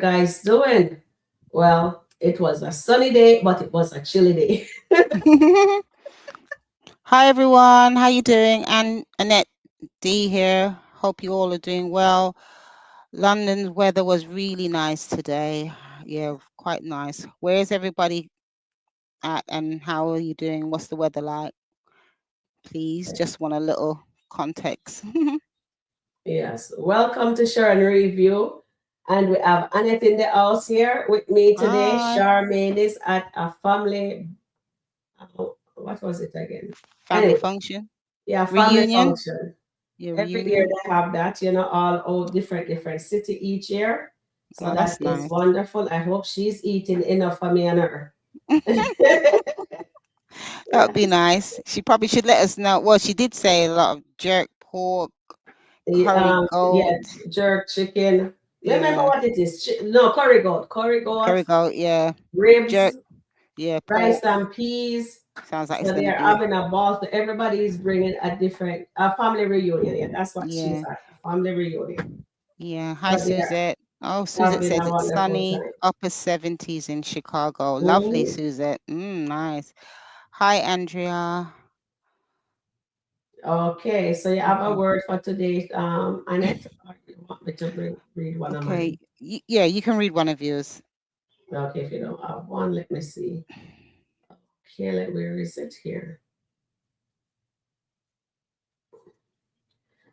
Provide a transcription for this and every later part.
guys doing? Well, it was a sunny day, but it was a chilly day. Hi everyone, how you doing? And Annette D here. Hope you all are doing well. London's weather was really nice today. Yeah, quite nice. Where's everybody at and how are you doing? What's the weather like? Please, just want a little context. Yes. Welcome to Sharon Review. And we have Annette in the house here with me today. Hi. Charmaine is at a family, what was it again? Family Anyway, function? yeah, family Reunion? function. Your Every year reunion? they have that, all different city each year. So Oh, that that's is nice. wonderful. I hope she's eating enough for me and her. That would be nice. She probably should let us know. Well, she did say a lot of jerk pork, curry Yeah, goat. jerk chicken. Remember Yeah, what it is? No, curry goat, curry goat. Yeah, ribs, jerk. Yeah, rice pork. and peas. Sounds like it's So going they to are be, having a ball. So everybody is bringing a family reunion. Yeah, that's what she's yeah, at. A family reunion. yeah. Hi, So they are Suzette. Oh, Suzette having says a it's wonderful sunny, time. upper 70s in Chicago. Lovely, Mhm. Suzette. Nice. Hi, Andrea. Okay, so you have a Okay. word for today, Annette. Or you want me to read one of Okay. mine? Yeah, you can read one of yours. Okay, if you don't have one, let me see. Okay, where is it here?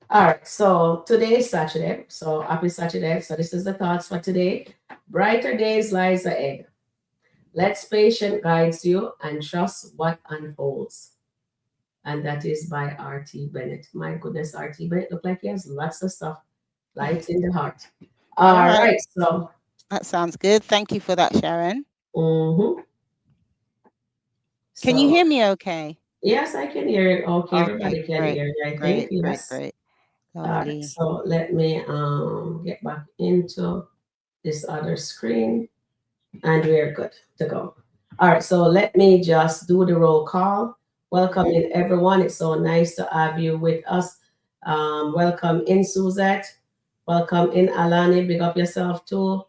All right, so today is Saturday. So happy Saturday. So this is the thoughts for today. Brighter days lies ahead. Let's patient guides you and trust what unfolds. And that is by R.T. Bennett. My goodness, R.T. Bennett look like he has lots of stuff. Light in the heart. All All right. right, so That sounds good. Thank you for that, Sharon. mhm. Can you So hear me okay? yes, I can hear it. Okay, Okay, everybody can great. hear you, I think. Great, great, Yes. great. All right, Lovely. so let me get back into this other screen. And we're good to go. All right, so let me just do the roll call. Welcome Hmm. in, everyone. It's so nice to have you with us. Welcome in, Suzette. Welcome in, Alani. Big up yourself too.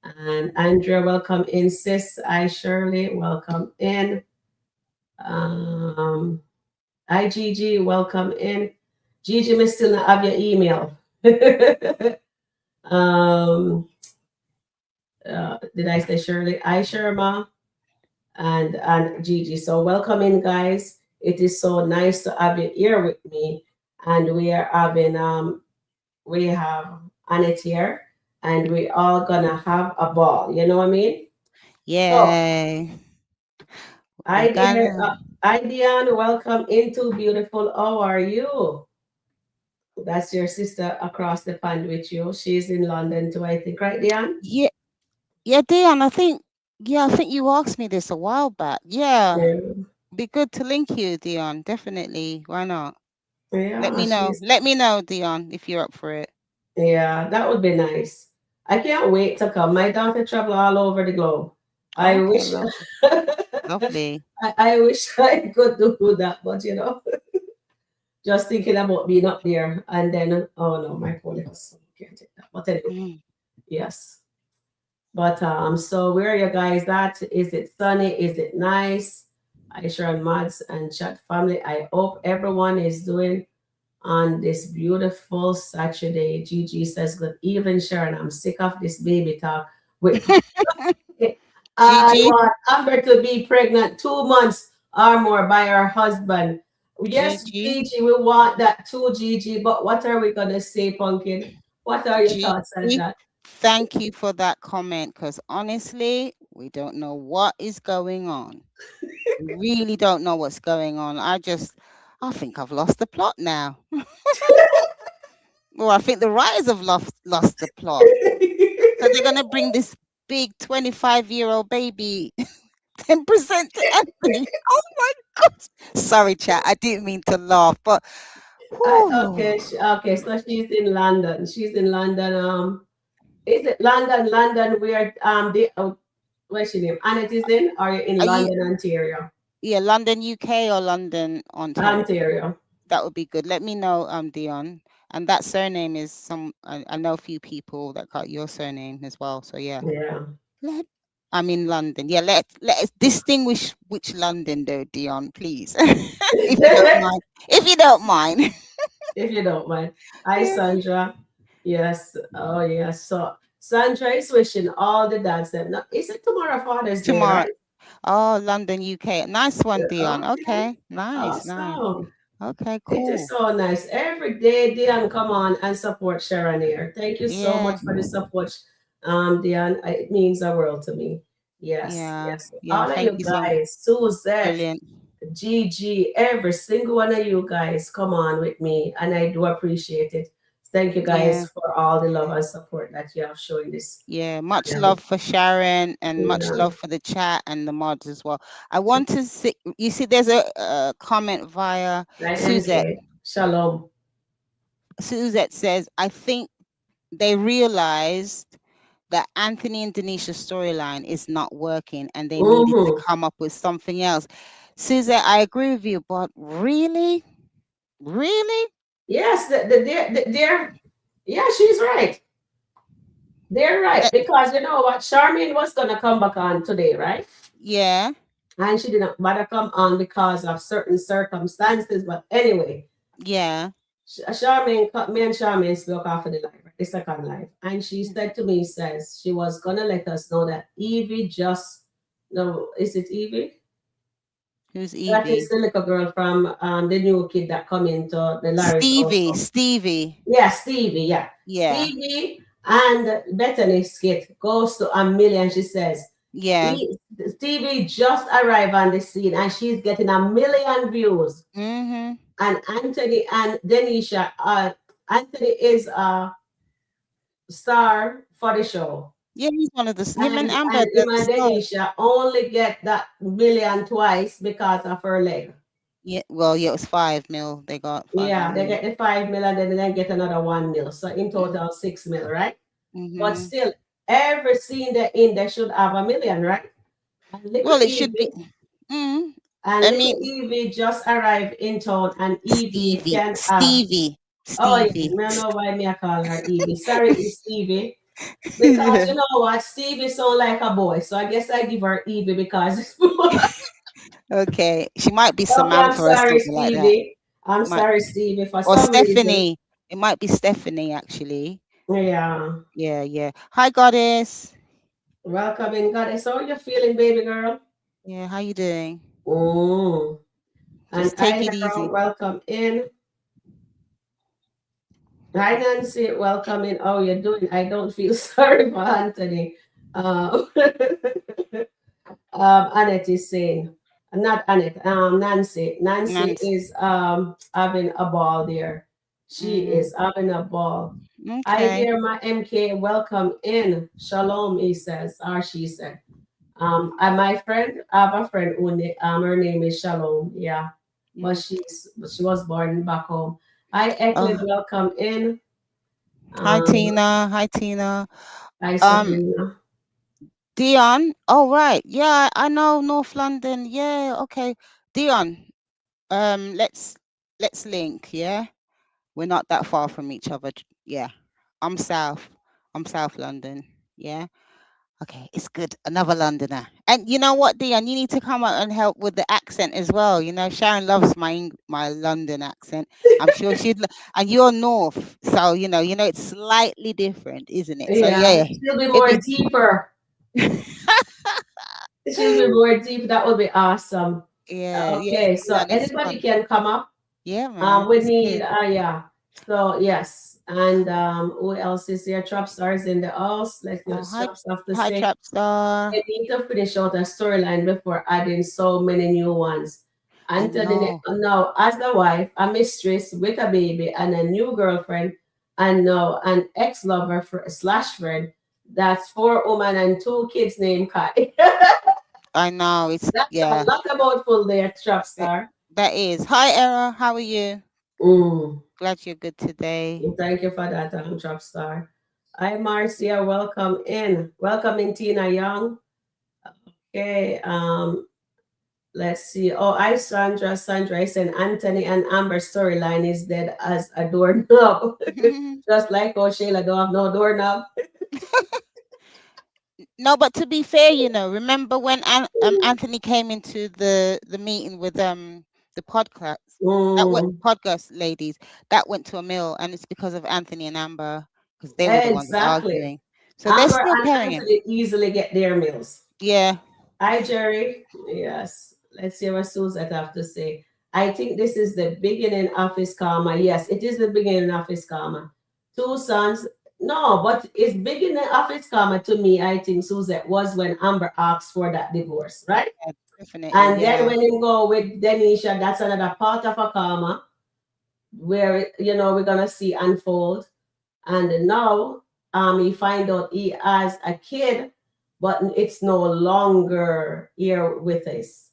And Andrea, welcome in, sis. Hi, Shirley. Welcome in. Um, Hi, Gigi. Welcome in. Gigi, me still not have your email. um, did I say Shirley? Hi, Sherma. And Gigi. So welcome in, guys. It is so nice to have you here with me, and we have Annette here, and we all gonna have a ball. You know what I mean? So, Yay. We're hi there, gonna. hi Dion. Welcome into beautiful. How are you? That's your sister across the pond with you. She's in London too, I think, right, Dion? Yeah, yeah, Dion, I think you asked me this a while back. Yeah, Yeah, be good to link you, Dion. Definitely. Why not? Let yeah, me know. she's Let me know, Dion, if you're up for it. Yeah, that would be nice. I can't wait to come. My daughter travel all over the globe. I Okay, wish love, lovely. I wish I could do that, but just thinking about being up there and then oh no, my poor little son can't take that. But anyway, Mm. yes. But so where are you guys at? Is it sunny? Is it nice? Aisha and Mads and chat family. I hope everyone is doing on this beautiful Saturday. Gigi says, good evening, Sharon. I'm sick of this baby talk. With I Gigi, want Amber to be pregnant 2 months or more by her husband. Yes, Gigi, Gigi, we want that too, Gigi. But what are we gonna say, Pumpkin? What are your thoughts on Gigi. that? Thank you for that comment because honestly, we don't know what is going on. We really don't know what's going on. I think I've lost the plot now. Well, I think the writers have lost the plot. So they're gonna bring this big 25-year-old baby 10% to Anthony. Oh my God. Sorry, chat. I didn't mean to laugh, but whew. Okay. So she's in London. She's in London. Is it London? London, where where's she name? Annette is in, or you in Are you, London, Ontario? yeah, London, UK or London, Ontario? Ontario. That would be good. Let me know, Dion. And that surname is some. I know a few people that got your surname as well. So yeah, Yeah. let I'm in London. Yeah, let's distinguish which London though, Dion, please, if you don't mind. If you don't mind. If you don't mind. Hi, Yeah. Sandra. Yes. Oh, yes. So Sandra is wishing all the dads that. No, is it tomorrow Father's Day, Tomorrow. right? Oh, London, UK. Nice one, Dion. Okay. Okay, nice, nice. Awesome. Okay, It is cool. so nice. Every day, Dion, come on and support Sharon here. Thank you so Yeah, much for the support, Dion. It means the world to me. Yes, yeah, yes. yeah. All of Thank you you so. guys, Suzette, Brilliant. Gigi, every single one of you guys, come on with me, and I do appreciate it. Thank you Yeah. guys for all the love and support that you have shown this Yeah, much love channel. for Sharon and much Yeah. love for the chat and the mods as well. I want to see, you see, there's a comment via Right, Suzette. MK. Shalom. Suzette says, I think they realized that Anthony and Denisha's storyline is not working and they needed to Mm-hmm. come up with something else. Suzette, I agree with you, but really? Really? Yes, they're, yeah, she's right. They're Uh, right because you know what, Charmaine was gonna come back on today, right? yeah, And she didn't bother come on because of certain circumstances. But anyway, yeah. Me and Charmaine spoke after the live, the second live, and she said to me, says she was gonna let us know that Evie just no, is it Evie? Who's That is Evie? the little girl from the new kid that come into the Larry's Stevie. also. Stevie. Yeah, Stevie. Yeah, Yeah, Stevie and Bethany skit goes to 1 million. She says yeah. Stevie just arrived on the scene and she's getting 1 million views. Mm-hmm. And Anthony and Denisha, Anthony is a star for the show. Yeah, he's one of the him and And Amber, him the and stars. Denisha only get that million twice because of her leg. Yeah, well, yeah, it was 5 mil. They got five Yeah, they million. get the 5 million, then they get another 1 mil. So in total 6 mil, right? But Mm-hmm. still, every scene they're in, they should have 1 million, right? And little Well, it should be. Evie, Mm, and I little mean, Evie just arrived in town, and Evie Stevie, can have. Stevie, Oh yeah, Stevie. I know why me I call her Evie. Sorry, it's Stevie. Because you know what, Stevie sound like a boy, so I guess I give her Evie because it's Okay, she might be okay. I'm Samantha or sorry, something like that. Stevie. I'm Might sorry, Stevie. For or some reason, Stephanie. It might be Stephanie actually. yeah. Yeah, yeah. Hi, goddess. Welcome in, God. So how you feeling, baby girl? Yeah, how you doing? Mm. And Just I take it now easy. welcome in. Hi, Nancy. Welcome in. Oh, you're doing. I don't feel sorry for Anthony. Annette is saying, not Annette, Nancy. Nancy Nancy. is having a ball there. She Mm, is having a ball. Hi okay. there, my MK. Welcome in. Shalom, he says, or she said. And my friend, I have a friend who her name is Shalom. Yeah, but Mm. she was born back home. Hi, Eclid. Oh, Welcome in. hi Um, Tina. Hi Tina. hi, Um, Sabrina. Dion. Oh, right. Yeah, I know North London. Yeah, okay. Dion. Let's link. Yeah, we're not that far from each other. Yeah, I'm South. I'm South London. Yeah. Okay, it's good. Another Londoner. And you know what, Dion, you need to come out and help with the accent as well. You know, Sharon loves my London accent. I'm sure and you're North, so it's slightly different, isn't it? So Yeah, yeah, she'll be if more you deeper. She'll be more deep. That would be awesome. yeah, yeah, Okay, so Dion, it's anybody fun. can come up. Yeah, man, We it's need, good. yeah. So yes, and who else is here? Trap stars in the house. Let's see Oh, what Trap stuff to hi, say. Trap Star. They need to finish out a storyline before adding so many new ones. I Anthony know. now, as a wife, a mistress with a baby, and a new girlfriend, and now an ex-lover slash friend. That's 4 women and 2 kids named Kai. I know. It's That's a yeah. lot about full there, Trap That, star. that is. Hi, Era. How are you? Mm. Glad you're good today. Thank you for that, Trap star. Hi, Marcia. Welcome in. Welcome in, Tina Young. Okay. Let's see. Oh, I Sandra is saying Anthony and Amber storyline is dead as a doorknob. Just like how Shayla don't have no doorknob. No, but to be fair, remember when Anthony came into the meeting with the podcast, that went Mm, podcast ladies, that went to a mill, and it's because of Anthony and Amber, because they were the ones exactly. arguing. So they're Amber still and carrying him. Anthony easily get their meals. Yeah. Hi, Jerry. Yes. Let's see what Suzette have to say. I think this is the beginning of his karma. Yes, it is the beginning of his karma. Two sons. No, but it's beginning of his karma to me, I think, Suzette, was when Amber asked for that divorce, right? Yeah, definitely. And then Yeah. when you go with Denisha, that's another part of a karma where, we're going to see unfold. And now he find out he has a kid, but it's no longer here with us.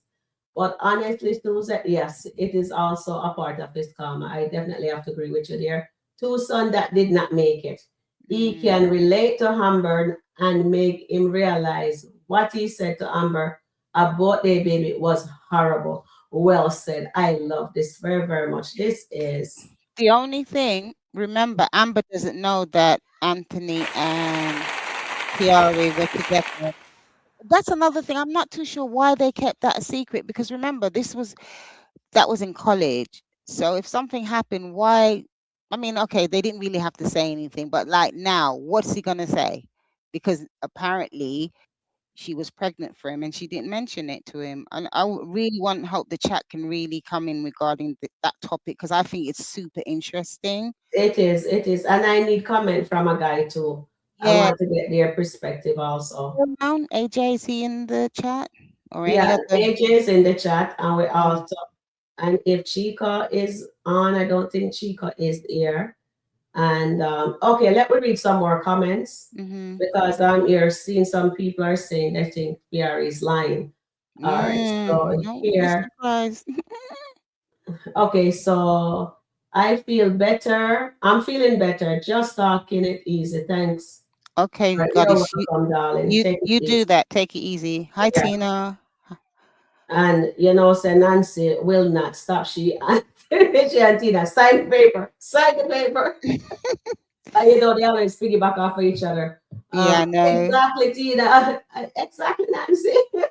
But honestly, Susan, yes, it is also a part of his karma. I definitely have to agree with you there. Two sons that did not make it. He Mm. can relate to Amber and make him realize what he said to Amber about their baby was horrible. Well said. I love this very, very much. This is The only thing, remember, Amber doesn't know that Anthony and Piarry were together. That's another thing. I'm not too sure why they kept that a secret, because remember, that was in college. So if something happened, why? I mean, okay, they didn't really have to say anything, but like now, what's he gonna say? Because apparently she was pregnant for him and she didn't mention it to him. And really want hope the chat can really come in regarding that topic, because I think it's super interesting. it is. And I need comment from a guy too. I Yeah, want to get their perspective also. around AJ, is he in the chat or any Yeah, other? AJ is in the chat and we Mm, also and if Chica is on, I don't think Chica is here. And okay, let me read some more comments mm-hmm. because I'm here seeing some people are saying they think Piarry is lying. All right, so No, no here, surprise. okay, so I feel better. I'm feeling better. Just talking it easy. Thanks. Okay, All right, you're goddess, welcome, darling. you Take it you do easy. that. Take it easy. Hi, Yeah. Tina. And say Nancy will not stop. She she and Tina sign the paper, sign the paper. And they always piggyback off of each other. Yeah, I know. Exactly, Tina. Exactly, Nancy. I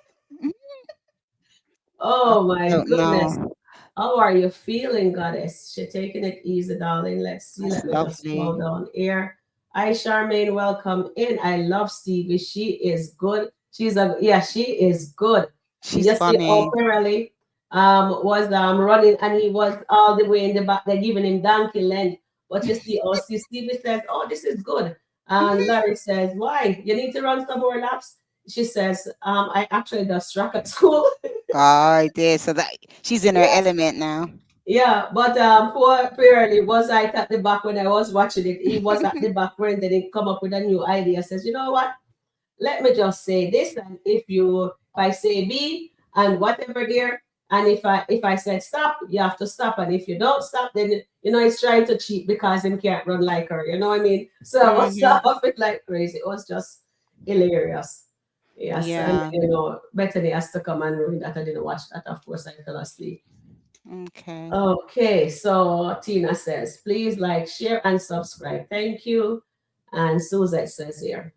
Oh my don't goodness. know. How are you feeling, goddess? She taking it easy, darling. Let's see. That's Let me just scroll lovely. down here. Hi, Charmaine. Welcome in. I love Stevie. She is good. She is good. You She's just see how funny. Pirelli was running and he was all the way in the back. They're giving him donkey length. But you see, Stevie says, "Oh, this is good." And Larry says, "Why? You need to run some more laps." She says, "I actually just track at school." Oh, I did. So that she's in her Yes. element now. Yeah, but poor Pirelli was like at the back when I was watching it. He was at the back when then he come up with a new idea. Says, you know what? Let me just say this, and if I say B and whatever there, and if I said stop, you have to stop, and if you don't stop, then he's trying to cheat because he can't run like her. You know what I mean? So I was Hmm. laughing like crazy. It was just hilarious. Yes, and Yeah. Bethany has to come and ruin that. I didn't watch that. Of course, I fell asleep. Okay. Okay, so Tina says, please like, share, and subscribe. Thank you. And Suzette says here,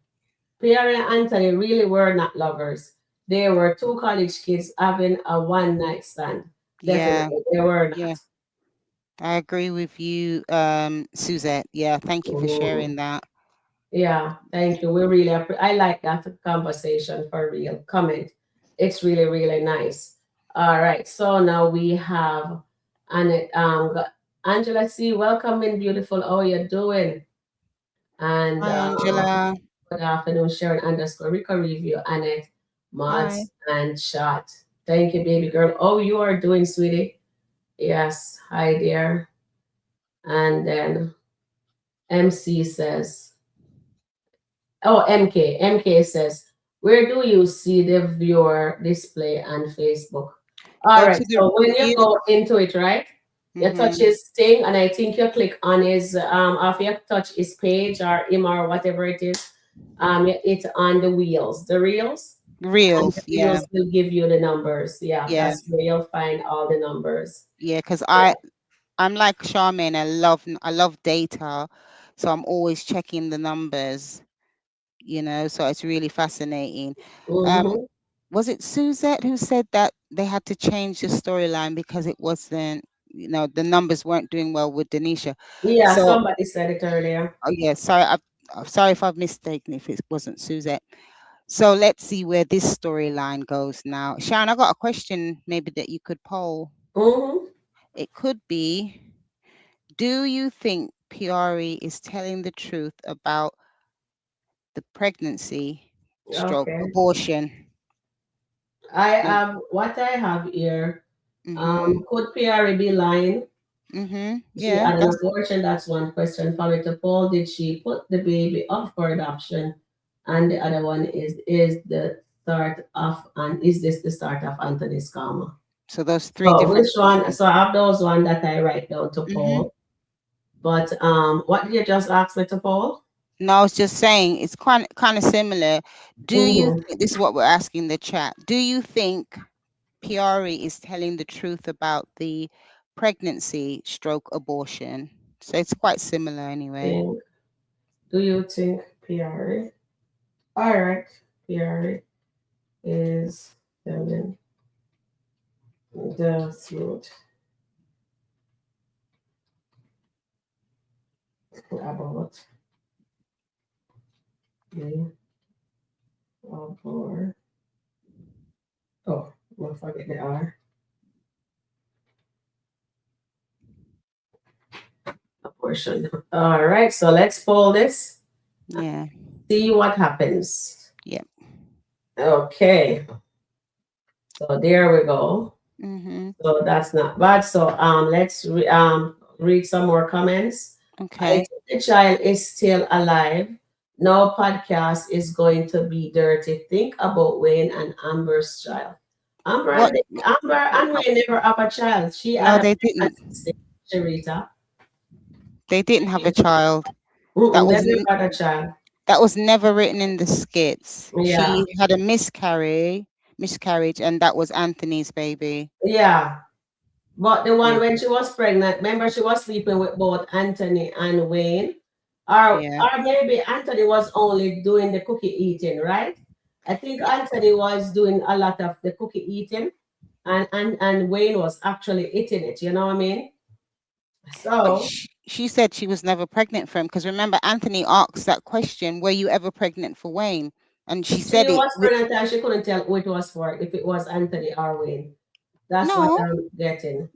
Pierre and Anthony really were not lovers. They were two college kids having a one night stand. Yeah. Definitely, they were Yeah. not. I agree with you, Suzette. Yeah. Thank you for Mm, sharing that. yeah, thank you. We really, I like that conversation for real. Comment. It's really, really nice. All right, so now we have Angela C. Welcome in, beautiful. How are you doing? And Hi, Angela. good afternoon, Sharon underscore Rico review, Annette, Hi. Mods, and Shot. Thank you, baby girl. Oh, you are doing, sweetie. Yes. Hi, dear. And then MC says, oh, MK says, where do you see the viewer display on Facebook? All Go right. to the So when you review. go into it, right? You touch Mm-hmm. his thing, and I think you click on his after you touch his page or him or whatever it is. It's on the wheels, the reels. And Reels, the yeah, reels will give you the numbers. Yeah, yeah, that's where you'll find all the numbers. yeah. Because Yeah. I'm like Charmaine. I love data, so I'm always checking the numbers. So it's really fascinating. Um, Mm-hmm. was it Suzette who said that they had to change the storyline because it wasn't, the numbers weren't doing well with Denisha? Yeah, So, somebody said it earlier. oh yeah, sorry, I'm sorry if I've mistaken if it wasn't Suzette. So let's see where this storyline goes now. Sharon, I got a question maybe that you could poll. Mm-hmm. It could be, do you think Piari is telling the truth about the pregnancy stroke Okay. abortion? I Maybe. have what I have here. Mm-hmm. Could Piarry be lying? Mm-hmm. She Yeah, had an that's abortion. That's one question for me to Paul. Did she put the baby up for adoption? And the other one is the start of and is this the start of Anthony's karma? so those three So which different one? questions. So I have those one that I write down to Mm-hmm. Paul. But what did you just ask me to Paul? No, I was just saying it's kind of similar. Do you Mm-hmm. think this is what we're asking the chat? Do you think Piari is telling the truth about the pregnancy stroke abortion? So it's quite similar anyway. Think, do you think Piarry? All right, Piarry is telling the truth about the abort. Oh, we'll forget the R. Abortion. All right, so let's pull this. Yeah. See what happens. Yeah. Okay, so there we go. Mm-hmm. So that's not bad. So read some more comments. I Okay. think the child is still alive. No podcast is going to be dirty. Think about Wayne and Amber's child. What? Amber and No, Wayne never have a child. She had no, a they didn't. pregnancy, Sharita. They didn't have a child. That Mm-mm, they was never had a child. that was never written in the skits. Yeah, She had a miscarriage, and that was Anthony's baby. yeah. But the one Yeah, when she was pregnant, remember she was sleeping with both Anthony and Wayne. yeah. Or maybe Anthony was only doing the cookie eating, right? I think Anthony was doing a lot of the cookie eating and Wayne was actually eating it, you know what I mean? But So she said she was never pregnant for him because remember Anthony asked that question, "Were you ever pregnant for Wayne?" And she she said it. was pregnant and she couldn't tell who it was for, if it was Anthony or Wayne. That's what No, I'm getting.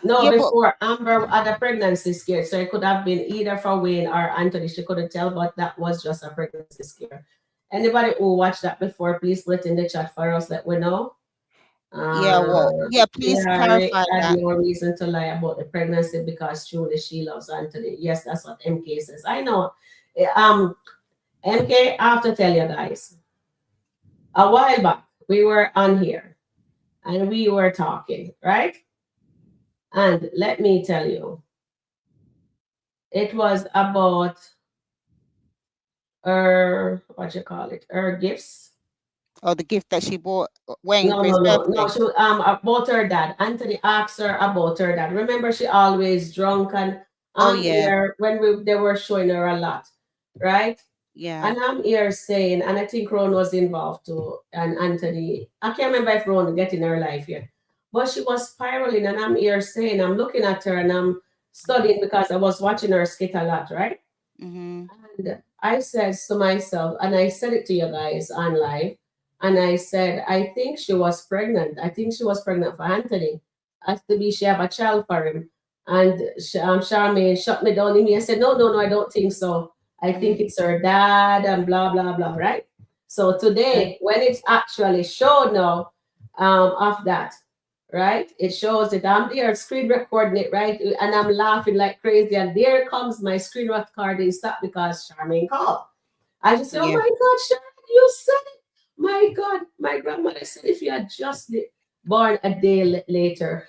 No, yeah, but before Amber had a pregnancy scare, so it could have been either for Wayne or Anthony. She couldn't tell, but that was just a pregnancy scare. Anybody who watched that before, please put it in the chat for us. Let we know. yeah, well, Uh, yeah. Please Piari clarify had that. no reason to lie about the pregnancy because truly she loves Anthony. Yes, that's what MK says. I know. MK, I have to tell you guys. A while back, we were on here and we were talking, right? And let me tell you, it was about her, what you call it, her gifts. Oh, the gift that she bought Wayne No, for his no, no, no. birthday. She about her dad. Anthony asked her about her dad. Remember, she always drunk and Oh I'm yeah, here when they were showing her a lot, right? yeah. And I'm here saying, and I think Ron was involved too, and Anthony. I can't remember if Ron get in her life yet, but she was spiraling, and I'm here saying, I'm looking at her and I'm studying because I was watching her skit a lot, right? Mhm. And I said to myself, and I said it to you guys on live, and I said, I think she was pregnant. I think she was pregnant for Anthony. Has to be she have a child for him. And Charmaine shut me down in me. I said, no, no, no, I don't think so. I think Mhm. it's her dad and blah, blah, blah, right? So Okay. today, when it's actually showed now of that, right? It shows that I'm there screen recording it, right? And I'm laughing like crazy. And there comes my screen recording stop because Charmaine called. I just say, oh Yeah. my God, Sharon, you said it. My God, my grandmother said if you had just born a day later,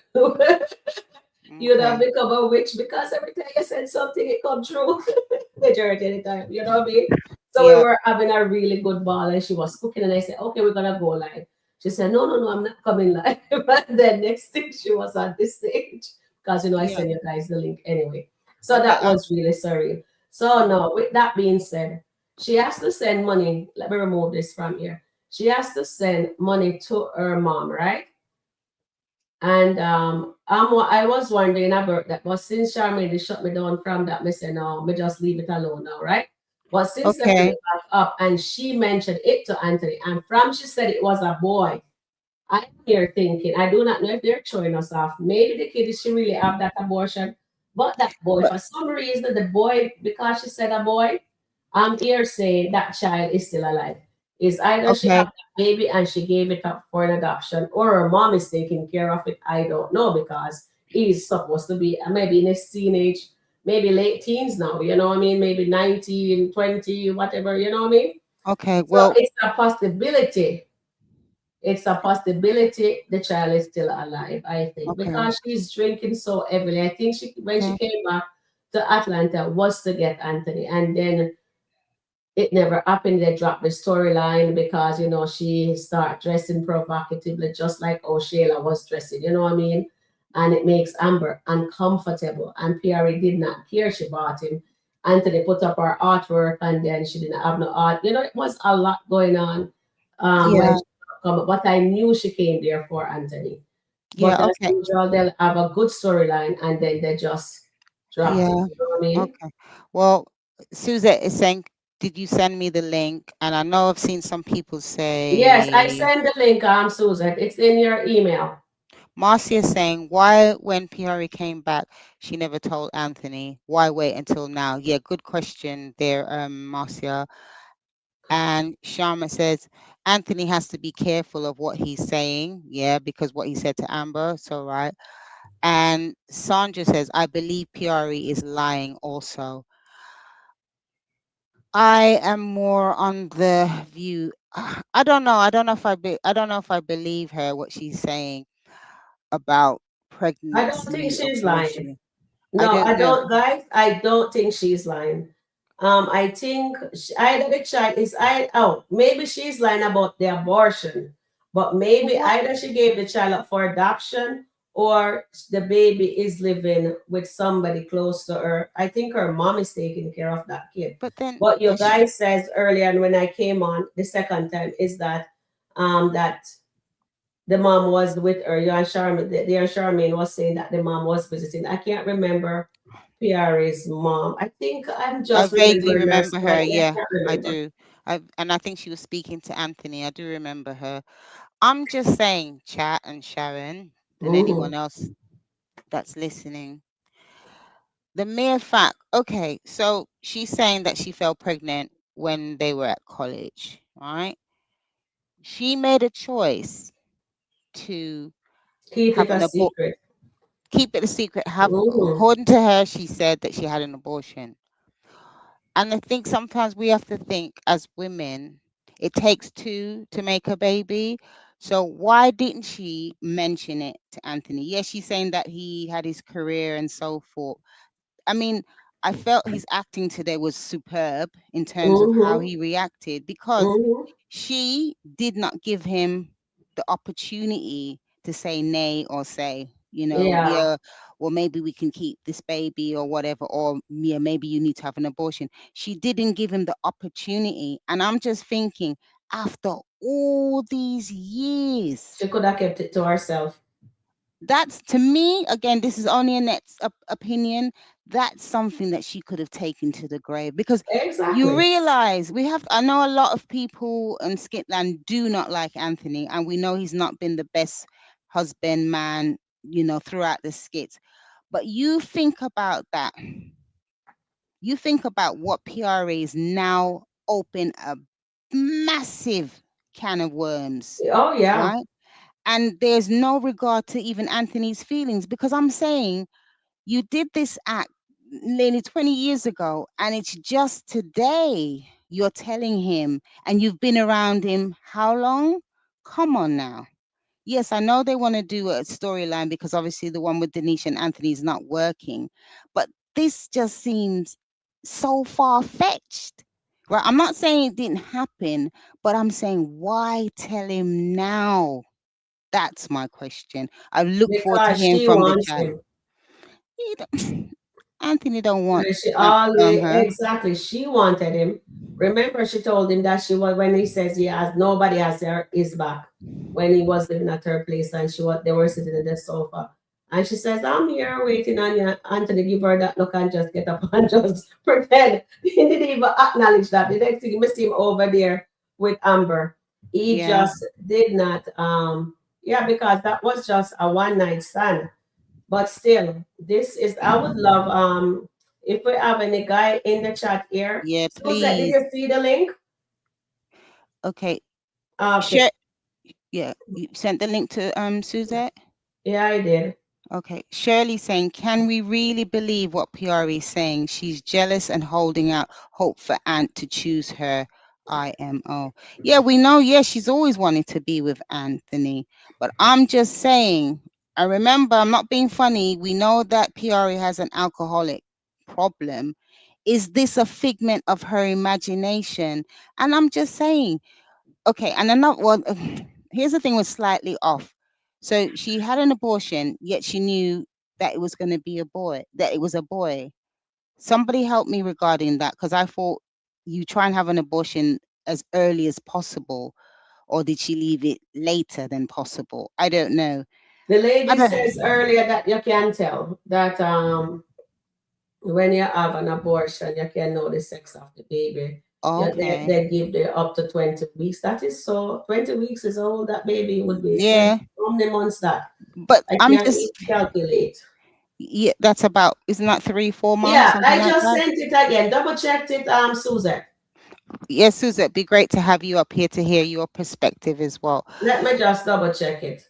you'd have Okay. become a witch because every time you said something, it come true. Majority of the time, you know what I mean? So we Yeah. were having a really good ball and she was cooking and I said, okay, we're gonna go live. She said, no, no, no, I'm not coming live. And then next thing she was on this stage because I Yeah. sent you guys the link anyway. So Okay. that was really sorry. So no, with that being said, she has to send money. Let me remove this from here. She has to send money to her mom, right? And I was wondering about that, but since Charmaine shut me down from that, me say no, me just leave it alone now, right? But since they bring Okay. it back up, and she mentioned it to Anthony, and from she said it was a boy, I'm here thinking, I do not know if they're showing us off. Maybe the kid she really have that abortion, but that boy, But for some reason, the boy, because she said a boy, I'm here saying that child is still alive. Is either she have okay. that baby and she gave it up for an adoption, or her mom is taking care of it. I don't know because he's supposed to be maybe in his teenage, maybe late teens now. You know what I mean? Maybe 19, 20, whatever. You know what I mean? Okay. So Well. it's a possibility, it's a possibility the child is still alive, I think, Okay. because she's drinking so heavily. I think she, when she Okay. came back to Atlanta, was to get Anthony, and then it never happened. They dropped the storyline because she start dressing provocatively, just like O'Shayla was dressing. You know what I mean? And it makes Amber uncomfortable. And Piarry did not care. She bought him. Anthony put up her artwork, and then she didn't have no art. It was a lot going on when Yeah. she come. But I knew she came there for Anthony. But Yeah. as Okay. usual, they'll have a good storyline, and then they just dropped it. Yeah. You know what I mean? Okay. Well, Suzette is saying, did you send me the link? And I know I've seen some people Yes, I say, send the link, Susan. It's in your email. Marcia is saying, why when Piari came back, she never told Anthony? Why wait until now? Yeah, good question there, Marcia. And Sharma says, Anthony has to be careful of what he's saying. Yeah, because what he said to Amber, so right. And Sandra says, I believe Piari is lying also. I am more on the view. I don't know. I don't know if I believe her what she's saying about I don't think pregnancy she's lying. abortion. I No, don't I know. don't, guys. I don't think she's lying. I think either the child is maybe she's lying about the abortion, but maybe What? either she gave the child up for adoption or the baby is living with somebody close to her. I think her mom is taking care of that kid. But then, What you but she, guys says earlier, and when I came on the second time, is that the mom was with her. You and Charmaine, and Charmaine was saying that the mom was visiting. I can't remember Piarry's mom. I think I'm I just vaguely remembering her remember her. slightly. I Yeah, can't I remember. do. And I think she was speaking to Anthony. I do remember her. I'm just saying, chat and Sharon and Hmm. anyone else that's listening. The mere fact, okay, so she's saying that she fell pregnant when they were at college, right? She made a choice to Keep it have a an abort, secret. keep it a secret. Have, Hmm. according to her, she said that she had an abortion. And I think sometimes we have to think as women, it takes two to make a baby. So why didn't she mention it to Anthony? Yes, she's saying that he had his career and so forth. I mean, I felt his acting today was superb in terms of how Hmm. he reacted because Hmm. she did not give him the opportunity to say nay or say, Yeah, yeah, well, maybe we can keep this baby or whatever, or yeah, maybe you need to have an abortion. She didn't give him the opportunity. And I'm just thinking, after all these years, she could have kept it to herself. that's to me, again, this is only Annette's opinion. That's something that she could have taken to the grave because you Exactly. realize we have, I know a lot of people in Skitland do not like Anthony, and we know he's not been the best husband, man, throughout the skits. But you think about that. You think about what PRA is now open a massive can of worms, Oh yeah. right? And there's no regard to even Anthony's feelings because I'm saying you did this act nearly 20 years ago and it's just today you're telling him and you've been around him how long? Come on now. Yes, I know they want to do a storyline because obviously the one with Denisha and Anthony is not working, but this just seems so far fetched. Right? I'm not saying it didn't happen, but I'm saying why tell him now? That's my question. I look forward to because hearing she from the wants chat. him. He don't- Anthony don't want And she always her. exactly she wanted him. Remember, she told him that she was when he says he has nobody has her his back when he was living at her place and she was they were sitting in the sofa. And she says, I'm here waiting on you. Anthony give her that look and just get up and just pretend. He didn't even acknowledge that. The next thing you miss him over there with Amber. He Yeah, just did not yeah, because that was just a one night stand. But still, this is I would love if we have any guy in the chat here. yeah, Suzette, did please. you see the link? Okay, Okay. share. Yeah, you sent the link to Suzette. Yeah, I did. Okay, Shirley saying, can we really believe what Piarry is saying? She's jealous and holding out hope for Ant to choose her. IMO. Yeah, we know. Yeah, she's always wanted to be with Anthony. But I'm just saying, I remember, I'm not being funny. We know that Piarry has an alcoholic problem. Is this a figment of her imagination? And I'm just saying, okay, and another one. Here's the thing was slightly off. So she had an abortion, yet she knew that it was going to be a boy, that it was a boy. Somebody help me regarding that because I thought you try and have an abortion as early as possible, or did she leave it later than possible? I don't know. The I lady says don't. earlier that you can tell that when you have an abortion, you can know the sex of the baby. Yeah, Okay. they give the up to 20 weeks. That is so 20 weeks is all that baby would be. 20, Yeah, how many months that? but I I'm can't just. even calculate. Yeah, that's about. Isn't that 3, 4 months, Yeah, something I like just that? sent it again. Double checked it, Susan. Yes, Susan, it'd be great to have you up here to hear your perspective as well. Let me just double check it.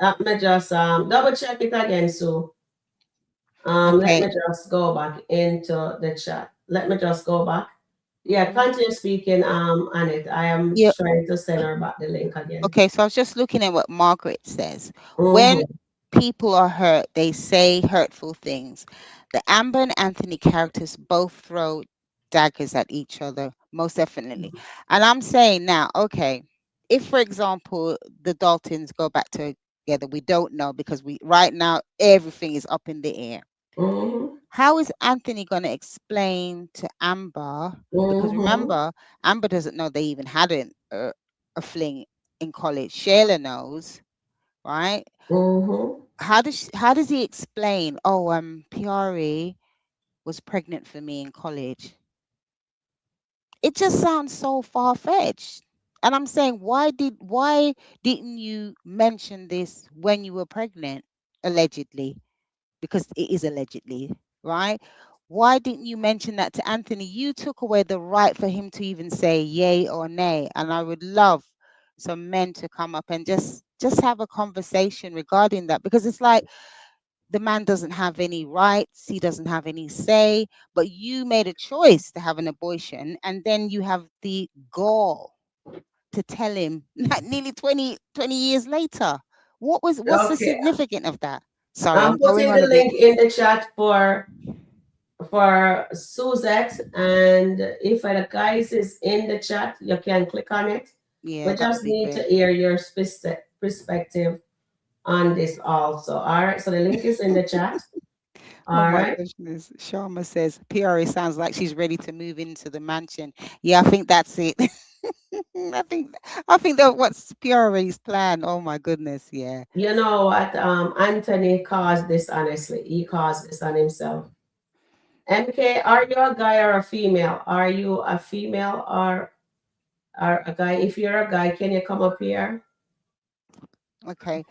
Let me just double check it again, Sue. Let Okay. me just go back into the chat. Let me just go back. Yeah, Mhm. continue speaking on it. I am Yeah. trying to send her back the link again. Okay, so I was just looking at what Margaret says. When Mm-hmm. people are hurt, they say hurtful things. The Amber and Anthony characters both throw daggers at each other, most definitely. And I'm saying now, okay, if for example the Daltons go back together, we don't know because we right now everything is up in the air. Mm-hmm. How is Anthony going to explain to Amber? Because Mm-hmm. remember, Amber doesn't know they even had a fling in college. Shayla knows, right? Mm-hmm. How does he explain? Oh, Piari was pregnant for me in college. It just sounds so far fetched. And I'm saying, why didn't you mention this when you were pregnant, allegedly? Because it is allegedly, right? Why didn't you mention that to Anthony? You took away the right for him to even say yay or nay. And I would love some men to come up and just have a conversation regarding that because it's like the man doesn't have any rights, he doesn't have any say, but you made a choice to have an abortion and then you have the gall to tell him like nearly 20 years later. What's the Okay. significance of that? Sorry, I'm I'm going putting on the a bit. link in the chat for Suzette, and if the guys is in the chat, you can click on it. Yeah, We that would just be need to great. hear your perspective on this also. All right, so the link is in the chat. Oh All my right. goodness. Sharma says Piari sounds like she's ready to move into the mansion. Yeah, I think that's it. I think that what's Piari's plan. Oh my goodness. Yeah. You know what? Anthony caused this, honestly. He caused this on himself. MK, are you a guy or a female? Are you a female or a guy? If you're a guy, can you come up here? Okay.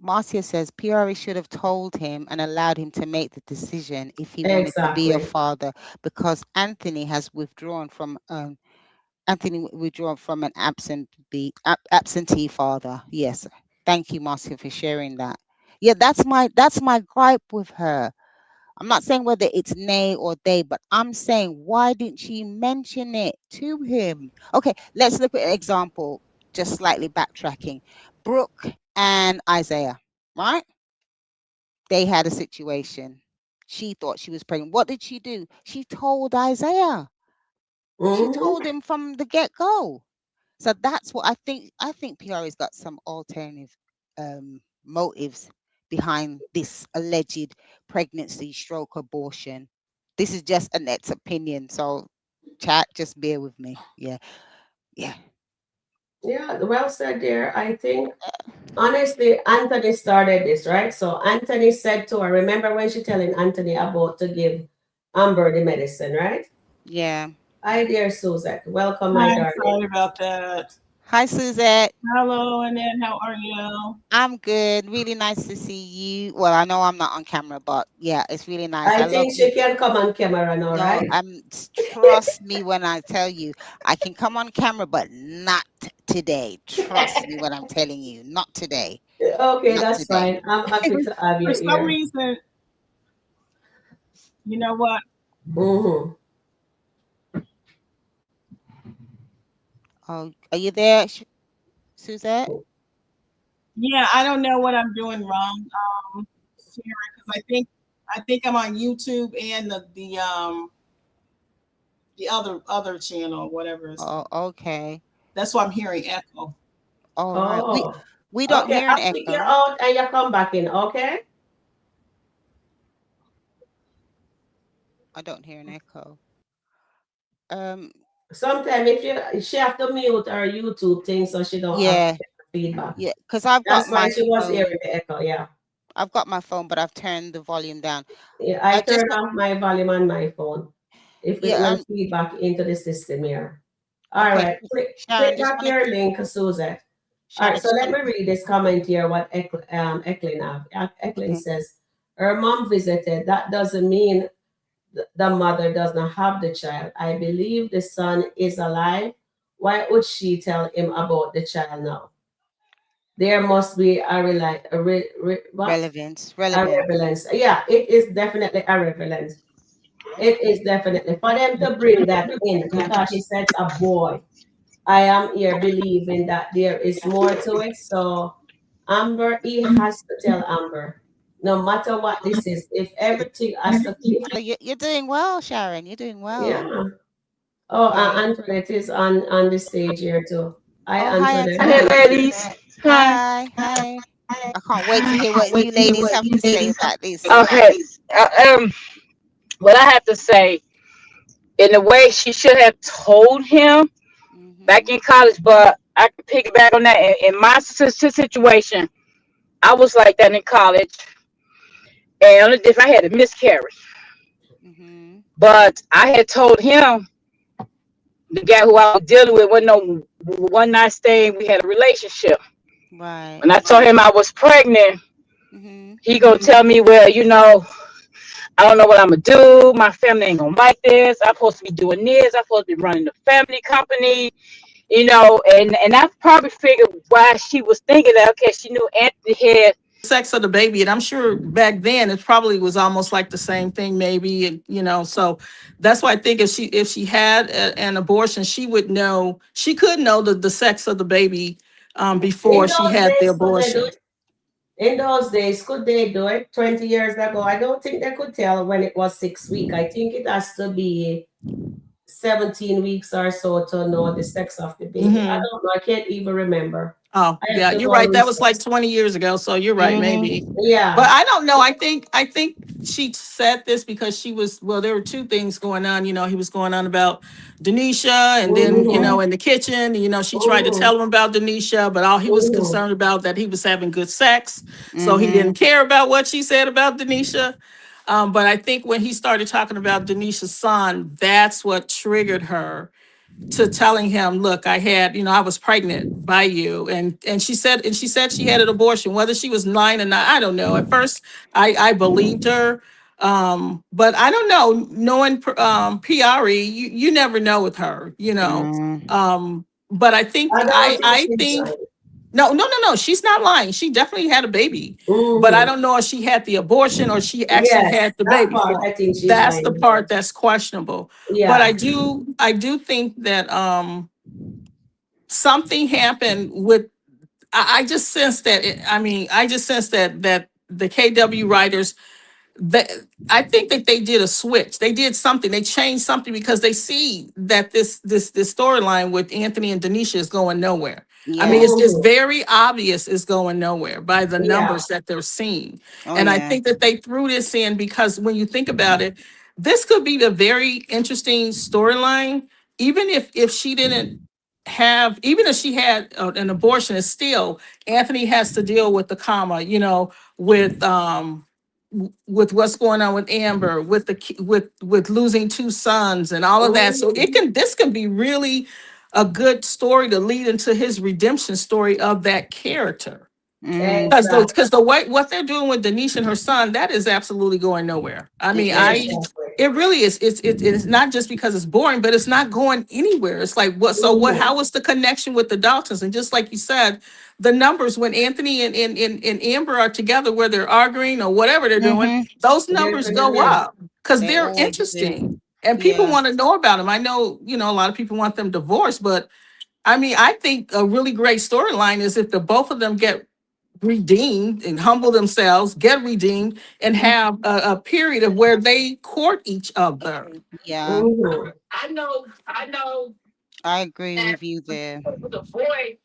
Marcia says Piari should have told him and allowed him to make the decision if he wanted to be a Exactly. father because Anthony has withdrawn from an absentee father. Yes. Thank you, Marcia, for sharing that. Yeah, that's my gripe with her. I'm not saying whether it's nay or they, but I'm saying why didn't she mention it to him? Okay, let's look at an example, just slightly backtracking. Brooke and Isaiah, right? They had a situation. She thought she was pregnant. What did she do? She told Isaiah. She Mm-hmm. told him from the get-go. So that's what I think. I think Piarry's got some alternative motives behind this alleged pregnancy stroke abortion. This is just Annette's opinion. So chat, just bear with me. Yeah. Yeah. Yeah, well said there. I think honestly, Anthony started this, right? So Anthony said to her, remember when she telling Anthony about to give Amber the medicine, right? Yeah. Hi dear Suzette. Welcome, my Hi, darling. sorry about that. Hi, Suzette. Hello, Annette. How are you? I'm good. Really nice to see you. Well, I know I'm not on camera, but yeah, it's really nice. I I love think you. she can come on camera now, No, right? trust me when I tell you, I can come on camera, but not today. Trust me when I'm telling you, not today. Okay, Not that's today. fine. I'm happy For, to have for you some here. reason, you know what? Mm-hmm. Oh, are you there, Suzette? Yeah, I don't know what I'm doing wrong, Sharon, because I think I'm on YouTube and the other channel, whatever it's Oh, called. okay. That's why I'm hearing echo. All right. Oh, We don't okay. hear an I'll kick you echo. out and you come back in, okay? I don't hear an echo. Um, Sometimes if she have to mute her YouTube thing so she don't have yeah, feedback. yeah, because I've got That's why my she was phone. hearing the echo, yeah. I've got my phone, but I've turned the volume down. Yeah, I I just, turn off my volume on my phone if it yeah, will feedback into the system here. All okay. right, Sharon, click just back wanted your to, link, Suzette. All Sharon, right, I so just let want, me read this comment here. What Eklin have? Eklin okay. says her mom visited. That doesn't mean the mother does not have the child. I believe the son is alive. Why would she tell him about the child now? There must be a what? Relevance, A relevance. relevance. Yeah, it is definitely a relevance. It is definitely for them to bring that in because she said a boy. I am here believing that there is more to it. So Amber, he has to tell Amber, no matter what this is, if everything has to, if, Oh, you're doing well, Sharon. You're doing well. yeah. Oh, Okay. Antoinette is on the stage here too. Hi, Oh, hi, Antoinette. Hey, Antoinette. ladies. Hi. Hi, hi. I can't wait to hear what you ladies have to say about this. Okay. What I have to say, in the way she should have told him Mm-hmm. back in college, but I can piggyback on that. In my situation, I was like that in college, and only difference I had a miscarriage. Mm-hmm. But I had told him, the guy who I was dealing with, wasn't no one night stand. We had a relationship. Right. When I told him I was pregnant, Mm-hmm. he gonna tell me, well, I don't know what I'm gonna do. My family ain't gonna like this. I'm supposed to be doing this. I'm supposed to be running the family company, and I probably figured why she was thinking that. Okay, she knew Anthony had Sex of the baby, and I'm sure back then it probably was almost like the same thing, maybe, and so that's why I think if she had an abortion, she would know, she could know the sex of the baby In before she those had the days, could they do abortion. it? In those days, could they do it? 20 years ago, I don't think they could tell when it was 6 weeks. I think it has to be 17 weeks or so to know the sex of the baby. I Hmm. don't know. I can't even remember. Oh, I have yeah, to you're go right. That was research. like 20 years ago. So you're right, maybe. Mm-hmm. But Yeah. I don't know. I think she said this because she was, well, there were two things going on. He was going on about Denisha, and then, Mm-hmm. in the kitchen, she tried to Mm-hmm. tell him about Denisha, but all he was Mm-hmm. concerned about that he was having good sex. So he Mm-hmm. didn't care about what she said about Denisha. But I think when he started talking about Denisha's son, that's what triggered her to telling him, look, I was pregnant by you. And she said she had an abortion, whether she was lying or not, I don't know. At first I believed her. But I don't know, knowing Piarry, you never know with her, Mm-hmm. but I think I don't I think I she's think lying. no, no, no, no, she's not lying. She definitely had a baby. But I Mm-hmm. don't know if she had the abortion or she actually Yes, had the that baby. part I think she's That's the lying there. part that's questionable. But I Yeah. do I do think that something happened with, I just sense that I just sense that the KW writers, that I think that they did a switch. They did something. They changed something because they see that this storyline with Anthony and Denisha is going nowhere. I mean, Yeah. it's Mm-hmm. very obvious it's going nowhere by the Yeah. numbers that they're seeing. Oh And I yeah. think that they threw this in because when you think about it, this could be a very interesting storyline. Even if she didn't have, even if she had an abortion, it's still Anthony has to deal with the comma, with with what's going on with Amber, with with losing two sons and all of that. So Mm-hmm. this can be really a good story to lead into his redemption story of that character. Mm. Because Exactly. the way what they're doing with Denise and her son, that is absolutely going nowhere. I It mean, is. Exactly. it really is. It's not just because it's boring, but it's not going anywhere. It's like what? So what? Mm-hmm. How was the connection with the Daltons? And just like you said, the numbers when Anthony and Amber are together, where they're arguing or whatever they're doing, Mm-hmm. those They're numbers gonna go live. up because They they're always do. interesting and people Yeah. want to know about them. I know, a lot of people want them divorced, but I mean, I think a really great storyline is if the both of them get redeemed and humble themselves, get redeemed, and Mm. have a period of where they court each other. Yeah. Mm-hmm. I know I agree that with you there. with a boy,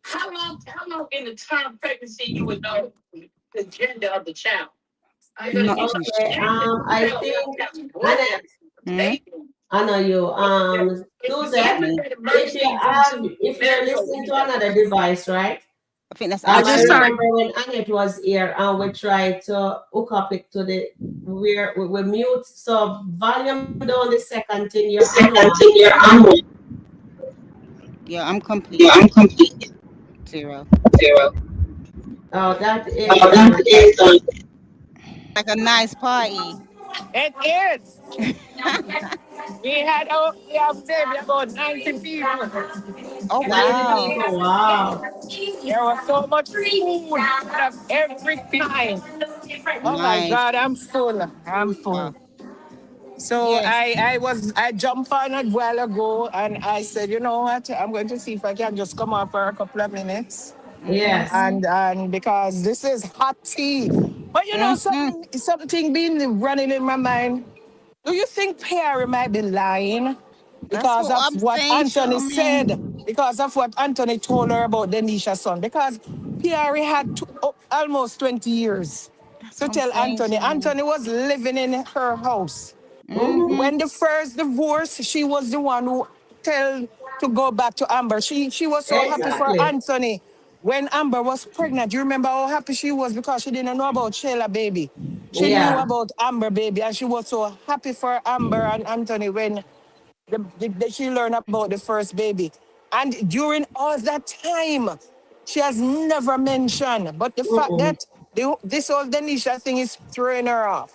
how long in the term pregnancy you would know the gender of the child? Not You too Okay. sure. I think Annette, Mm? I know you. Suzette, Me. if you're listening to another device, right? I think that's I I just Ashley. turned. remember when Annette was here and we tried to hook up it to the where we mute. So volume down the second thing you're on one. Yeah, I'm Yeah, complete. I'm complete. Zero. Zero. Oh, that is That is Like a nice party. it is. We have maybe about 90 people. Oh 90 wow. people. Wow. There was so much food of every kind. Oh my Nice. God, I'm full. I'm Wow. full. So Yes. I jumped on a while ago and I said, you know what? I'm going to see if I can just come on for a couple of minutes. Mm-hmm. Yes. And because this is hot tea. But you know, Mm-hmm. something been running in my mind. Do you think Piarry might be lying That's because what of I'm what saying, Anthony said? Charmaine. Because of what Anthony told her about Denisha's son? Because Piarry had almost 20 years That's to what I'm tell saying, Anthony. Charmaine. Anthony was living in her house. Mm-hmm. Mm-hmm. When the first divorce, she was the one who tell to go back to Amber. She was so happy for Exactly. Anthony when Amber was pregnant. You remember how happy she was because she didn't know about Shayla baby. She knew Yeah. about Amber baby, and she was so happy for Amber and Anthony when she learned about the first baby. And during all that time, she has never mentioned. But the fact Mm-mm. that this whole Denisha thing is throwing her off.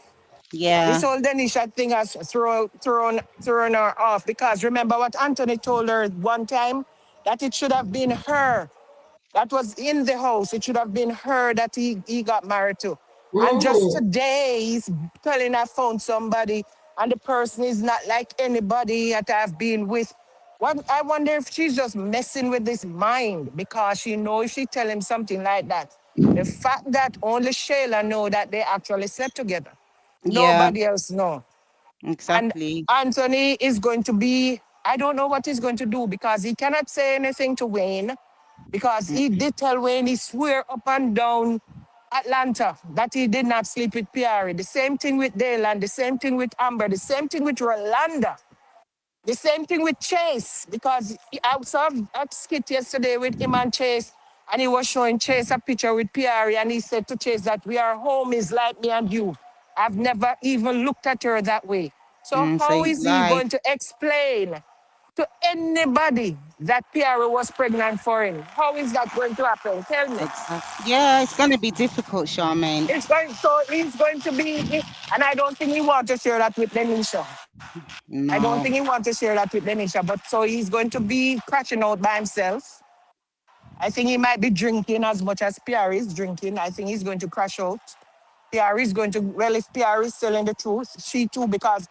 This Yeah. whole Denisha thing has thrown her off because remember what Anthony told her one time that it should have been her that was in the house. It should have been her that he got married to. And just Mm-hmm. today, he's telling I found somebody, and the person is not like anybody that I've been with. What I wonder if she's just messing with his mind because she knows if she tell him something like that. The fact that only Shayla know that they actually slept together. Yeah. Nobody else know. And Exactly. Anthony is going to be, I don't know what he's going to do because he cannot say anything to Wayne because he Mm-mm. did tell Wayne he swear up and down Atlanta that he did not sleep with Piarry. The same thing with Dale and the same thing with Amber, the same thing with Rolanda. The same thing with Chase, because I saw a skit yesterday with him and Chase, and he was showing Chase a picture with Piarry, and he said to Chase that we are homies like me and you. I've never even looked at her that way. So So how he's is he lied. going to explain to anybody that Piarry was pregnant for him? How is that going to happen? Tell me. Exactly. Yeah, it's gonna be difficult, Charmaine. He's going to be, and I don't think he wants to share that with Denisha. I don't No. think he wants to share that with Denisha, but so he's going to be crashing out by himself. I think he might be drinking as much as Piarry is drinking. I think he's going to crash out. Piarry is going to, well, if Piarry is telling the truth, she too, because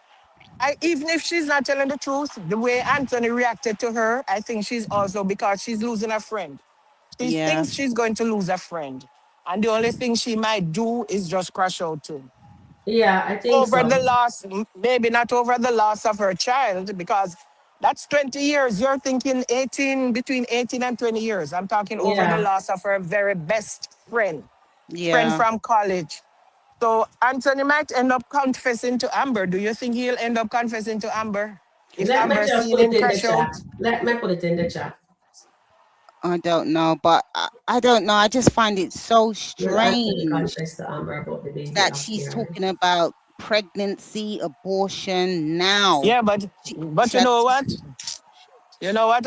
even if she's not telling the truth, the way Anthony reacted to her, I think she's also because she's losing a friend. She Yeah. thinks she's going to lose a friend. And the only thing she might do is just crash out too. Yeah, I think over the so. loss, maybe not over the loss of her child, because that's 20 years. You're thinking 18, between 18 and 20 years. I'm talking over the Yeah. loss of her very best friend Yeah. from college. So Anthony might end up confessing to Amber. Do you think he'll end up confessing to Amber if Let me Amber just seen put it him in the crash chat. out? Let me put it in the chat. I don't know, but I don't know. I just find it so Will Anthony strange confess to Amber about the baby that of she's Piarry? talking about pregnancy, abortion now. Yeah, but She you had, know what? You know what,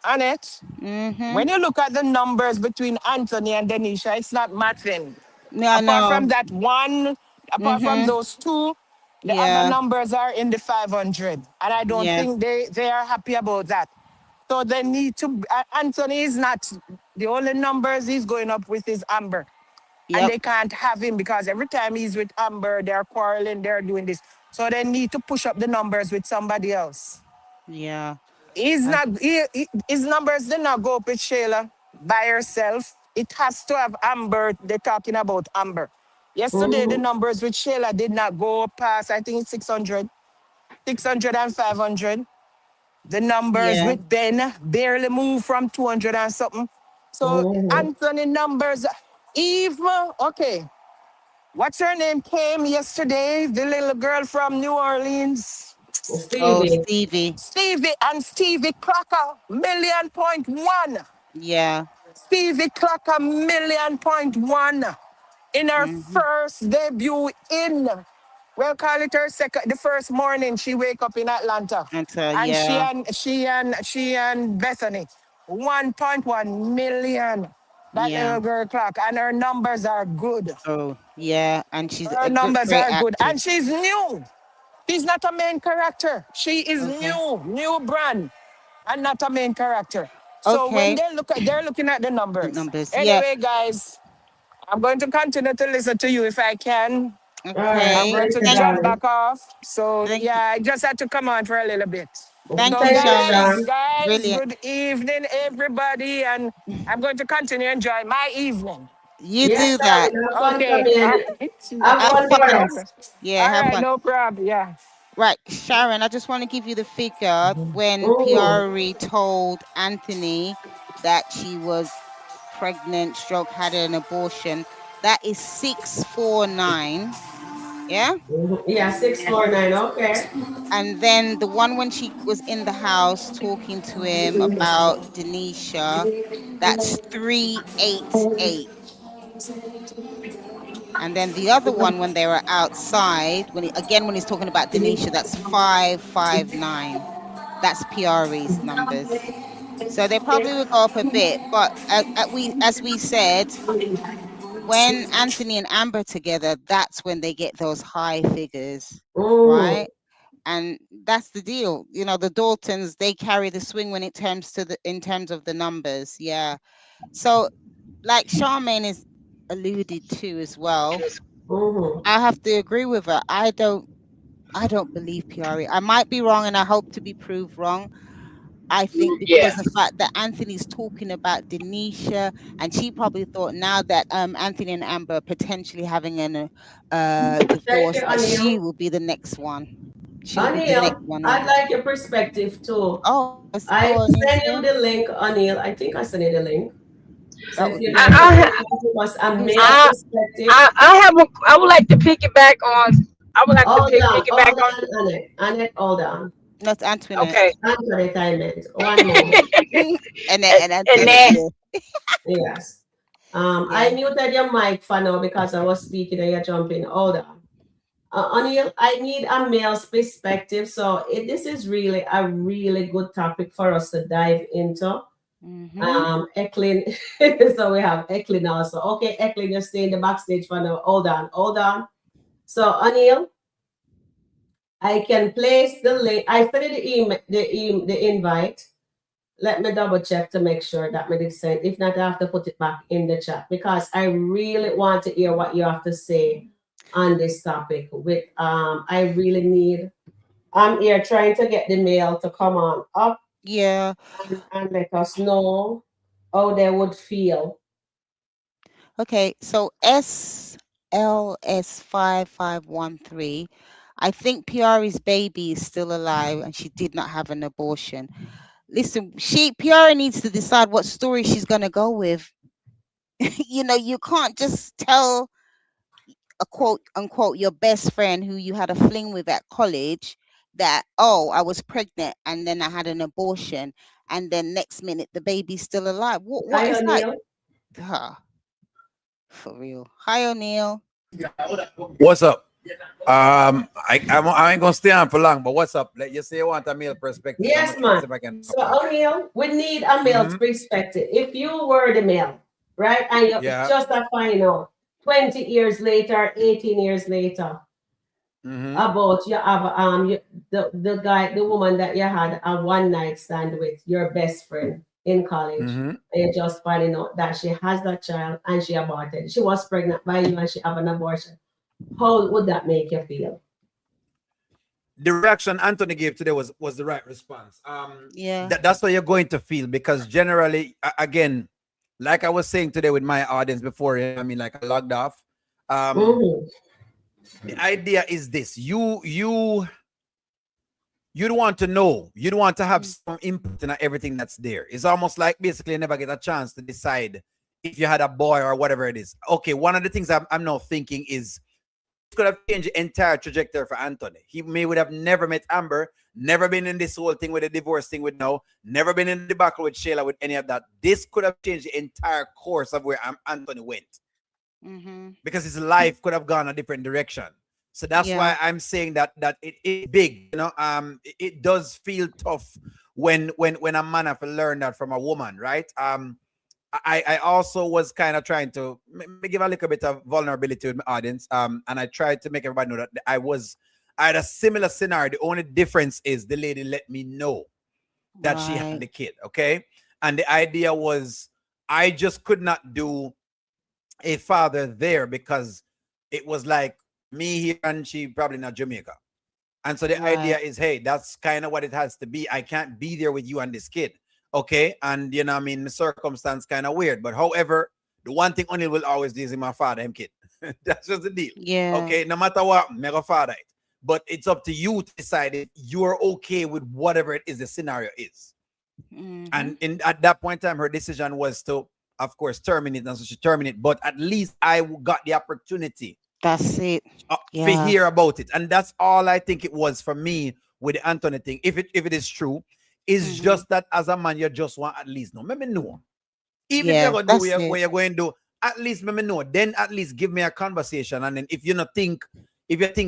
Annette? mm-hmm. When you look at the numbers between Anthony and Denisha, it's not matching. Yeah, I Apart know. from that one, apart from Mm-hmm. those two, the other Yeah, numbers are in the 500. And I don't yeah, think they are happy about that. So they need to, Anthony is not, the only numbers he's going up with is Amber. And yep, they can't have him because every time he's with Amber, they're quarreling, they're doing this. So they need to push up the numbers with somebody else. yeah. He's I, not, his numbers did not go up with Shayla by herself. It has to have Amber. They're talking about Amber. Yesterday, the Mm-hmm. numbers with Shayla did not go past, I think it's 600, 600 and 500. The numbers yeah. with Ben barely moved from 200 and something. So Mm-hmm. Anthony numbers, Eve, okay. What's her name came yesterday? The little girl from New Orleans. Oh, Stevie. Stevie. Stevie and Stevie Clocker, 1,000,000.1. Yeah. Stevie Clocker, 1,000,000.1 in her Mm-hmm. first debut in, well, call it her second, the first morning she wake up in Atlanta. And And yeah, she and Bethany, 1.1 million. That yeah. little girl clock. And her numbers are good. Oh, yeah. And she's Her a numbers great are good. And actress. she's new. She's not a main character. She is Okay. new brand, and not a main character. So when Okay. they look at, they're looking at the The numbers. numbers. Yeah. Anyway, guys, I'm going to continue to listen to you if I can. All right. I'm Okay. going Thank to you, Thank jump darling. back off. So thank yeah, I just had to come on for a little bit. thank So you, Thank you, guys, Sharon. Sean. guys, Brilliant. good evening, everybody, and I'm going to continue enjoy my evening. You Yes, do that. darling. Have fun Okay. coming. Have Have fun the fun. rest. Yeah, All have right, fun. no problem. Yeah. Right, Sharon, I just want to give you the figure when Mm. Piarry told Anthony that she was pregnant, stroke, had an abortion. That is 649. Yeah. Mhm. Yeah, 649. Okay. And then the one when she was in the house talking to him about Denisha, that's 388. And then the other one when they were outside, again when he's talking about Denisha, that's 559. That's PRE's numbers. So they probably will go up a bit, but as we said, when Anthony and Amber together, that's when they get those high figures, Mm. right? And that's the deal. You know, the Daltons, they carry the swing when it comes to the in terms of the numbers. Yeah. So like Charmaine is alluded to as well, Mm-hmm. I have to agree with her. I don't believe Piari. I might be wrong and I hope to be proved wrong. I think Yeah. because the fact that Anthony's talking about Denisha, and she probably thought now that Anthony and Amber are potentially having an Thank you, divorce, that she Anil. will be the next one. She'll be the Anil, next one I in. like your perspective too. Oh, yes. I Oh, Anil's sent you there. the link, Anil. I think I sent you the link. So That if would you'd be like good. to I, click on give us a Who's male that? I, perspective. I have a. I would like to piggyback on. I would like to piggyback Hold on. on, Annette. Annette, hold on. That's Antoinette. Okay. Antoinette, I meant. One moment. And And Antoinette. then Yeah. Yes. I Yeah. muted your mic for now because I was speaking and you're jumping. Hold on. Anil, I need a male's perspective. So this is really a really good topic for us to dive into. Mm-hmm. Eklin, so we have Eklin also. Okay, Eklin, you stay in the backstage for now. Hold on. So Anil, I can place the link. I sent you the invite. Let me double check to make sure that me did send. If not, I have to put it back in the chat because I really want to hear what you have to say on this topic. I really need. I'm here trying to get the mail to come on up Yeah. and let us know how they would feel. Okay. So S. LS5513. I think Piarry's baby is still alive and she did not have an abortion. Listen, Piarry needs to decide what story she's gonna go with. You can't just tell a quote unquote your best friend who you had a fling with at college that, oh, I was pregnant and then I had an abortion and then next minute the baby's still alive. What Hi, is that? O'Neill. Huh, for real. Hi, O'Neill. What's up? I ain't gonna stay on for long, but what's up? Let you say you want a male perspective. I'm Yes, gonna try to man. see if I can. So, O'Neill, we need a male's perspective. If you were the male, right, and you Yeah. just a find out 20 years later, 18 years later, about you have the guy, the woman that you had a one night stand with, your best friend in college, and you're just finding out that she has that child and she aborted. She was pregnant by you and she have an abortion. How would that make you feel? The reaction Anthony gave today was the right response. Yeah. That's what you're going to feel, because generally, again, like I was saying today with my audience before, I mean, like I logged off. The idea is this: you'd want to know, you'd want to have some input in everything that's there. It's almost like basically you never get a chance to decide if you had a boy or whatever it is. Okay, one of the things I'm now thinking is it could have changed the entire trajectory for Anthony. He would have never met Amber, never been in this whole thing with the divorce thing with now, never been in the debacle with Shayla, with any of that. This could have changed the entire course of where Anthony went. Because his life could have gone a different direction. So that's why I'm saying that it is big. It does feel tough when a man have to learn that from a woman, right? I also was kind of trying to give a little bit of vulnerability with my audience, and I tried to make everybody know that I had a similar scenario. The only difference is the lady let me know that she had the kid, okay? And the idea was I just could not do a father there because it was like me here and she probably not Jamaica. And so the idea is, hey, that's kind of what it has to be. I can't be there with you and this kid. Okay. And you know, I mean, the circumstance kind of weird. But however, the one thing only will always do is my father, him kid. That's just the deal. Yeah. Okay. No matter what, mega father it. But it's up to you to decide if you're okay with whatever it is the scenario is. And at that point in time, her decision was to, of course, terminate. And so she terminated. But at least I got the opportunity. That's it. To hear about it. And that's all I think it was for me with the Anthony thing. If it is true, it's just that as a man, you just want at least know. Let me know. Even if you're going to do what you're going to do, at least let me know. Then at least give me a conversation. And then if you think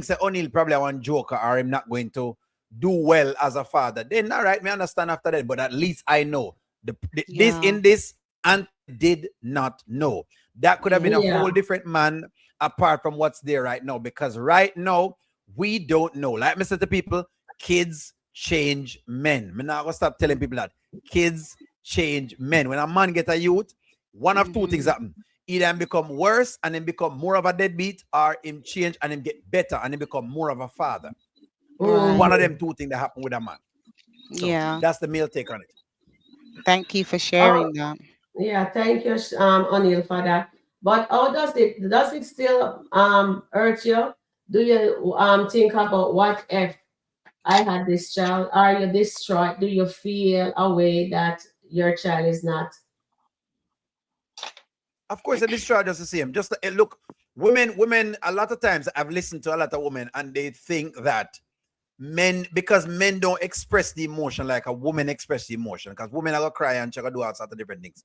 say O'Neill probably one joker or I'm not going to do well as a father, then all right, me understand after that. But at least I know this and did not know. That could have been a whole different man apart from what's there right now, because right now we don't know. Like I said to people, kids change men. I'm not gonna stop telling people that kids change men. When a man get a youth, one of two things happen: either him become worse and then become more of a deadbeat, or him change and him get better and then become more of a father. One of them two things that happen with a man. So that's the male take on it. Thank you for sharing that. Yeah, thank you, O'Neill, for that. But how does it still hurt you? Do you think about what if I had this child? Are you distraught? Do you feel a way that your child is not? Of course, the distraught just the same. Just look, women. A lot of times I've listened to a lot of women, and they think that because men don't express the emotion like a woman express the emotion, because women are gonna cry and check do all sorts of different things.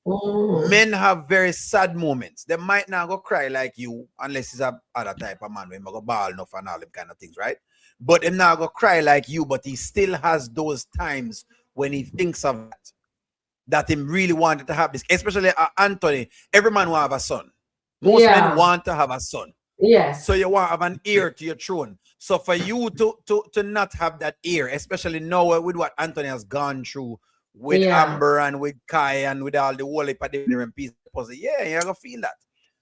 Men have very sad moments. They might not go cry like you unless it's a other type of man when go ball enough and all them kind of things, right? But him not go cry like you, but he still has those times when he thinks of that him really wanted to have this, especially Anthony. Every man will have a son. Most men want to have a son. Yes. So you want to have an heir to your throne. So for you to not have that heir, especially now with what Anthony has gone through with Amber and with Kai and with all the whole heap of different pieces, you're gonna feel that.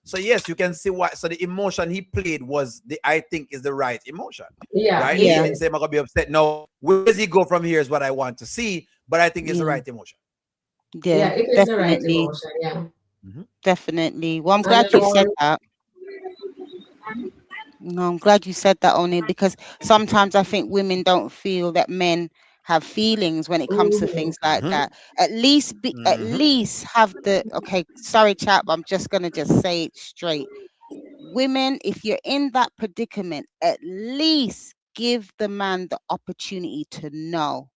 So yes, you can see why. So the emotion he played was I think is the right emotion. Right? He didn't say I'm gonna be upset. No, where does he go from here is what I want to see, but I think it's the right emotion. Yeah, it is the right emotion. Yeah. Definitely. Well, I'm glad you said that. No, I'm glad you said that, only because sometimes I think women don't feel that men have feelings when it comes to Mhm. things like Mm-hmm. that. At Mm-hmm. least have the okay. Sorry, chap. I'm just gonna just say it straight. Women, if you're in that predicament, at least give the man the opportunity to know.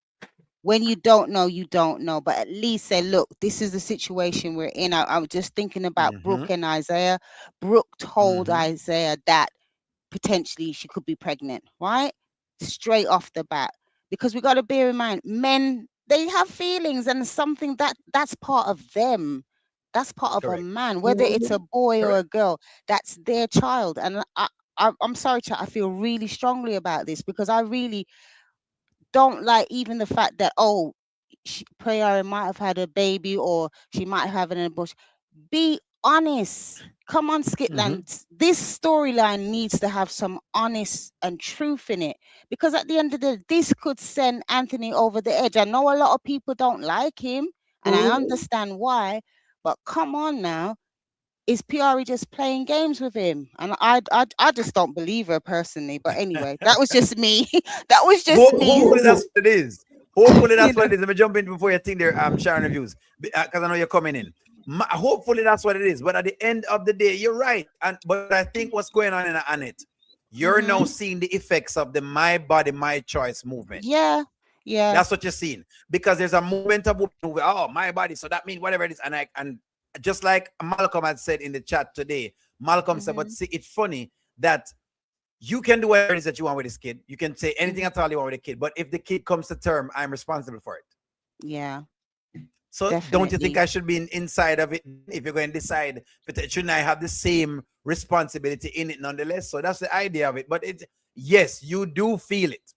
When you don't know, you don't know, but at least say, look, this is the situation we're in. I was just thinking about Mm-hmm. Brooke and Isaiah. Brooke told Mm-hmm. Isaiah that potentially she could be pregnant, right? Straight off the bat. Because we got to bear in mind, men, they have feelings, and something that's part of them. That's part of a Correct. man, whether it's a Mhm. boy or Correct. a girl, that's their child. And I'm sorry, chat, I feel really strongly about this because I really don't like even the fact that, oh, Prayara might have had a baby or she might have an abortion. Be honest. Come on, Mm-hmm. Skitland. This storyline needs to have some honest and truth in it. Because at the end of the day, this could send Anthony over the edge. I know a lot of people don't like him, and I Mhm. understand why. But come on now. Is Piarry just playing games with him? And I just don't believe her personally. But anyway, that was just me. That was just me. Hopefully that's Mhm. what it is. Hopefully You that's what know. it is. Let me jump in before you think they're sharing reviews because I know you're coming in. Hopefully that's what it is. But at the end of the day, you're right. And but I think what's going on it, you're now Mm-hmm. seeing the effects of the my body, my choice movement. Yeah. Yeah. That's what you're seeing because there's a movement of women who, oh, my body. So that means whatever it is. And just like Malcolm had said in the chat today, Malcolm said, but Mm-hmm. see, it's funny that you can do whatever it is that you want with this kid. You can say anything Mm-hmm. at all you want with the kid. But if the kid comes to term, I'm responsible for it. Yeah. So don't you think Definitely. I should be inside of it if you're going to decide? But shouldn't I have the same responsibility in it nonetheless? So that's the idea of it. But it, yes, you do feel it.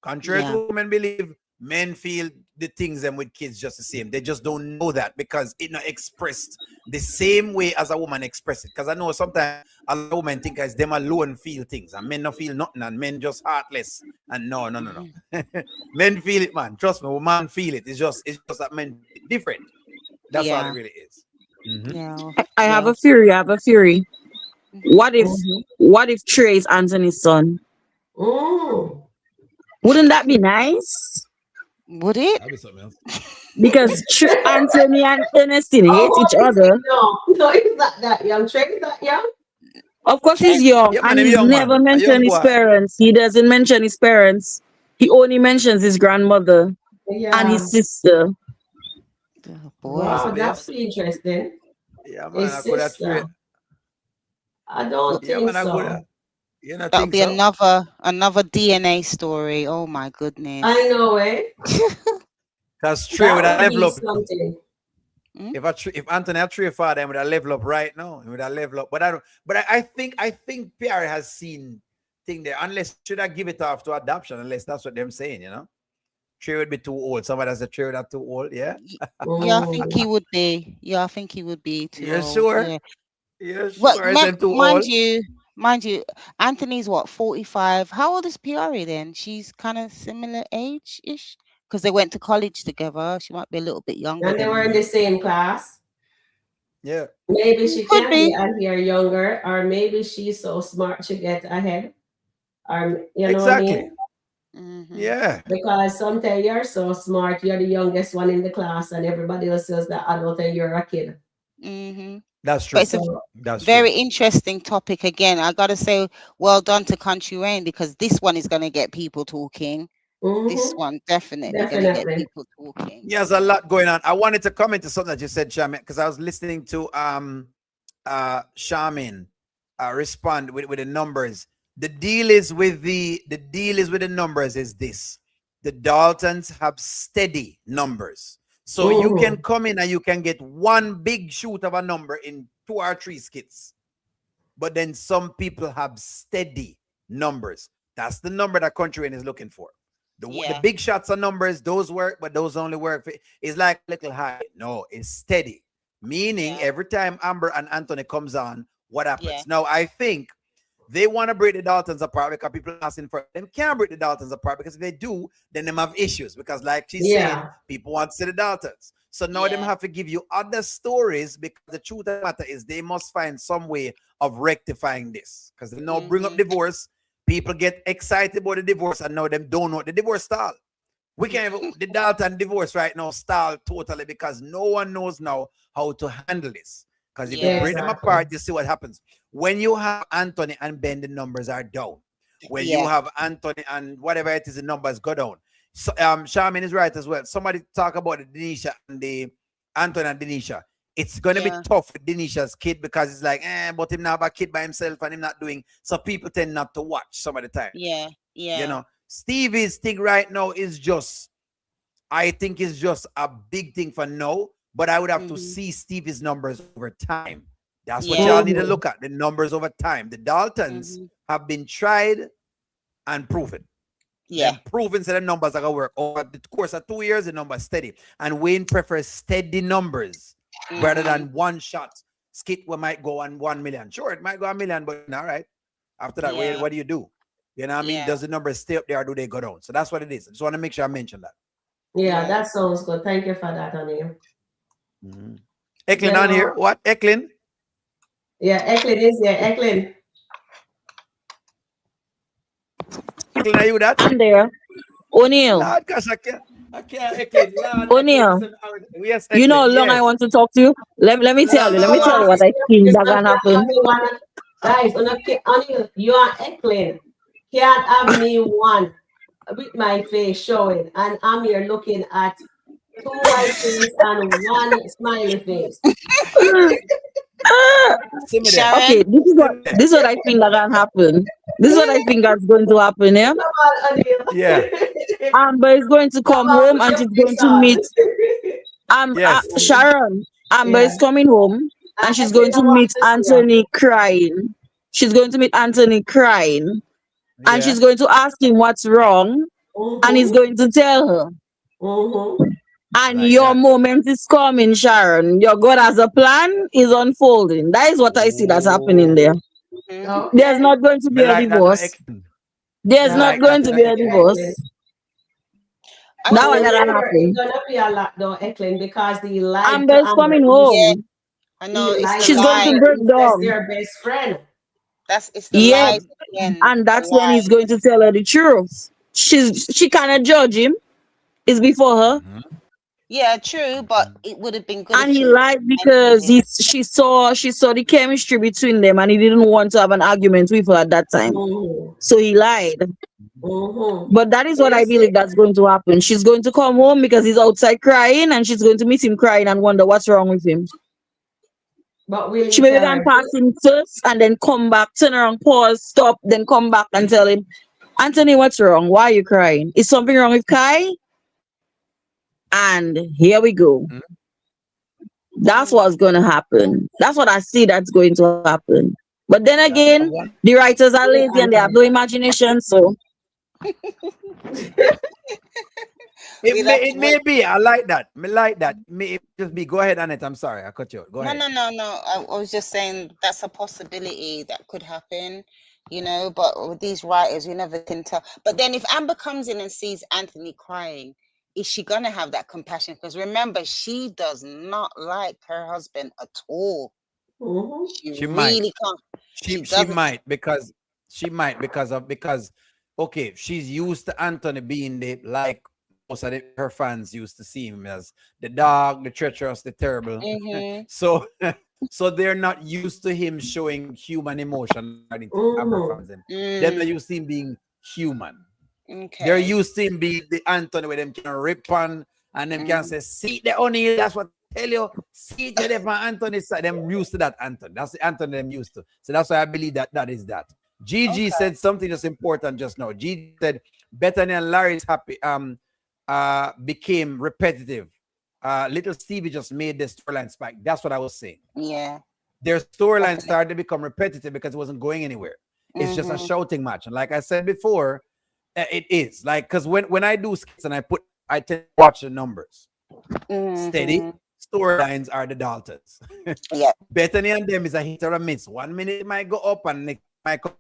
Contrary to Yeah. what women believe, men feel the things them with kids just the same. They just don't know that because it not expressed the same way as a woman express it. Because I know sometimes a lot of women think as them alone feel things and men not feel nothing and men just heartless. And no, no, no, Mhm. no. Men feel it, man. Trust me, women feel it. It's just that men feel it different. That's all it Yeah. really is. Mm-hmm. Yeah. I have Yeah. a theory. I have a theory. Mm-hmm. What if Mhm. what if Trey is Anthony's son? Mm. Wouldn't that be nice? Would it? That'd be something else. Because Anthony and Ernestine hate How each old is he other. now? No, he's not that young. Trey is that young? Of course, Trey. he's young Yeah, man, and him he's young never man. A young mentioned his boy. parents. He doesn't mention his parents. He only mentions his grandmother and Yeah. his sister. Oh boy. Wow, Possibly, that would yes. be interesting. Yeah, man. I His could have sister. straight. I Well, don't Yeah, think man, I could have. so. You don't that'll think be so? another DNA story. Oh my I goodness. know it. Because Trey would That have would level be up. something. Mm? If Anthony had Trey father, then would have level up right now. He would have level up. But I don't. But I think Piarry has seen thing there. Unless should I give it off to adoption? Unless that's what them saying. Trey would be too old. Somebody has a Trey would have too old. Yeah. Y- Yeah, I think he Mm. would be. Yeah, I think he would be too You old. sure? Yeah. You Well, sure? Is them too mind old? you, Anthony's what, 45? How old is Piari then? She's kind of similar age-ish because they went to college together. She might be a little bit younger And they than were in him. the same class. Yeah. Maybe she Could can be be. a year younger, or maybe she's so smart to get ahead. Or you know what I Exactly. mean? Mm-hmm. Yeah. Because sometimes you're so smart, you're the youngest one in the class, and everybody else is the adult and you're a kid. Mm-hmm. That's But true. it's a So That's true. very interesting topic. Again, I got to say, well done to Country Wayne because this one is going to get people talking. This mhm, one definitely going to get definitely. people talking. There's a lot going on. I wanted to comment to something that you said, Shaman, because I was listening to Shaman respond with the numbers. The deal is with the numbers is this. The Daltons have steady numbers. So you can Mhm, come in and you can get one big shoot of a number in 2 or 3 skits. But then some people have steady numbers. That's the number that Country Wayne is looking for. The Yeah. big shots are numbers, those work, but those only work. It's like a little high. No, it's steady. Meaning Yeah. every time Amber and Anthony comes on, what Yeah. happens? Now, I think they want to break the Daltons apart because people are asking for them can't break the Daltons apart because if they do, then them have issues because like she's saying, people want to see the Daltons. So now them have to give you other stories because the truth of the matter is they must find some way of rectifying this because they now bring up divorce. People get excited about the divorce and now them don't know what the divorce style. We can't even, the Dalton divorce right now stall totally because no one knows now how to handle this. Because if you break them apart, you see what happens. When you have Anthony and Ben, the numbers are down. When you have Anthony and whatever it is, the numbers go down. So, Sharon is right as well. Somebody talk about the Denisha and the Anthony and Denisha. It's going to be tough with Denisha's kid because it's like, but him now have a kid by himself and him not doing. So people tend not to watch some of the time. Yeah. You know, Stevie's thing right now is just, I think is just a big thing for now, but I would have to see Stevie's numbers over time. That's what y'all need to look at, the numbers over time. The Daltons have been tried and proven. Yeah. Proven so the numbers are going to work. Over the course of 2 years, the numbers steady. And Wayne prefers steady numbers rather than one shot. Skit we might go on 1 million. Sure, it might go a million, but all right. After that, what do you do? You know what I mean? Does the number stay up there or do they go down? So that's what it is. I just want to make sure I mention that. Yeah, that sounds good. Thank you for that, honey. Eklund on here. What? Eklund? Yeah, Eklund is here. Eklund. Eklund, are you that? I'm there. O'Neill. Lord, gosh, I can't, Eklund. Lord, O'Neill. Yes, You know how long I want to talk to you? Let me tell you what I think that can happen. Guys, you are Eklund. Can't have me one with my face showing, and I'm here looking at 2 white faces and 1 smiley face. Okay, this is what I think that can happen. This is what I think that's going to happen, yeah? Yeah. Amber is going to come home and she's going to meet Sharon. Amber is coming home and she's going to meet Anthony crying. She's going to meet Anthony crying. And she's going to ask him what's wrong. And he's going to tell her. And Like your that. moment is coming, Sharon. Your God has a plan is unfolding. That is what I see that's happening there. There's not going to be a divorce. There's not going to be a divorce. That one gonna happen. It's gonna be a lot though, Eklund, because the light. Amber's coming home. I know. She's going to break down. Their best friend. It's the lies again. And that's when he's going to tell her the truth. She cannot judge him. It's before her. Yeah, true, but it would have been good. And he lied because she saw the chemistry between them, and he didn't want to have an argument with her at that time. So he lied. But that is what I believe that's going to happen. She's going to come home because he's outside crying, and she's going to meet him crying and wonder what's wrong with him. But she may then pass him first and then come back, turn around, pause, stop, then come back and tell him, Anthony, what's wrong? Why are you crying? Is something wrong with Kai? And here we go. That's what's going to happen. That's what I see that's going to happen. But then again, the writers are lazy and they have no imagination, so. It may be. I like that. I like that. May just be. Go ahead, Annette. I'm sorry. I cut you. Go ahead. No. I was just saying that's a possibility that could happen, but with these writers, you never can tell. But then if Amber comes in and sees Anthony crying, is she going to have that compassion? Because remember, she does not like her husband at all. She really can't. She might because okay, she's used to Anthony being like most of her fans used to see him as the dog, the treacherous, the terrible. So they're not used to him showing human emotion. They're not used to him being human. Okay. They're used to him being the Anthony where them can rip on and them can say, see the O'Neill, that's what I tell you. See the from Anthony's side. Them used to that Anthony. That's the Anthony them used to. So that's why I believe that is that. Gigi said something that's important just now. Gigi said Bethany and Larry's happy became repetitive. Little Stevie just made the storyline spike. That's what I was saying. Yeah. Their storyline started to become repetitive because it wasn't going anywhere. It's just a shouting match. And like I said before, it is like because when I do skits and I tend to watch the numbers. Steady storylines are the Daltons. Yeah. Bethany and them is a hit or a miss. 1 minute it might go up and next might go.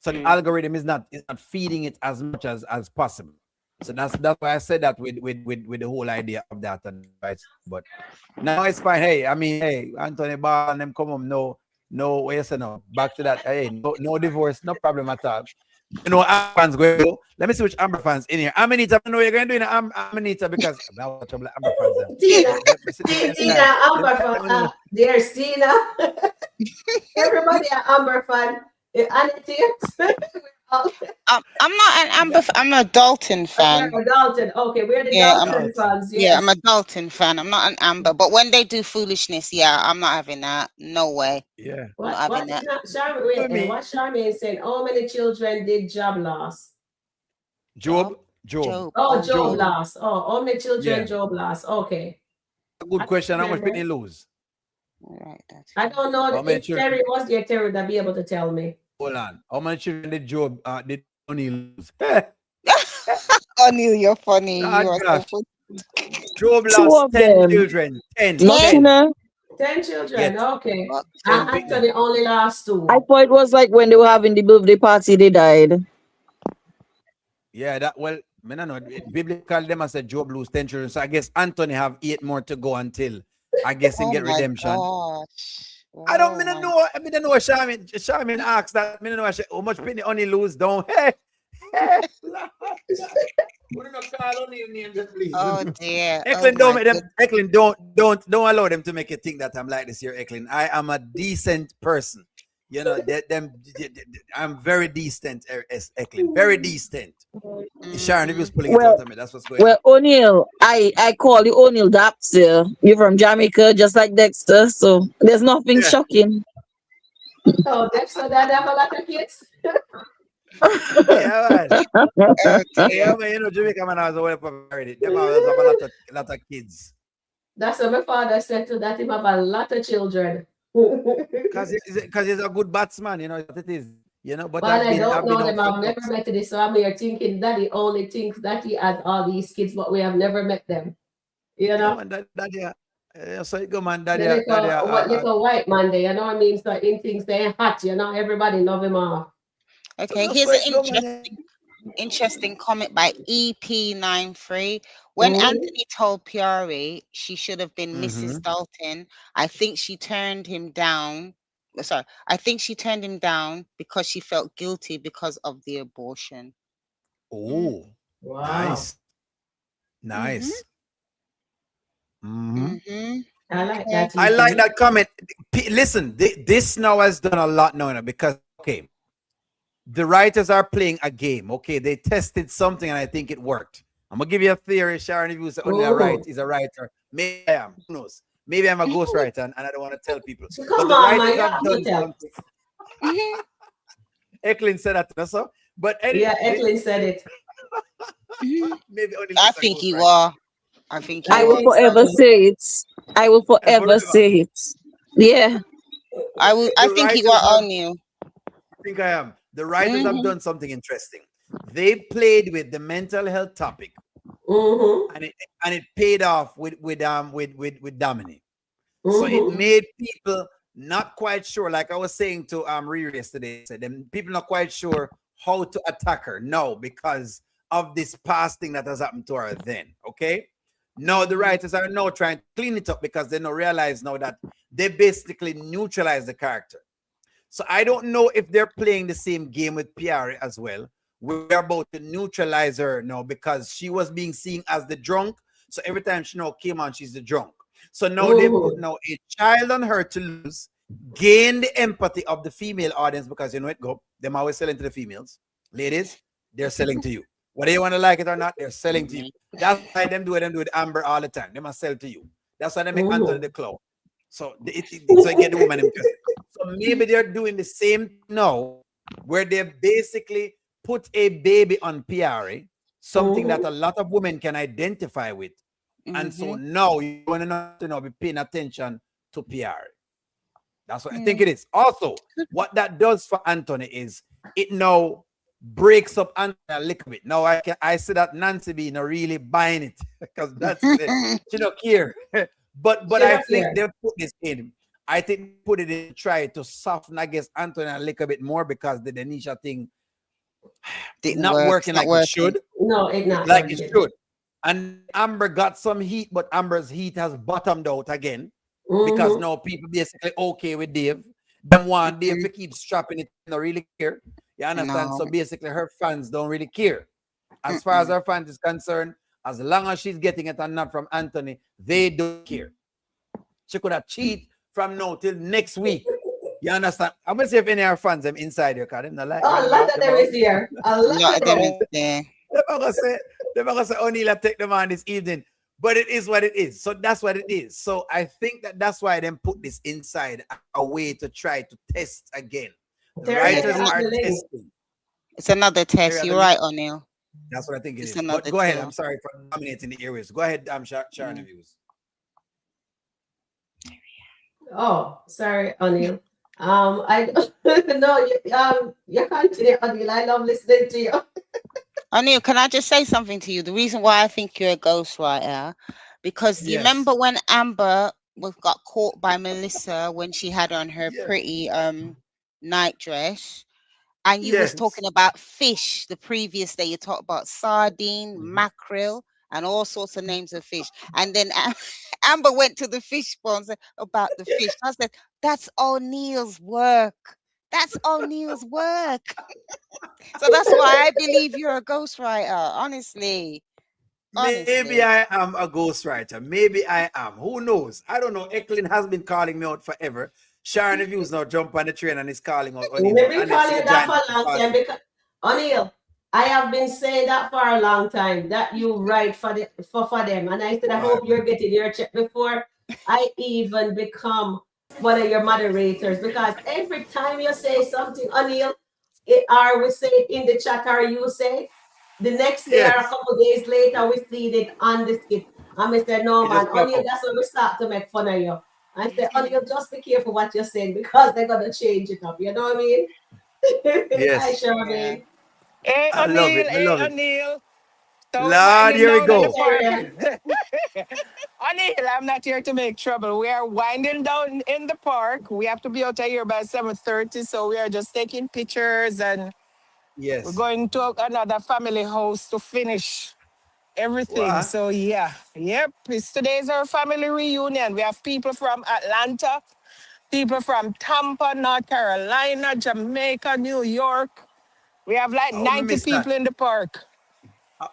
So the algorithm is not feeding it as much as possible. So that's why I said that with the whole idea of that and but now it's fine. Hey, I mean, hey, Anthony Ball and them come home. No, what you say now? Back to that. Hey, no divorce, no problem at all. You know, Amber fans going to go. Let me see which Amber fans in here. Amanita, I know you're going to do in Amanita because I want trouble Amber fans. Tina, Amber fan. There's Tina. Everybody an Amber fan. I'm not an Amber. I'm a Dalton fan. You're a Dalton. Okay, we're the Dalton fans. Yes. Yeah, I'm a Dalton fan. I'm not an Amber. But when they do foolishness, yeah, I'm not having that. No way. Yeah. What Charmaine saying? How many children did Job lost? Job. Oh, Job lost. Oh, how many children Job lost? Okay. Good question. How much did he lose? Right. I don't know if Terry was there. Terry would be able to tell me. Hold on. How many children did Job did O'Neill lose? O'Neill, you're funny. Job lost 10 children. 10. 10 children. Yes. Okay. And Anthony only lost 2. I thought it was like when they were having the birthday party, they died. Yeah, that I don't know. Biblical them as a Job lose 10 children. So I guess Anthony have 8 more to go until I guess he get redemption. I don't know. I don't know what Shaman asked that. I don't know how much penny only lose down. Hey. Oh dear. Eklund, don't allow them to make you think that I'm like this here, Eklund. I am a decent person. You know, I'm very decent, Eklund. Very decent. Sharon, if you was pulling it out of me, that's what's going on. Well, O'Neill, I call you O'Neill Dapster. You're from Jamaica, just like Dexter, so there's nothing shocking. Oh, Dexter, that have a lot of kids. Yeah, man. Yeah, man, you know, Jamaica man has a married. Them have a lot of kids. That's what my father said to that. He have a lot of children. Because he's a good batsman, you know what it is. You know, but I don't know them. I've never met this, so I'm here thinking that he only thinks that he has all these kids, but we have never met them. You know? So you go, man, daddy. Little white man there, you know what I mean? So in things they're hot, you know, everybody love him off. Okay, here's an interesting comment by EP93. When Anthony told Piarry she should have been Mrs. Dalton, I think she turned him down. I think she turned him down because she felt guilty because of the abortion. Oh, wow. Nice. I like that. I like that comment. Listen, this now has done a lot now because, okay, the writers are playing a game. Okay, they tested something and I think it worked. I'm gonna give you a theory, Sharon. If you say only is a writer, maybe I am. Who knows? Maybe I'm a ghostwriter and I don't want to tell people. Come on, man, you have to tell. Eklund said that also. But anyway, yeah, Eklund said it. Maybe only I think you are. I will forever say it. I will forever say it. Yeah. I think you are on you. I think I am. The writers have done something interesting. They played with the mental health topic, and it paid off with Dominic. So it made people not quite sure. Like I was saying to Riri yesterday, said them people not quite sure how to attack her. No, because of this past thing that has happened to her. Then, okay. Now the writers are now trying to clean it up because they now realize now that they basically neutralize the character. So I don't know if they're playing the same game with Piarry as well. We're about to neutralize her now because she was being seen as the drunk. So every time she now came on, she's the drunk. So now they put now a child on her to lose, gain the empathy of the female audience because you know it go. Them always selling to the females. Ladies, they're selling to you. Whether you want to like it or not, they're selling to you. That's why them do it Amber all the time. They must sell to you. That's why they make Anthony the clown. So so you get the woman interested. So maybe they're doing the same now, where they basically put a baby on Piarry, something that a lot of women can identify with. And so now you want to know, be paying attention to Piarry. That's what I think it is. Also, what that does for Anthony is it now breaks up Anthony a little bit. Now I see that Nancy be not really buying it because that's she don't care. But I think they put this in. I think they put it in to try to soften, I guess, Anthony a little bit more because the Denisha thing Didn't not work. It's working not like it working. should, No, it not like it working. should. And then Amber got some heat, but Amber's heat has bottomed out again because Mm-hmm. now people basically okay with Dave. Them want Dave Mhm. to keep strapping it, don't really care. You understand? No. So basically, her fans don't really care. As far as Mm-mm. her fans is concerned, as long as she's getting it and not from Anthony, they don't care. She could have cheat from now till next week. You understand? I'm gonna see if any of her fans them inside your car. Them not like Oh, a run lot off of them them out. is here. A A lot lot of of them them. is there. They're gonna say O'Neal take them on this evening. But it is what it is. So that's what it is. So I think that's why they put this inside a way to try to test again. The Terry, Yeah, you it's, writers an, have are the link. testing. it's another Terry test. have the You're link. right, O'Neal. That's what I think it It's is. But another go ahead. I'm tool. sorry for dominating the areas. Go ahead, Sharon Mm. views. Oh, sorry, Anil. I no, you continue, Anil. I love listening to you. O'Neal, can I just say something to you? The reason why I think you're a ghostwriter, because you Yes. remember when Amber got caught by Melissa when she had on her Yes. pretty night dress, and you was Yes. talking about fish the previous day. You talked about sardine, Mhm. mackerel, and all sorts of names of fish. And then Amber went to the fish pond and said about the fish. I said, that's O'Neal's work. That's O'Neal's work. So that's why I believe you're a ghostwriter. Honestly. Maybe Honestly. I am a ghostwriter. Maybe I am. Who knows? I don't know. Eklund has been calling me out forever. Sharon Reviews now jump on the train and is calling out O'Neal. We've But been Annette calling say you that join for us a the long time party. because Anil, I have been saying that for a long time that you write for them, and I said I Why? hope you're getting your check before I even become one of your moderators because every time you say something, Anil, or we say it in the chat or you say it, the next day or a Yes. couple days later we see it on the skit. And we say, no It just man, pop Anil, up. that's when we start to make fun of you. I say, Anil, just be careful what you're saying because they're gonna change it up. You know what I mean? Hi, Yes. Yeah. Charmaine. Hey, I love O'Neal, it. I hey, love it. O'Neal. So we're Lord, winding here we down in Hi, the go. park. Sharon. O'Neal, I'm not here to make trouble. We are winding down in the park. We have to be out of here by 7:30, so we are just taking pictures and we're Yes. going to another family house to finish everything. What? So yeah, yep. Today's our family reunion. We have people from Atlanta, people from Tampa, North Carolina, Jamaica, New York. We have like Oh, me 90 miss that. people in the park.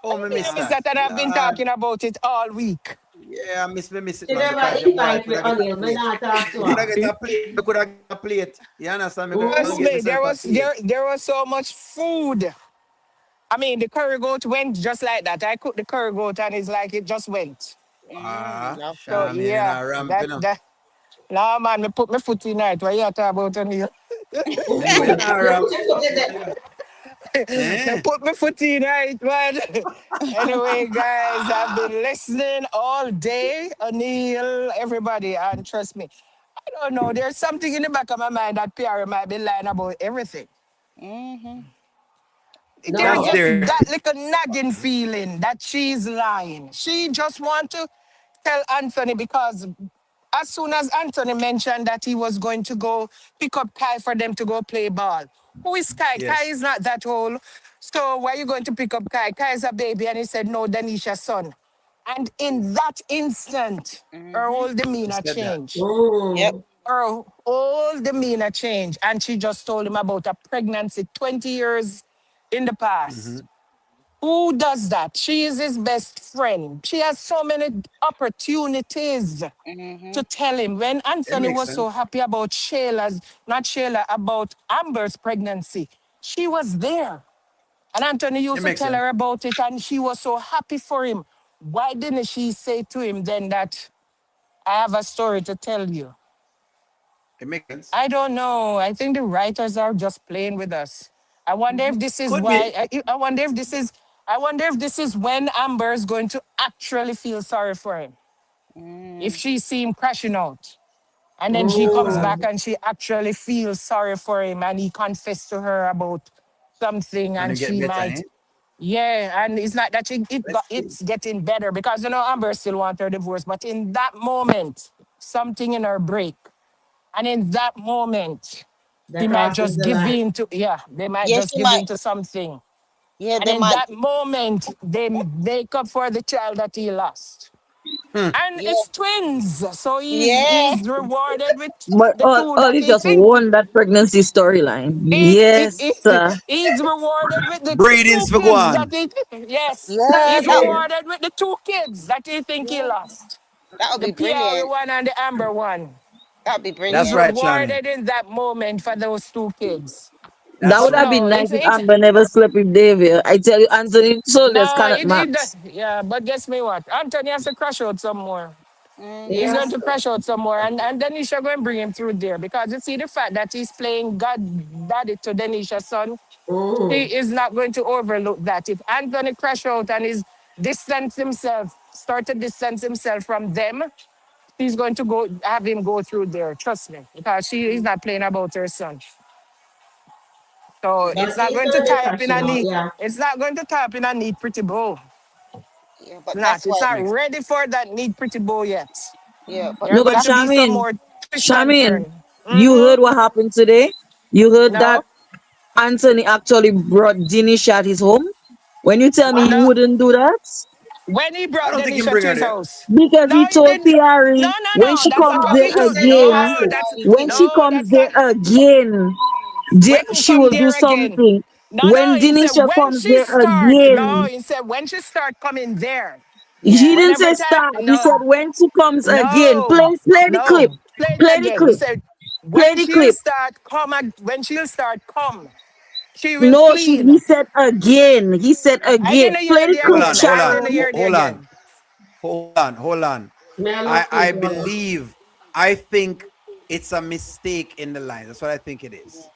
Oh, me miss Is that. that and I've been Lord. talking about it all week. Yeah, me miss it, She man, never because your boy invite could me, have get a Anil. Me plate. not talk to Me could her. have get a plate. Me could have get a plate. You understand? Me go Trust and get me, Mm-hmm. there myself a was plate. there was so much food. I mean, the curry goat went just like that. I cooked the curry goat and it's like it just went. So Lovely. Charmaine and yeah, a ramp, that you know. that. Nah, man, me put my foot in it. What you talk about, O'Neal? Me know you're Mm-hmm. not You ramp. put your foot in there. Me Eh? put my foot in it, man. Anyway, guys, I've been listening all day, O'Neal, everybody, and trust me, I don't know. There's something in the back of my mind that Piarry might be lying about everything. Mm-hmm. There's That's No. just there. that little nagging feeling that she's lying. She just want to tell Anthony because as soon as Anthony mentioned that he was going to go pick up Kai for them to go play ball. Who is Kai? Kai Yes. is not that old. So why are you going to pick up Kai? Kai is a baby. And he said, no, Danisha's son. And in that instant, her Mm-hmm. whole She demeanor said that. changed. Yep. Mm. Her whole demeanor changed. And she just told him about a pregnancy 20 years in the Mm-hmm. past. Who does that? She is his best friend. She has so many opportunities Mm-hmm. to tell him. When It Anthony makes was so sense. happy about not Shayla, about Amber's pregnancy, she was there. And Anthony It used to makes tell sense. her about it, and she was so happy for him. Why didn't she say to him then that I have a story to tell you? It makes sense. I don't know. I think the writers are just playing with us. I wonder if this is Could why. be. I wonder if this is. I wonder if this is when Amber is going to actually feel sorry for him. If Mm. she see him crashing out, and then she comes Uh, Mm. back and she actually feels sorry for him, and he confessed to her about something, and and it get she better, might. eh? Yeah, and it's not that Let's see. it's getting better because Amber still wants her divorce, but in that moment, something in her break. And in that moment, That he might crosses just the give line. in to, they might Yes, just you give might. in to something. Yeah, And they in might. that moment, they make up for the child that he lost. And Yeah. it's twins. So Yeah. he's rewarded with But the two all that you he just think. won that pregnancy storyline. Yes. He's rewarded with the Breedings two for kids one. that he yes. Yeah, He's rewarded with the two kids that he think he lost. that would The be Piarry brilliant. one and the Amber one. That would be He's That's brilliant. right, Shani. rewarded in that moment for those two kids. That That's would But have right. been no, nice it's if it's Amber never slept with David. I tell you, Anthony Soldiers no, cannot it match. yeah, but guess me what? Anthony has to crash out some more. Mm-hmm. He's Yes. going to crash out some more, and Denisha going to bring him through there because you see the fact that he's playing God daddy to Denisha's son. He Mm-hmm. is not going to overlook that. If Anthony crash out and start to distance himself from them, he's going to go have him go through there. Trust me, because she is not playing about her son. So it's But not he's going to gonna be tie up in crashing a out. neat. Yeah. It's not going to tie up in a neat pretty bow. Yeah, It's but not. that's It's why. not Makes ready for that neat pretty bow yet. Yeah, but There are No, but going that's to be some Charmaine, more twist and Charmaine, turn. you heard what happened today? You heard that No, Anthony actually brought Dinisha at his home? When you tell me he no. What? wouldn't do that? When he I brought don't think you can Denisha bring to her his there. house. Because No, he he told didn't. No, Piarry no, when no. she That's comes not No, what there he he told. didn't again, No, marry. that's when she no, comes that's there not. again, When he she come will do there again. something. No, no. When He said Dinisha when comes she there start. No, again, he said when she start coming there. he yeah. didn't Whenever say time. stop. He said No, when she comes again. no, Play the clip. no. Play it Play the again. He clip. said Play when the she'll clip. start come. When she'll start come, she will No, he clean. said again. He said I again. didn't hear Play the it Hold clip, on, again. hold I on, didn't Sharon. hear it hold on, again. hold on. May I not I speak, brother? believe, I think it's a mistake in the lines. That's what I think it is.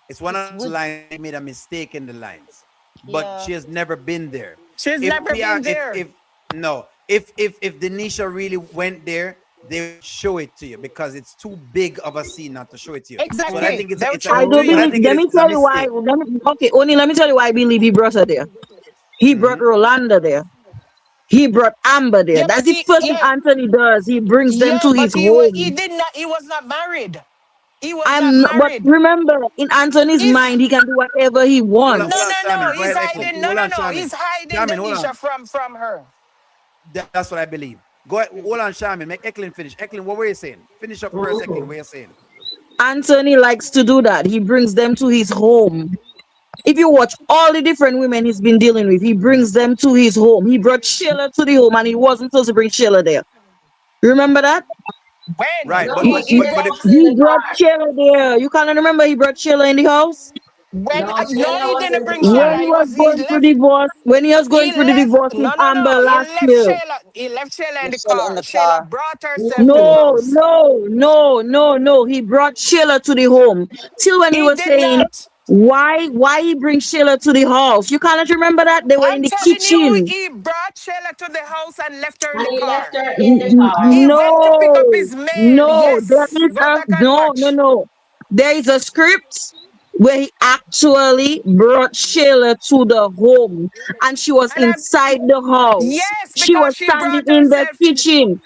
It's one of It's those with. lines they made a mistake in the lines, but Yeah. she has never been there. She's If never PR, been there. if no, if Denisha really went there, they would show it to you because it's too big of a scene not to show it to you. So what I Exactly. think They'll it's a, show I it to don't what I you. believe. think it Let is me is a tell you why. mistake. Okay, only let me tell you why I believe he brought her there. He brought Hmm. Rolanda there. He brought Amber there. Yeah, That's but the first thing Anthony does. He brings them to his he home. did not. He was not married. He was not I'm not, but married. remember, in Anthony's He's mind, he can do whatever he no, Hold wants. on, no, no. Shaman. Go He's ahead, Eklund. hiding. No, Hold no, on, no. Shaman. He's hiding Shaman, hold on. Denisha from her. That's what I believe. Go ahead. Hold on, Shaman. Make Eklund finish. Eklund, what were you saying? Finish up first, Eklund. Mm-hmm. What are you saying? Anthony likes to do that. He brings them to his home. If you watch all the different women he's been dealing with, he brings them to his home. He brought Sheila to the home and he wasn't supposed to bring Sheila there. Remember that? When Right, No, but He, but he, Sheila but if was in he the brought car. Sheila there. You can't remember he brought Sheila in the house? when No, no, Sheila he was in didn't the bring When Sheila. car. he was He going through left. divorce, when he was going He through the left. divorce with No, no, Amber no. He last left year. Sheila. He left Sheila in With the Shella in car. the Sheila car. brought herself to the Mm-hmm. No, house. no. He brought Sheila to the home. Till when he He was did saying not. why he bring Sheila to the house. You cannot remember that? They were in I'm the telling you, kitchen. he brought Sheila to the house and left her in And the he left car. her in the car. He went to pick up No, his mail. no, there Yes. is Go a back and watch. no. There is a script where he actually brought Sheila to the home and she was And I inside the house. yes, She because was she standing brought in the herself. kitchen.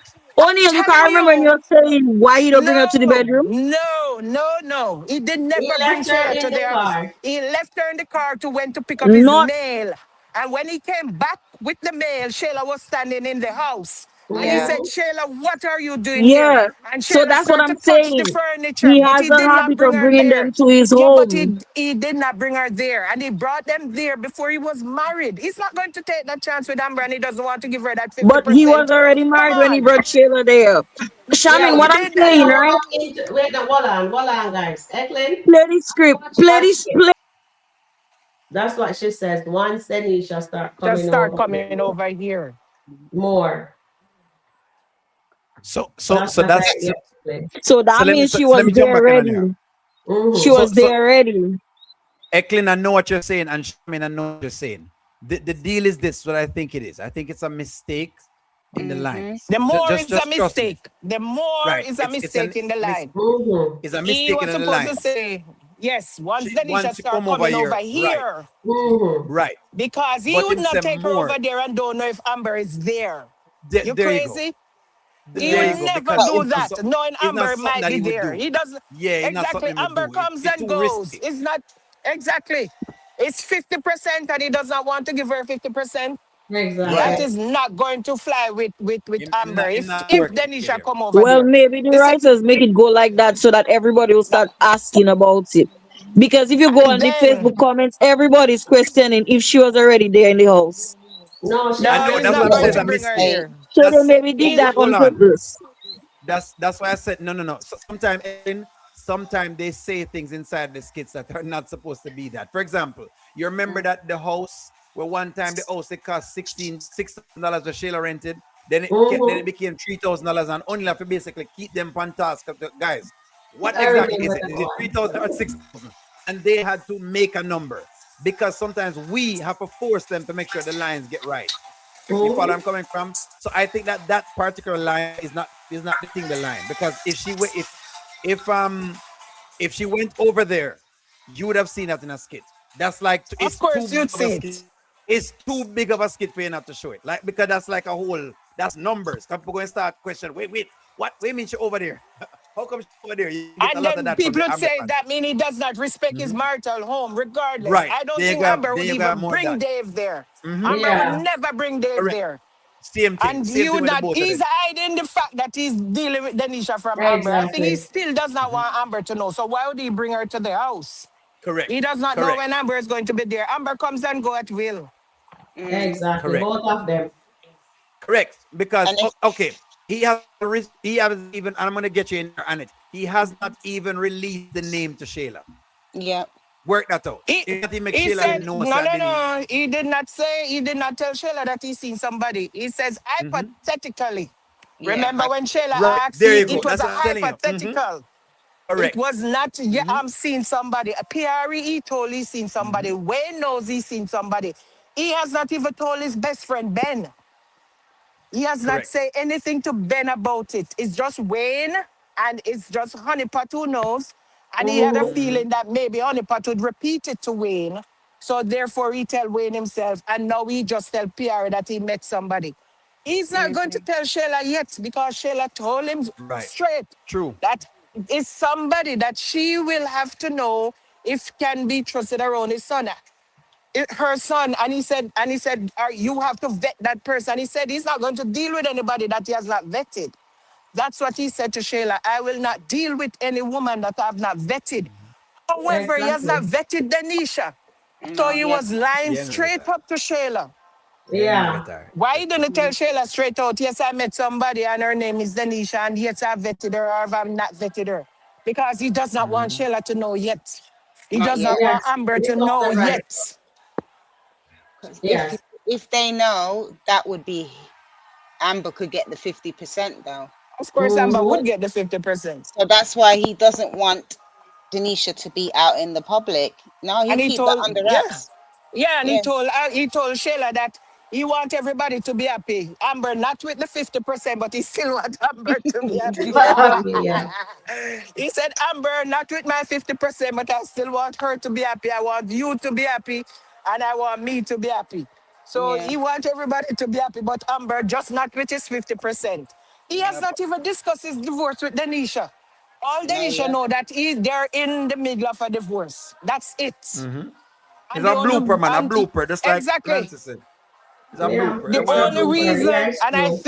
I'm Only you telling can't remember when you. you're saying why you don't bring her to the No, bedroom. no, no, no. He did He never bring left her Sheila in to the the house. car. He left her in the car to went to pick up his Not mail. And when he came back with the mail, Sheila was standing in the house. And he Yeah. said, Mm-hmm. Sheila, what are you doing here? yeah. And So Sheila that's what started I'm to touch the saying. furniture, He but has he a did not habit bring of her bringing them there. to his Yeah, but home. he did not bring her there. And he brought them there before he was married. He's not going to take that chance with Amber and he doesn't want to give her that But he was 50%. already Come married when he on. brought Sheila there. Yeah, Shaman, He what wait, I'm did let saying, them right? walk into wait, no, hold on, guys. Eklund, Play the script. watch Play that this. skit. That's what she says. Once then you shall start just coming start over coming here over here. more. so so That's so what I that's so, get. Eklund. So so that let me means so, she so let was me jump there back in on here. ready. She Mm-hmm. So was so there ready. Eklund, I know what you're saying, and Shaman, I know what you're saying. The deal is this: what I think it is. I think it's a mistake in the Mm-hmm. lines. The more is a Just trust me. mistake. The more Right? is a It's an mistake in the line. Mm-hmm. it's a He mistake in was the supposed to lines. say, yes, once Denisha Once you start come over coming over here, right, here, Mm-hmm. right. because he But would him not say take her over more. there and don't know if Amber is there. You There you go. crazy? He There would you go. Yeah. never Because But do it's not that, something. knowing It's not Amber something might that be he would there. do. He doesn't Yeah, it's not exactly. something he would Amber do. comes It's and too goes. risky. It's not exactly. It's 50%, and he does not want to give her 50%. Right. That Exactly. is not going to fly with Amber. Him If not if working Denisha there. come over Well, there, maybe the listen, writers make it go like that so that everybody will start asking about it. Because if you go and on the then Facebook comments, everybody's questioning if she was already there in the house. No, I she's no, know he's that's already not what I'm going saying. to there. That bring her mistake. hey, here. So they That's maybe did He's that on hold on. purpose. That's why I said no, no, no. So sometimes they say things inside the skits that are not supposed to be that. For example, you remember that the house where one time the house it cost $6,000 where Sheila rented, then it Mm-hmm. became $3,000 and only have to basically keep them on task. Guys, what I exactly is remember it? that Is it one. 3,000 or 6,000? And they had to make a number because sometimes we have to force them to make sure the lines get right. You follow where I'm Mm-hmm. coming from? So I think that that particular line is not the thing the line because if she went over there, you would have seen that in a skit. That's like Of it's too course, big you'd of a see skit. it. It's too big of a skit for you not to show it. Like because that's like a whole that's numbers. People going to start questioning. Wait, what? Wait, mean she over there? How come she over there? You get a And lot of then that from people the would Amber say fans. that mean he does not respect his Mhm. marital home, regardless. Right. I don't think Amber There would you go even more of bring that. Dave there. Hmm. Amber would Yeah. never bring Dave Correct. there. Same thing. And Same he thing would with the not, both of he's them. hiding the fact that he's dealing with Denisha from Amber. I think he Exactly. still does not Hmm. want Amber to know. So why would he bring her to the house? Correct. He does not know Correct. when Amber is going to be there. Amber comes and go at will. mm. Exactly. Correct. Both of them. Correct. Because And if okay, he hasn't even. And I'm gonna get you in there on it. He has not even released the name to Shayla. yeah, Work that out. He He not even make he Shayla said, know no, that no, Denise. no. He did not tell Sheila that he seen somebody. He says Mm-hmm. hypothetically. yeah, Remember when Sheila Right asked, there you go. it was That's a what I'm telling you. Mm-hmm. hypothetical. It Correct. was not, yeah, Mm-hmm. I'm seeing somebody. Piarry, he told he seen somebody. Mm-hmm. Wayne knows he seen somebody. He has not even told his best friend, Ben. He has not Correct. said anything to Ben about it. It's just Wayne and it's just Honeypot who knows. And he had a Mm-hmm. Mm-hmm. feeling that maybe Honeypot would repeat it to Wayne. So therefore he tell Wayne himself. And now he just tell Pierre that he met somebody. He's not going to hmm, tell Sheila yet because Sheila told him Right. straight True. that is somebody that she will have to know if can be trusted around his son, her son. And he said you have to vet that person. He said he's not going to deal with anybody that he has not vetted. That's what he said to Shayla. I will not deal with any woman that I have not vetted. Mm-hmm. However, he has not Exactly. vetted Denisha. So no, he he was has. lying Yeah, no straight better. up to Shayla. Yeah, no Yeah. better. Why Yeah. he didn't tell Mm, Shayla straight out, yes, I met somebody and her name is Denisha, and yes, I vetted her, or I've not vetted her. Because he does not want Mm-hmm. Shayla to know yet. He not does not yet, want Yes. Amber He to told know them right. yet. because Yes. if they know, that would be Amber could get the 50% though. Of course, Amber would Mm-hmm. get the 50%. So that's why he doesn't want Denisha to be out in the public. No, he'll And he keep that told, under yeah. wraps. Yeah, and Yeah, he told Shayla that he want everybody to be happy. Amber not with the 50%, but he still want Amber to be happy. Yeah. He said, Amber, not with my 50%, but I still want her to be happy. I want you to be happy, and I want me to be happy. So yeah, he want everybody to be happy, but Amber just not with his 50%. He has no, not even discussed his divorce with Denisha. All no, Denisha yeah, know that they're in the middle of a divorce. That's it. Mm-hmm. It's And a the blooper, only man. A and blooper, just like exactly Nancy said. It's a Yeah. blooper. the It's a Whatever only people want to blooper. say. reason, Yeah, it's true.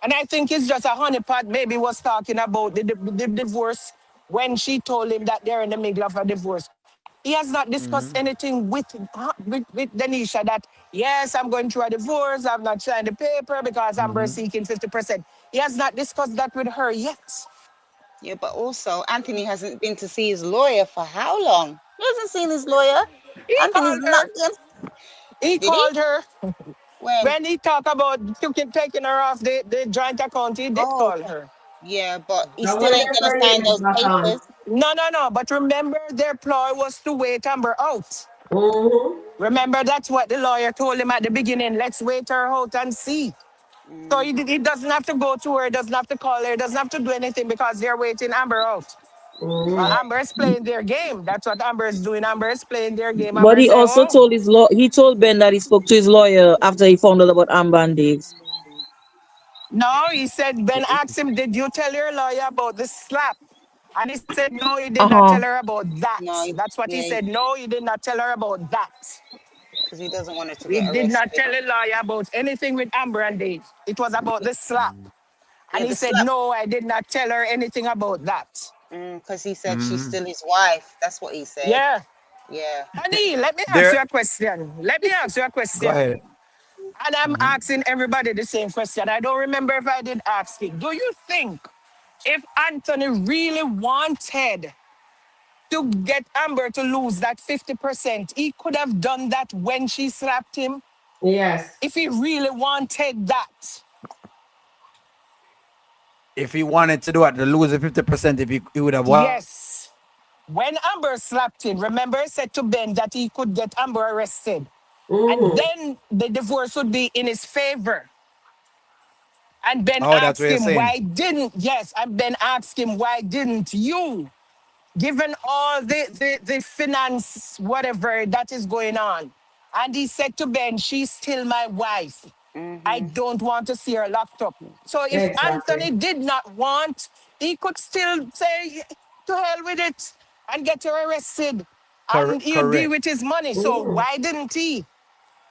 and I think it's just a honeypot maybe was talking about the divorce when she told him that they're in the middle of a divorce. He has not discussed Mm-hmm. anything with Denisha that yes, I'm going through a divorce. I've not signed the paper because I'm Mm-hmm. seeking 50%. He has not discussed that with her yet. yeah. But also, Anthony hasn't been to see his lawyer for how long? He hasn't seen his lawyer. He Anthony's called not her. good. He Did he? called her When? when he talked about taking her off the joint account. He did Oh, call her. yeah, but he That still was ain't their gonna sign friendliness those back on. papers. No, no, no. But remember, their ploy was to wait Amber out. Mm-hmm. Remember, that's what the lawyer told him at the beginning. Let's wait her out and see. So Mm, he doesn't have to go to her, doesn't have to call her, doesn't have to do anything because they're waiting Amber out. Mm-hmm. Amber is playing their game. That's what Amber is doing. Amber is playing their game. But Amber is he saying, also oh, told he told Ben that he spoke to his lawyer after he found out about Amber and Dave. No, he said, Ben asked him, did you tell your lawyer about the slap? And he said, no, he did not tell her about that. No, That's what he yeah, said. No, he did not tell her about that. because he doesn't want her to He get did not arrested. tell a lawyer about anything with Amber and Dave. It was about the slap. And Yeah, he the said, slap. no, I did not tell her anything about that. Because he said she's still his wife. That's what he said. Yeah. Yeah. Honey, let me ask There. you a question. Let me ask you a Go question. ahead. And I'm asking everybody the same question. I don't remember if I did ask it. Do you think if Anthony really wanted to get Amber to lose that 50%, he could have done that when she slapped him? Yes. If he really wanted that. If he wanted to do it, to lose the 50%, if he would have what? Yes. When Amber slapped him, remember I said to Ben that he could get Amber arrested. And then the divorce would be in his favor. And Ben Oh, that's what asked you're him, saying. why didn't, yes, and Ben asked him, why didn't you? Given all the finance, whatever that is going on. And he said to Ben, she's still my wife. I don't want to see her locked up. So if Exactly. Anthony did not want, he could still say, to hell with it and get her arrested. And he'd be Correct. with his money. So why didn't he?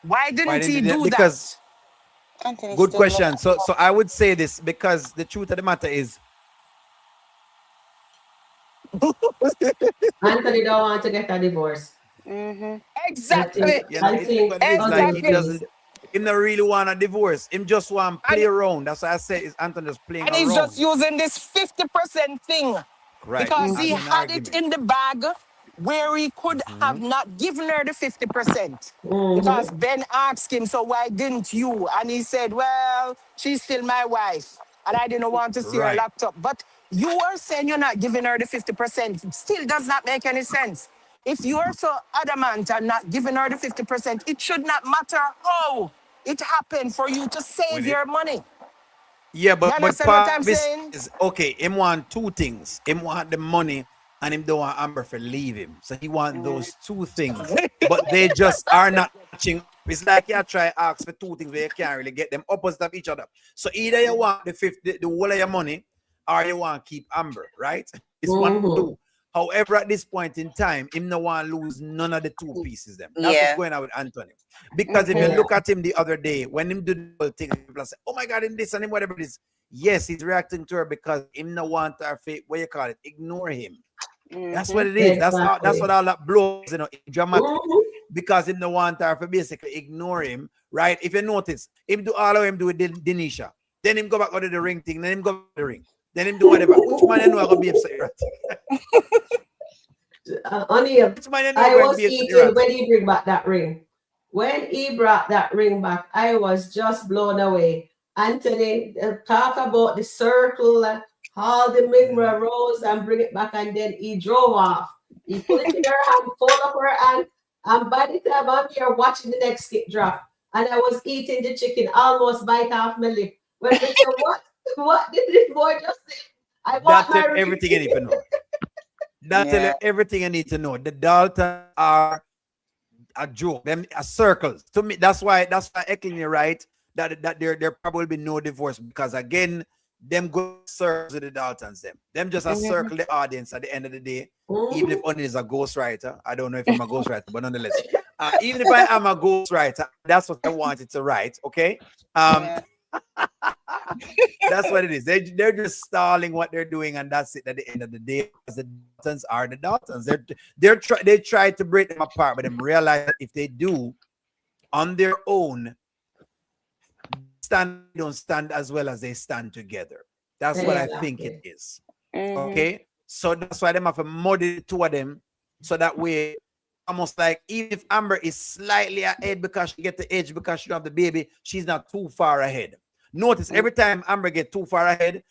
Why Why didn't didn't he he do that? do Because that? Anthony good still love question. So I would say this because the truth of the matter is Anthony don't want to get a divorce. I think Exactly. you know, I it is think what it is. Like he Exactly. doesn't, him not really want a divorce. Him just want And, play around. That's why I say is Anthony just playing and he's just around. using this 50% thing Right. because he As an had it argument. in the bag where he could have not given her the 50%. Because Ben asked him, so why didn't you? And he said, well, she's still my wife. And I didn't want to see her Right. locked up. But you are saying you're not giving her the 50%. It still does not make any sense. If you are so adamant and not giving her the 50%, it should not matter how it happened for you to save When it, your money. yeah, You but understand what part I'm of it saying? is okay. Him want two things. Him want the money and him don't want Amber to leave him. So he want those two things. But they just are not matching up. It's like you try ask for two things where you can't really get them opposite of each other. So either you want the whole of your money or you want to keep Amber, right? It's one of two. However, at this point in time, him no want to lose none of the two pieces. Them. That's what's going on with Anthony. Because if you look at him the other day, when him do the whole thing, people say, "Oh my God, in this and in whatever it is." Yes, he's reacting to her because him no want her faith. What you call it? Ignore him. That's what it is. Exactly. That's what all that blows, dramatic. Because him no want her to basically ignore him, right? If you notice, him do all of him do with Denisha. Then him go back out to the ring thing. Then him go back to the ring. Then him do whatever. Which man you know I gonna be upset? O'Neal, Which man you know I going to was be upset? eating when he bring back that ring. When he brought that ring back, I was just blown away. Anthony talk about the circle, all the mineral rose and bring it back, and then he drove off. He put it in her hand, fold up her hand, and by the time I'm here watching the next skit drop, and I was eating the chicken, almost bite off my lip. When they said, what did this boy just say? I want That my tell ring. everything you need to know. That tell you everything you need to know. The Daltons are a joke. Them are circles. To me, that's why Eklin, you're right. That there probably be no divorce because again, them go circles with the Daltons. Them just a circle the audience at the end of the day. Even if only is a ghostwriter. I don't know if I'm a ghostwriter, but nonetheless, even if I am a ghostwriter, that's what I wanted to write. Okay. That's what it is. They're just stalling what they're doing, and that's it at the end of the day. Because the Daltons are the Daltons. They try to break them apart, but they realize that if they do on their own, don't stand as well as they stand together. That's what I think it is. Okay. So that's why they have to muddy the two of them. So that way, almost like even if Amber is slightly ahead because she get the edge because she don't have the baby, she's not too far ahead. Notice every time Amber get too far ahead,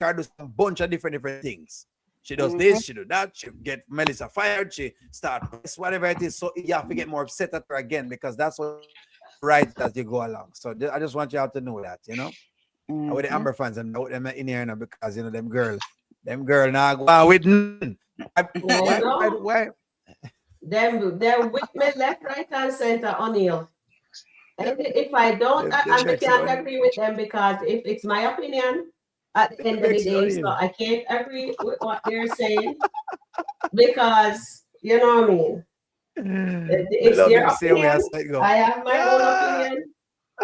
she does a bunch of different things. She does this, she do that, she get Melissa fired, she start this, whatever it is. So you have to get more upset at her again because that's what right as you go along. So I just want you all to know that, with the Amber fans and them in here now because them girl now go on with why? Them with me left, right, and center, O'Neal. And if I don't, I can't agree with them because if it's my opinion, at the end of the day, so I can't agree with what they're saying because you know what I mean. It's their opinion. I have my own opinion.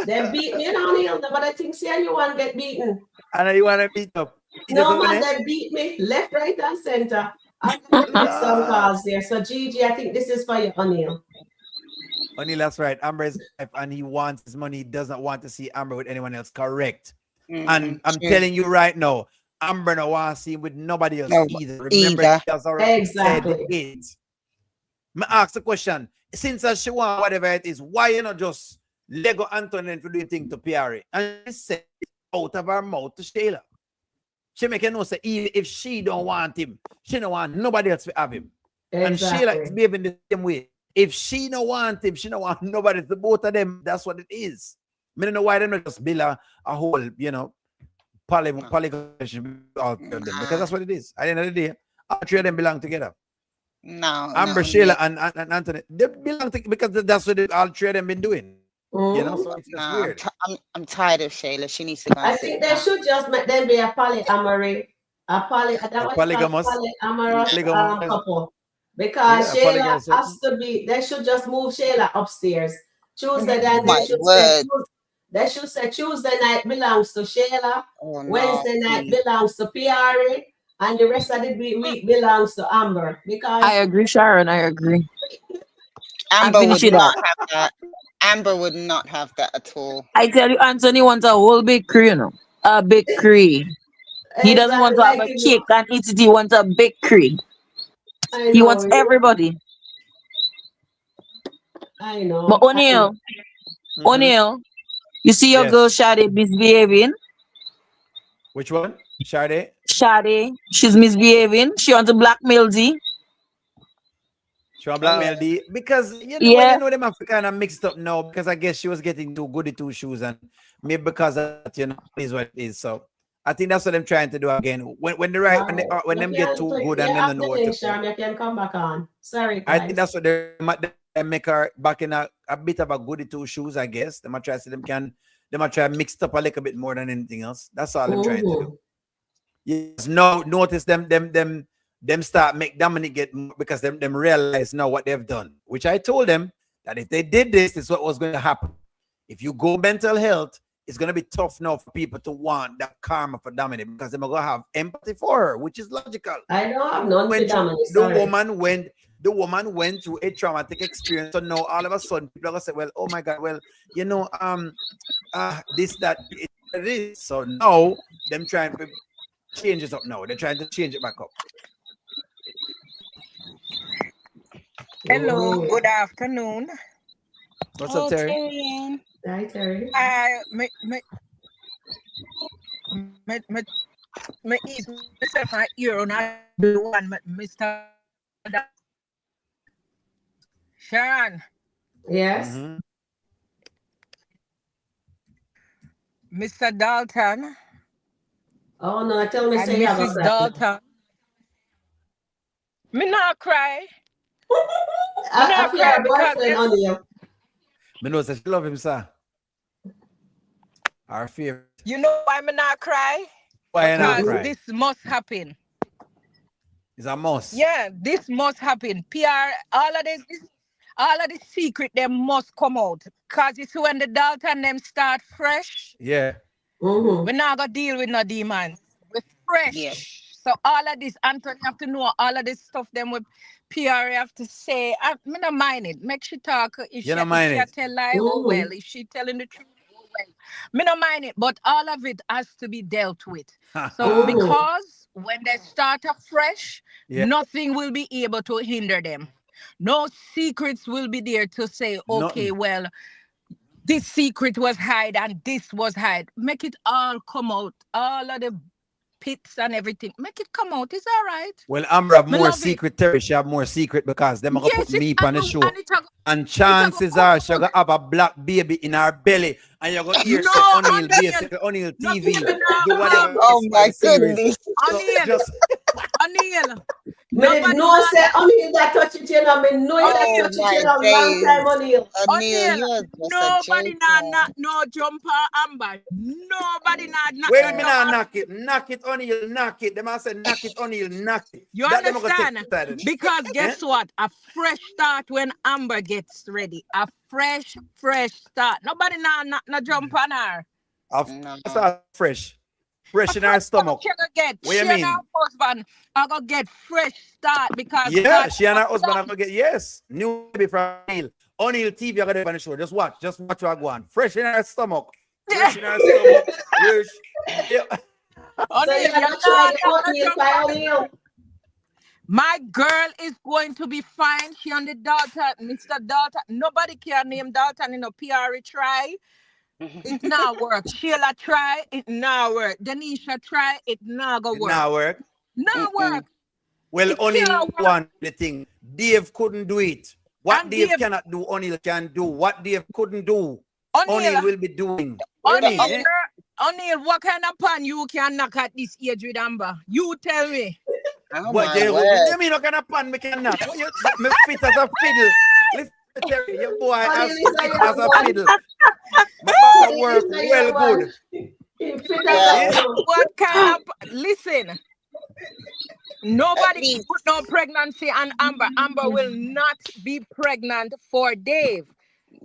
They beat me, O'Neill, but I think see anyone get beaten. And you want to beat up? No man, they beat me left, right, and center. I'm gonna make some calls there. So Gigi, I think this is for you, O'Neill. O'Neill, that's right. Amber is wife and he wants his money. He doesn't want to see Amber with anyone else. Correct. And I'm telling you right now, Amber no want to see him with nobody else either. Remember, exactly. Me ask the question, since she want whatever it is, why you not just Lego Antoinette to do the thing to Piarry? And she said out of her mouth to Sheila. She make you know say even if she don't want him, she don't want nobody else to have him. Exactly. And Sheila is behaving the same way. If she don't want him, she don't want nobody. The both of them, that's what it is. I don't know why they not just build a whole, you know, polygon because that's what it is. At the end of the day, all three of them belong together. No, Amber, Sheila, and Anthony, they belong together because that's what all three of them been doing. You know, so it's just weird. I'm tired of Sheila. She needs to go. I think they should just make them be a polyamory, polygamous couple. Because Sheila has to be. They should just move Sheila upstairs. Tuesday night. They should say Tuesday night belongs to Sheila. Wednesday night belongs to Piarry. And the rest of the week belongs to Amber. Because I agree, Sharon. I agree. Amber would not have that. Amber would not have that at all. I tell you, Anthony wants a whole bakery, you know. A bakery. He doesn't want to have a cake and eat it. He wants a bakery. He wants everybody. I know. But O'Neill, you see your girl Shade misbehaving? Which one? Shade? Shade. She's misbehaving. She wants to blackmail D. She want to blackmail D? Because, you know, when you know them have kind of mixed up now, because I guess she was getting too goody two shoes and maybe because that, you know, is what it is. So I think that's what I'm trying to do again. When them get too good and then know what to do. You can come back on. Sorry, guys. I think that's what they make her back in a bit of a goody two shoes, I guess. They might try to see they might try mixed up a little bit more than anything else. That's all I'm trying to do. Yes, no, notice them start make Dominic get more because them realize now what they've done. Which I told them that if they did this is what was going to happen. If you go mental health, it's going to be tough now for people to want that karma for Dominic because they're going to have empathy for her, which is logical. I don't have none for Dominic. The woman went through a traumatic experience. So now all of a sudden people are going to say, well, oh my God, well, you know, this, that, it is. So now them trying to change it up now. They're trying to change it back up. Hello, good afternoon. What's up, Terry? Hi, Terry. Me ease myself my ear on the one, Mr. Sharon. Yes. Mr. Dalton. Oh no, tell me say Mrs. Dalton. Me not cry. I feel a boyfriend on you. Me know that she love him, sir. Our favorite. You know why me not cry? Why not cry? This must happen. It's a must. Yeah, this must happen. PR, all of this secret, they must come out. Because it's when the Dalton them start fresh. Yeah. We're not going to deal with no demons. We're fresh. Yeah. So all of this, Anthony have to know all of this stuff them with PR have to say. I don't mind it. Make she talk. If she tell lie, oh well. If she telling the truth, oh well. Me don't mind it. But all of it has to be dealt with. So because when they start afresh, nothing will be able to hinder them. No secrets will be there to say, okay, well, this secret was hide and this was hide. Make it all come out. All of the pits and everything. Make it come out. It's all right. Well, Amber have more secret. Terry, she have more secret because them are going to put me on the show. And chances are she's going to have a black baby in her belly. And you're going to hear O'Neill basically, O'Neill TV. Do whatever. Oh my goodness. O'Neill. O'Neill. No, say O'Neill did that touch it, you know. I know you that Oh touch it, my you know, long days. time, O'Neil. O'Neil, O'Neil, you're just a nobody joker. no jumper amber. Nobody Well, me jump. nah knock it, O'Neil, knock it. Them I said knock it, O'Neil, knock it. You That them I gonna take understand? decided. Because guess what? A fresh start when Amber gets ready. A fresh start. Nobody no jump on her. No. Fresh in our stomach. She gonna get. What you She and mean? her husband are gonna get fresh start because Yeah, God she and her husband are gonna get new baby from O'Neil. O'Neil TV are gonna be on the show. Just watch what you are going. Fresh in her stomach. Fresh in her stomach. Fresh. Yeah. So you gotta try the oatmeal by O'Neil. My girl is going to be fine. She and the daughter, Mr. Daughter. Nobody can name daughter in a Piarry try. It not work. Sheila try. It not work. Denisha try. It not go work. Now work. Not work. Well, It O'Neil can't work. one the thing. Dave couldn't do it. What And Dave Dave- cannot do, O'Neil can do. What Dave couldn't do, O'Neil, O'Neil will be doing. What you mean, eh? O'Neil, what kind of pan you can knock at this age with Amber? You tell me. Oh What my you word. mean? What kind of pan me can knock? Me fit as a fiddle. Listen, Terry, your boy as fit as a fiddle. My back work well good. What kind of listen? Nobody least- put no pregnancy on Amber. Amber will not be pregnant for Dave.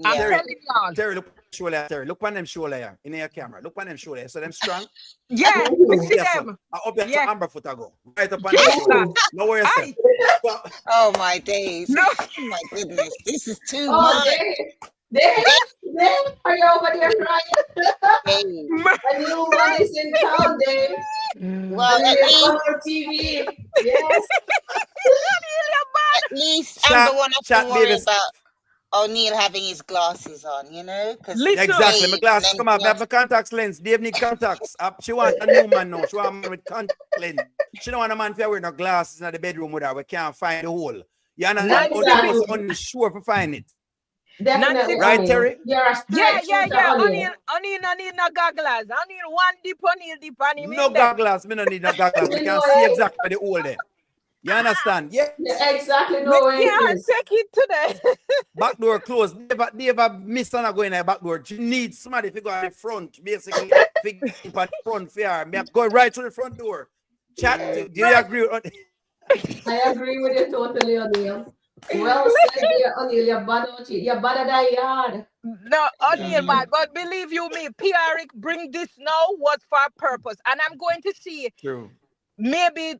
I'm Yeah. telling y'all. Terry, look shoulder, Terry. Look on them shoulder in your camera. Look on them shoulder. So them strong. Yeah, we see Yes, them. I up there Yeah. to Amber foot ago. Right up on Yes, the shoulder. No worries. Aye. Oh my days. No. Oh my goodness. This is too Oh, much. Dave, are you over there crying? Dave. A new one is in town, Dave. Well, And at it's least, on our TV. Yes. at least Chat- Amber won't have chat to worry babies. about O'Neil having his glasses on, you know? Because Listen. Exactly. My glasses come out. I have my contacts lens. Dave need contacts. She want a new man now. She want a man with contact lens. She don't want a man to wear no glasses in the bedroom with her. We can't find the hole. You understand? Exactly. Only sure to find it. Definitely. Right, O'Neil. Terry? You're a straight Yeah. shooter, O'Neil. O'Neil no goggles. O'Neil one dip, O'Neil dip on him. No goggles. Me no need no goggles. We can see exactly the hole there. You understand? Yeah. You exactly know We where it can't is. take it today. Back door closed. Never miss on going in the back door. She needs somebody to go at the front, basically. Keep at the front for her. Me go right to the front door. Chat. Do you agree? I agree with you totally, O'Neil. Well said there, O'Neil. You're bad out here. You're bad at that yard. No, O'Neil, but believe you me, Piarry bring this now was for a purpose. And I'm going to see True. maybe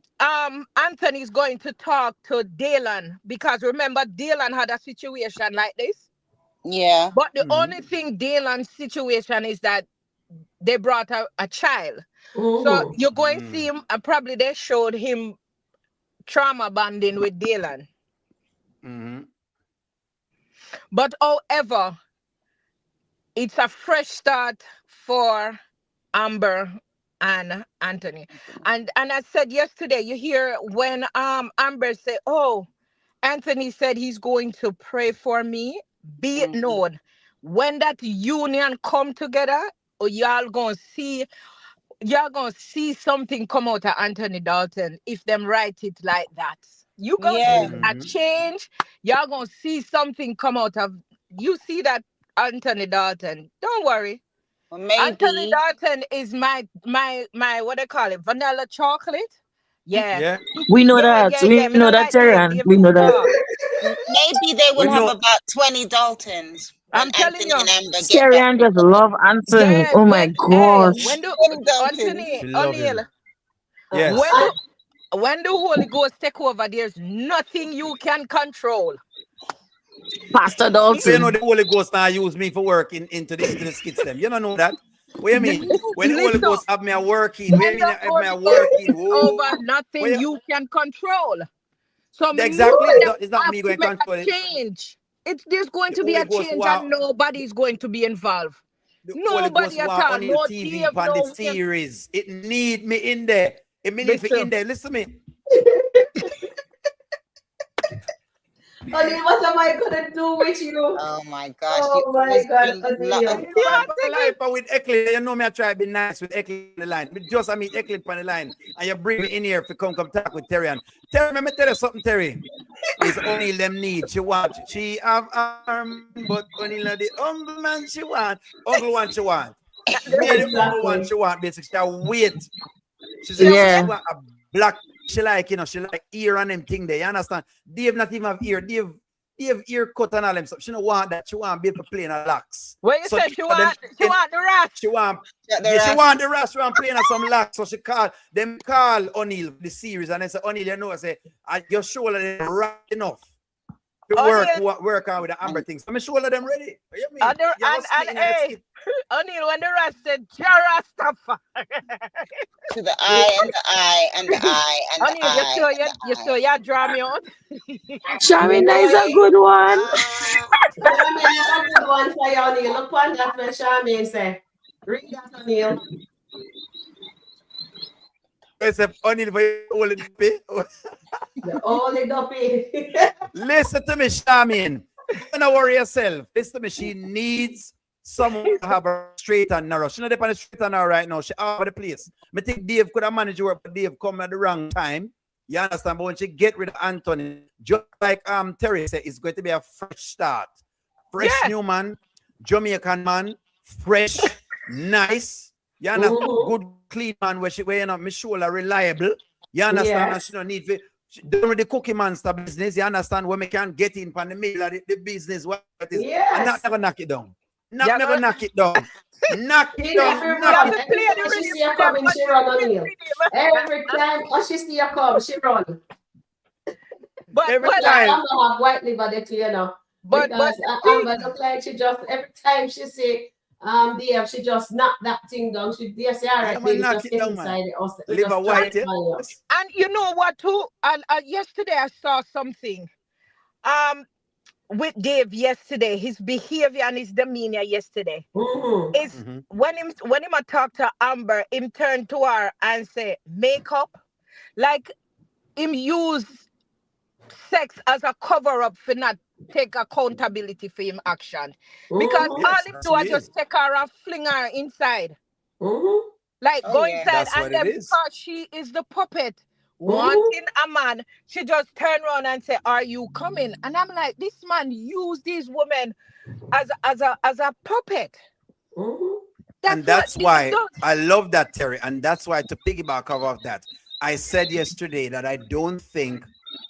Anthony's going to talk to Dylan because remember Dylan had a situation like this. yeah. But the only thing Dylan's situation is that they brought a child. So you're going to see him and probably they showed him trauma bonding with Dylan. But however, it's a fresh start for Amber and Anthony. And I said yesterday, you hear when Amber said, oh, Anthony said he's going to pray for me. Be it known, when that union come together, y'all gonna see something come out of Anthony Dalton if them write it like that. You gonna see a change. Y'all gonna see something come out of. You see that Anthony Dalton. Don't worry. Well, maybe. Anthony Dalton is my what they call it, vanilla chocolate. Yeah. We know that. We Me know not that, like Sharon. Dave We know that. Duvall. Maybe they will We have know- about 20 Daltons. when I'm telling Anthony you. and Amber get Sharon back. just love Anthony. Yeah, Oh my gosh. when do 20 Daltons. Anthony She love him. O'Neil, Yes. when the Holy Ghost take over, there's nothing you can control. Pastor So you Dalton. know the Holy Ghost now use me for work into the skits them. You don't know that? What you mean? When the Holy Listen. Ghost have me a working, When when me the have me a Holy Ghost working. takes over, nothing Well, you can control. So Exactly. nobody It's not have me to going to make control a it. change. There's going to The be a Holy Ghost change wow. and nobody's going to be involved. The Holy Ghost Nobody at war all. on your No TV Dave, on no the series. It need me in there. It me need Listen. me in there. Listen to me. O'Neil, what am I gonna do with you? Oh my gosh. Oh you my always God, bring O'Neil. lot of My life with Eklid, you know me, I try to be nice with Eklid on the line. But just I meet Eklid on the line, and you bring me in here to come talk with Terry. And Terry, let me tell you something, Terry. It's only them need. She want. She have arm, but only the uncle man she want. Uncle one she want. Me the uncle one she want. Basically, she wait. She said she want a black. She like, you know, she like ear and them thing there. You understand? Dave not even have ear. Dave ear cut and all them stuff. She don't want that. She want be able to play in a locks. What you say? She want the rat. She want the rat. She want playing on some locks. So she call O'Neal the series and they say, O'Neal, you know, I say, your shoulder is right enough to work out with the Amber things. So my shoulder them ready. You mean? And hey, O'Neal, when the rat said, Jarastafari. To the eye and the eye and the eye and the O'Neal, eye. you saw you draw me out. Sharon, that is a good one. Charmaine, that's a good one for you, O'Neal. Look on that when Charmaine say. Read that, O'Neal. Except O'Neal for you hold it up. The only duppy. Listen to me, Charmaine. Don't worry yourself. Listen to me. She needs someone to have her straight and narrow. She's not on the straight and narrow right now. She all over the place. I think Dave could have managed to work, but Dave come at the wrong time. You understand? But when she get rid of Anthony, just like Terry said, it's going to be a fresh start. Fresh new man, Jamaican man, fresh, nice. You understand? Good, clean man where you know, my shoulder reliable. You understand? And she don't need to done with the cookie monster business. You understand? When we can get in from the middle of the business, what it is. I'm not never knock it down. Never knock it down. Knock it down. She see you coming, she run on you. Every time she see you come, she run. But every time. I don't have white liver there too, you know. But Amber look like she just every time she say Dave, she just knock that thing down. She say, all right, baby, just get inside the house. Liver white, yeah. And you know what too? And yesterday I saw something. With Dave yesterday, his behavior and his demeanor yesterday is when him talk to Amber, him turn to her and say makeup, like him use sex as a cover up for not take accountability for him action, because all him do is just take her and fling her inside, like go inside, and then because she is the puppet. Wanting a man, she just turn around and say, "Are you coming?" And I'm like, this man used these women as a puppet. And that's why I love that, Terry. And that's why, to piggyback off that, I said yesterday that I don't think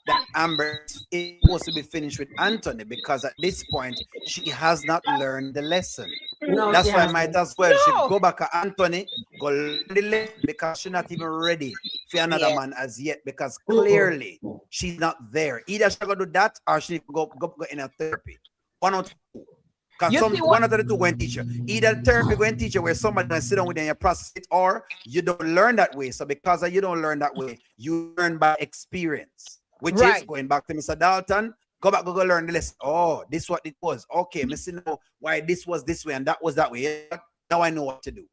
that Amber is supposed to be finished with Anthony, because at this point she has not learned the lesson. That's why I might as well she go back to Anthony, go learn the lesson, because she's not even ready for another man as yet, because clearly she's not there. Either she's gonna do that or she go in a therapy. One or two. Because one of the two going to teach you. Either therapy going to teach you where somebody going to sit down with you and you process it, or you don't learn that way. So because you don't learn that way, you learn by experience. Which is going back to Mr. Dalton. Go back, go learn the lesson. Oh, this is what it was. Okay, Mr. Know why this was this way and that was that way. Now I know what to do.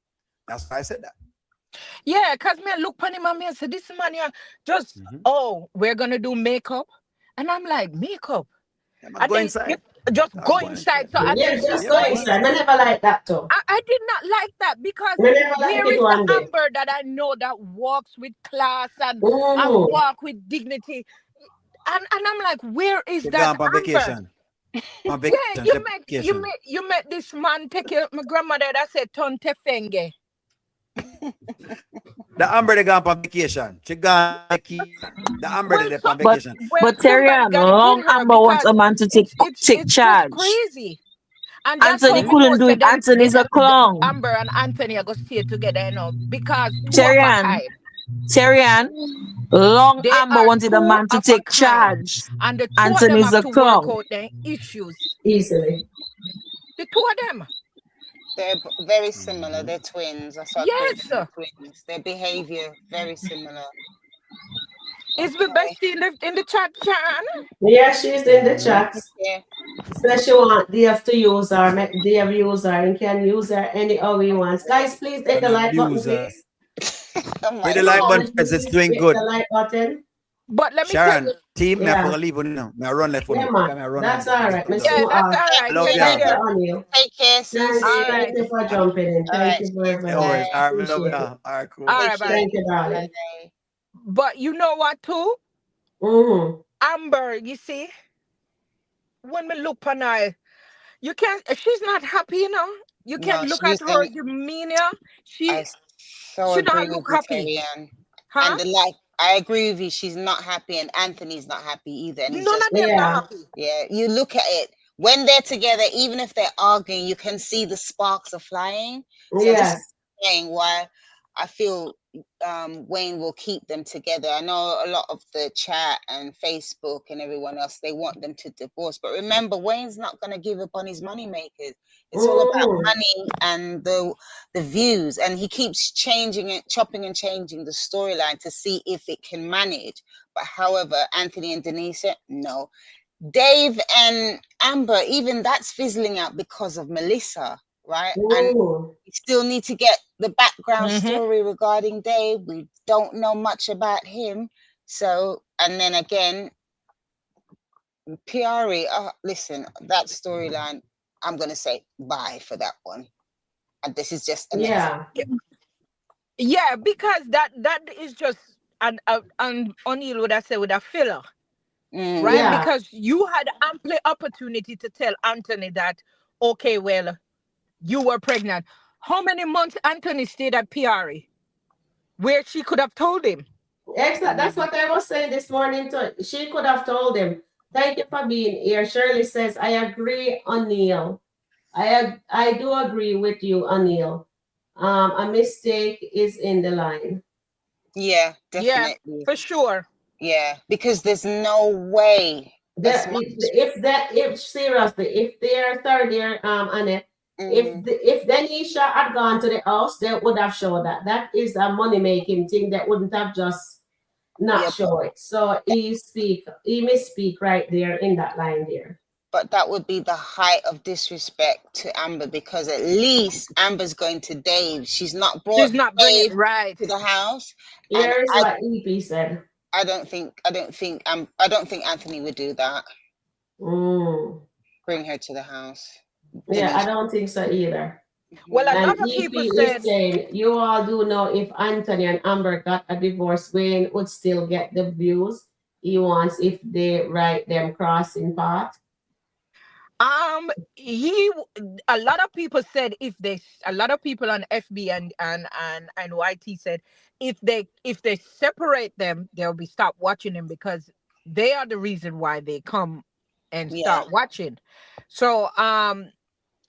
That's why I said that. Yeah, because me look upon him and me say, this man here just, we're going to do makeup. And I'm like, makeup? Go inside. Just go inside. So just go inside. I never like that too. I did not like that, because where is the Amber that I know that walks with class and walk with dignity? And I'm like, where is that Amber? Vacation. You met this man take care of my grandmother that said Tonte Fenge. The Amber they gone on vacation. She gone the Amber they on vacation. But Terry, long Amber wants a man to take charge. It's crazy. And Anthony couldn't do it. Anthony's a clown. Amber and Anthony are going to stay together, you know, because Terry, long Amber wanted a man to take charge. And the two Anthony's of them have a to clown. work out their issues. Easily. The two of them. They're very similar. They're twins. Yes. Twins. Their behavior very similar. Is the bestie in the chat, Sharon? Yeah, she's in the chat. Yeah. So she want Dave to use her, make Dave use her, and can use her any how he wants. Guys, please hit the like button, please. Hit the like button because it's doing good. The like button. But let me Sharon, tell you, team, I'm going to leave on now. I run left for yeah, man. That's all right. that's all right. Love you. Take care, sis. Thank you for jumping in. Thank you very much. All right, cool. All right, thank you, darling. But you know what, too? Amber, you see, when we look on her, you can't. She's not happy, you know. You No, can look she at her isn't. demeanor. I so She not agree with look you, happy, Terry Ann. huh? And I agree with you. She's not happy, and Anthony's not happy either. And he's None just of them not Yeah. happy. yeah. You look at it when they're together, even if they're arguing, you can see the sparks are flying. So this is Yes. saying why I feel Wayne will keep them together. I know a lot of the chat and Facebook and everyone else, they want them to divorce. But remember, Wayne's not going to give up on his money makers. It's all about Mm-hmm. money and the views. And he keeps changing it, chopping and changing the storyline to see if it can manage. But however, Anthony and Denise, no. Dave and Amber, even that's fizzling out because of Melissa, right? And Mm-hmm. we still need to get the background Mm-hmm. story regarding Dave. We don't know much about him. So, and then again, Piarry, listen, that storyline, I'm going to say bye for that one. And this is just an example. Yeah. Yeah, because that is just an O'Neill would have said with a filler, Mm, right? Yeah. Because you had ample opportunity to tell Anthony that, okay, well, you were pregnant. How many months Anthony stayed at Piarry, where she could have told him? Exactly. That's what I was saying this morning too. She could have told him, "Thank you for being here." Shirley says, "I agree, O'Neill. I do agree with you, O'Neill. A mistake is in the line." yeah, Yeah, definitely. for sure. Yeah, because there's no way as There, much. if seriously, if they're sorry, they're Annette, Mm, if Denisha had gone to the house, they would have showed that. That is a money making thing. That wouldn't have just not yeah, show it. So he misspeak right there in that line there. but that would be the height of disrespect to Amber because at least Amber's going to Dave. She's not brought She's not bringing Dave right. to the house, and Here's what EP said. I don't think Anthony would do that. Mm. Bring her to the house, Yeah, I Denise. don't think so either. Well, a Mhm. And lot of people EP is said, saying, you all do know if Anthony and Amber got a divorce, Wayne would still get the views he wants if they write them crossing path. he, a lot of people said a lot of people on FB and YT said if they separate them, they'll be stop watching them because they are the reason why they come and Yeah, start watching. So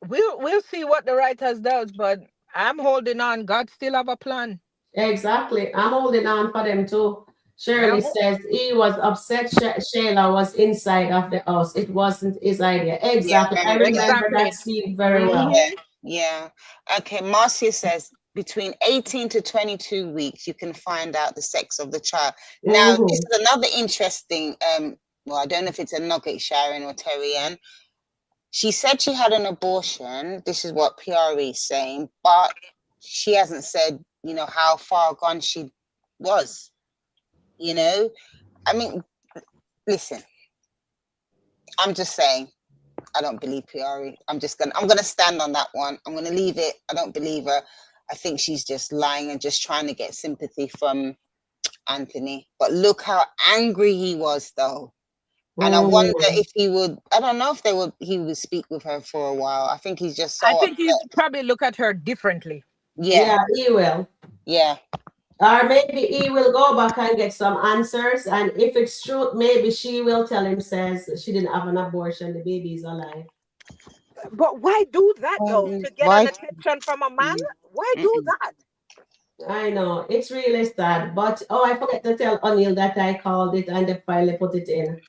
we'll see what the writers does, but I'm holding on. God still have a plan. Exactly. I'm holding on for them too. Shirley I'm says he was upset Shayla was inside of the house. It wasn't his idea. yeah. Exactly. I Remember that? remember that exactly. scene very well. Mm-hmm. Yeah, yeah. Okay, Marcia says between 18 to 22 weeks, you can find out the sex of the child. Now, this Mm-hmm. is another interesting, well, I don't know if it's a nugget, Sharon or Terry Ann. She said she had an abortion. This is what Piarry is saying, but she hasn't said, how far gone she was, you know? I mean, listen, I'm just saying, I don't believe Piarry. I'm gonna stand on that one. I'm gonna leave it. I don't believe her. I think she's just lying and just trying to get sympathy from Anthony. But look how angry he was though. And I wonder Mm-hmm. if I don't know if he would speak with her for a while. I think he's just I so think he's upset. probably look at her differently. Yeah, Yeah, he will. yeah, Or maybe he will go back and get some answers. And if it's true, maybe she will tell him, says she didn't have an abortion, the baby is alive. But why do that though? To get an why? attention from a man? Mm, Why do mm-mm. that? I know, it's really sad. But oh, I forgot to tell O'Neill that I called it and they finally put it in.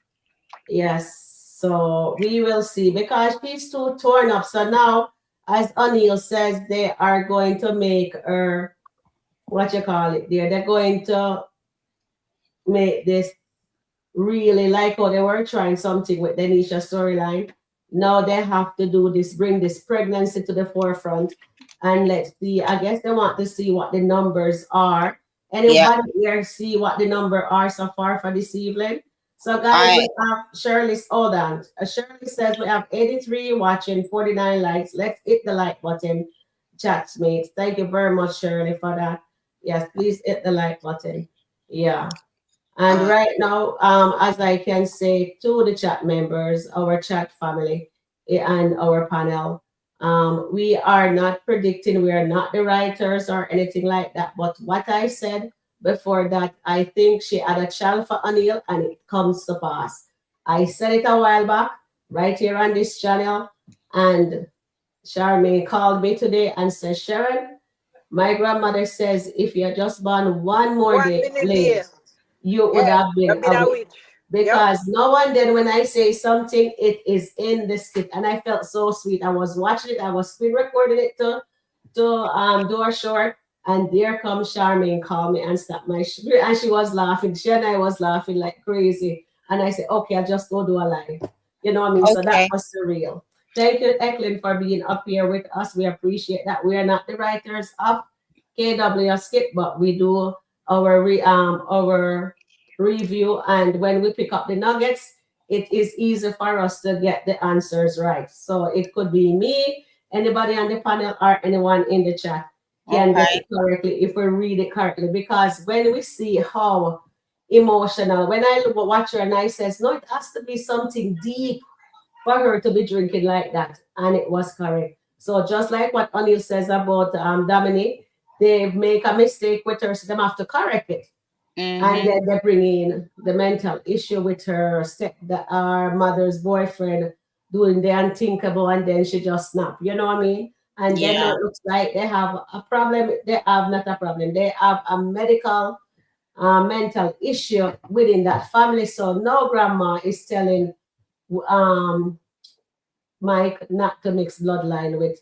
Yes. So we will see because she's too torn up. So now, as O'Neill says, they are going to make her what you call it there. They're going to make this really like how they were trying something with the Nisha storyline. Now they have to do this, bring this pregnancy to the forefront, and let's see. I guess they want to see what the numbers are. Yeah, Anybody here see what the number are so far for this evening? So guys, I we have Shirley's hold on. Shirley says we have 83 watching, 49 likes. Let's hit the like button, chat mates. Thank you very much, Shirley, for that. Yes, please hit the like button. Yeah. And right now, as I can say to the chat members, our chat family, and our panel, we are not predicting, we are not the writers or anything like that. But what I said before that, I think she had a child for O'Neill and it comes to pass. I said it a while back, right here on this channel, and Charmaine called me today and said, Sharon, my grandmother says if you had just born one more One day minute late, there. you would Yeah, have a been bit of away. witch. Yep. Because no one then when I say something, it is in the skit. And I felt so sweet. I was watching it, I was screen recording it to do a short. And there comes Charmaine call me and stop my and she was laughing. She and I was laughing like crazy. And I said, okay, I'll just go do a live. You know what I mean? So that Okay. was surreal. Thank you, Eklund, for being up here with us. We appreciate that. We are not the writers of KW Skit, but we do our review, and when we pick up the nuggets, it is easy for us to get the answers right. So it could be me, anybody on the panel, or anyone in the chat can get Okay. it correctly if we read it correctly. Because when we see how emotional, when I watch her and I says, no, it has to be something deep for her to be drinking like that, and it was correct. So just like what O'Neill says about Dominic, they make a mistake with her, so they have to correct it. And then they bring in the mental issue with her our mother's boyfriend doing the unthinkable, and then she just snap. You know what I mean? And then Yeah. it looks like they have a problem. They have not a problem. They have a medical, mental issue within that family. So no grandma is telling um Mike not to mix bloodline with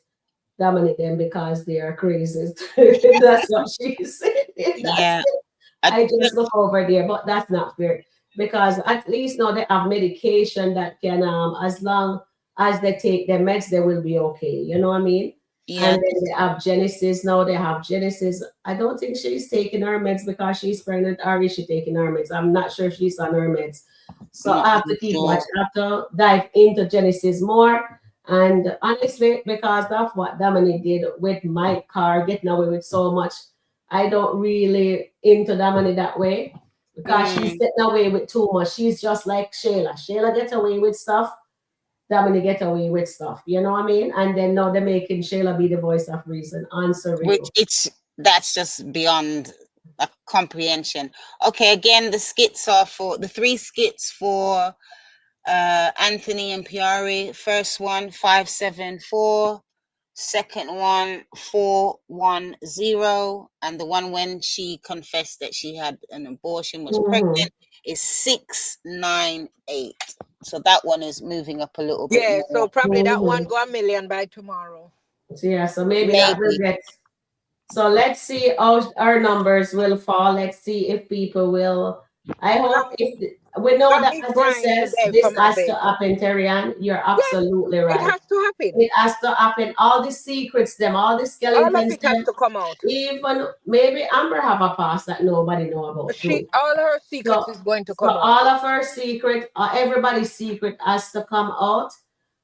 Dominic them because they are crazy. That's what she said. That's Yeah. it. I just look over there, but that's not fair because at least now they have medication that can, as long as they take their meds, they will be okay. You know what I mean? Yeah. And then they have Genesis now. They have Genesis. I don't think she's taking her meds because she's pregnant, or is she taking her meds? I'm not sure if she's on her meds. So Not I have to really keep sure. watching. I have to dive into Genesis more. And honestly, because of what Dominic did with my car, getting away with so much, I don't really into Dominic that way because she's getting away with too much. She's just like Shayla. Shayla gets away with stuff. Dominic get away with stuff. You know what I mean? And then now they're making Shayla be the voice of reason on Which surreal. that's just beyond a comprehension. Okay, again, the skits are for the 3 skits for Anthony and Piarry. First one 574, second one 410, and the one when she confessed that she had an abortion, was pregnant, is 698. So that one is moving up a little bit Yeah, so more. probably that one go a million by tomorrow. So yeah, so maybe that will Maybe. get. So let's see how our numbers will fall. Let's see if people will. I hope if we know Got that, me as you crying says, today for this my has to baby. happen, Terrian. You're Yes, absolutely it right. has to happen. It has to happen. All the secrets, them, all the All of skeletons, it has them. to come out. Even maybe Amber have a past that nobody know about too. All her So, secrets is going to so come out. all of her secret, everybody's secret has to come out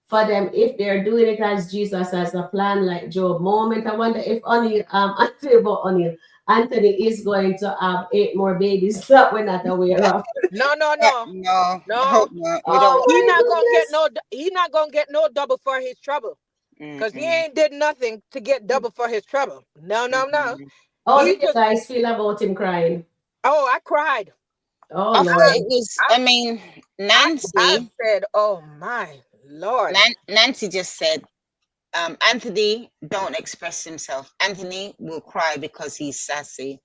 for them if they're doing it as Jesus has a plan, like Job. Moment, I wonder if O'Neill, Anthony, about O'Neill, Anthony is going to have 8 more babies that we're not aware of. No, no, no, No, I hope no. not. We don't Oh want. He my not gonna get goodness! no. He not gonna get no double for his trouble. Cause he Mm-mm, ain't did nothing to get double for his trouble. No, no, no. mm-mm. How He did you just. guys feel about him crying? Oh, I cried. Oh I thought it Lord! was. I, I mean, I said, oh my Lord. Nancy just said, Anthony don't express himself. Anthony will cry because he's sassy.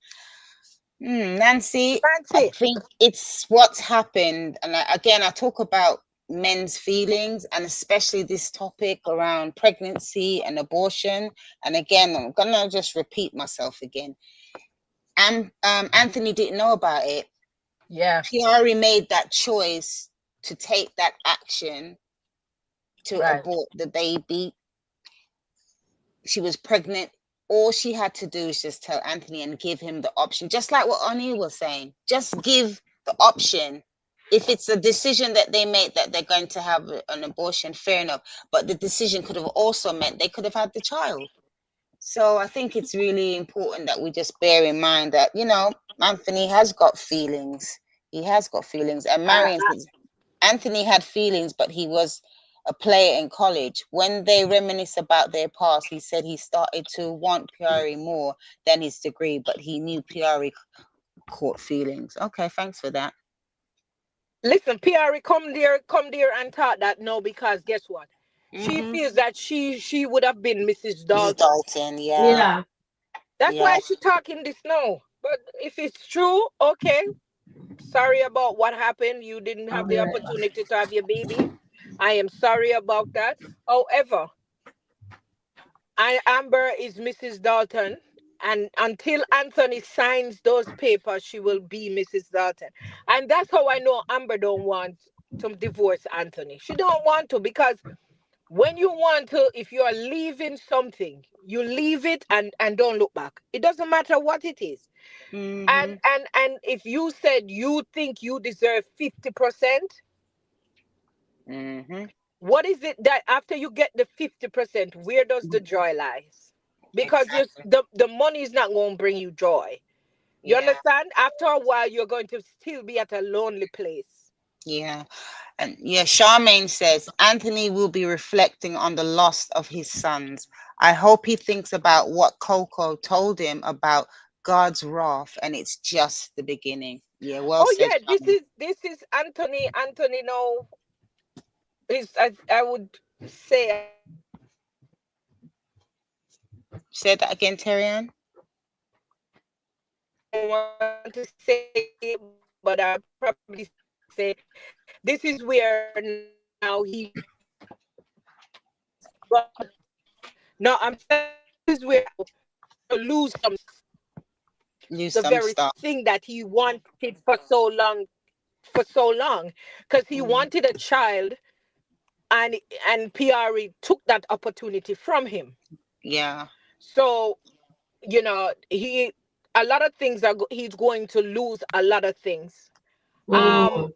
Nancy, I Fancy. think it's what's happened. And again, I talk about men's feelings and especially this topic around pregnancy and abortion. And again, I'm going to just repeat myself again. And Anthony didn't know about it. Yeah. Piarry made that choice to take that action to Right. abort the baby. She was pregnant. All she had to do is just tell Anthony and give him the option, just like what O'Neill was saying. Just give the option. If it's a decision that they make that they're going to have an abortion, fair enough. But the decision could have also meant they could have had the child. So I think it's really important that we just bear in mind that, Anthony has got feelings. He has got feelings. And Marion says Anthony had feelings, but he was a player in college. When they reminisce about their past, he said he started to want Piarry more than his degree, but he knew Piarry caught feelings. Okay, thanks for that. Listen, Piarry come there and thought that no, because guess what? She feels that she would have been Mrs. Mrs. Dalton. Dalton, yeah. Yeah. That's Yeah. why she talking this now. But if it's true, okay. Sorry about what happened. You didn't have the opportunity to have your baby. I am sorry about that. However, Amber is Mrs. Dalton, and until Anthony signs those papers, she will be Mrs. Dalton. And that's how I know Amber don't want to divorce Anthony. She don't want to, because when you want to, if you are leaving something, you leave it and don't look back. It doesn't matter what it is. And if you said you think you deserve 50%, what is it that after you get the 50%, where does the joy lies? Because the money is not going to bring you joy. You understand? After a while, you're going to still be at a lonely place. Yeah. And yeah, Charmaine says Anthony will be reflecting on the loss of his sons. I hope he thinks about what Coco told him about God's wrath, and it's just the beginning. Yeah, well said. Yeah, Charmaine. this is Anthony. Anthony now is, I would say, Say that again, Terrian. want to say it, but I'll probably say this is where now he no, I'm saying this is where to lose the some very stuff. thing that he wanted for so long, because he wanted a child, and Piarry took that opportunity from him. Yeah. So a lot of things he's going to lose a lot of things. I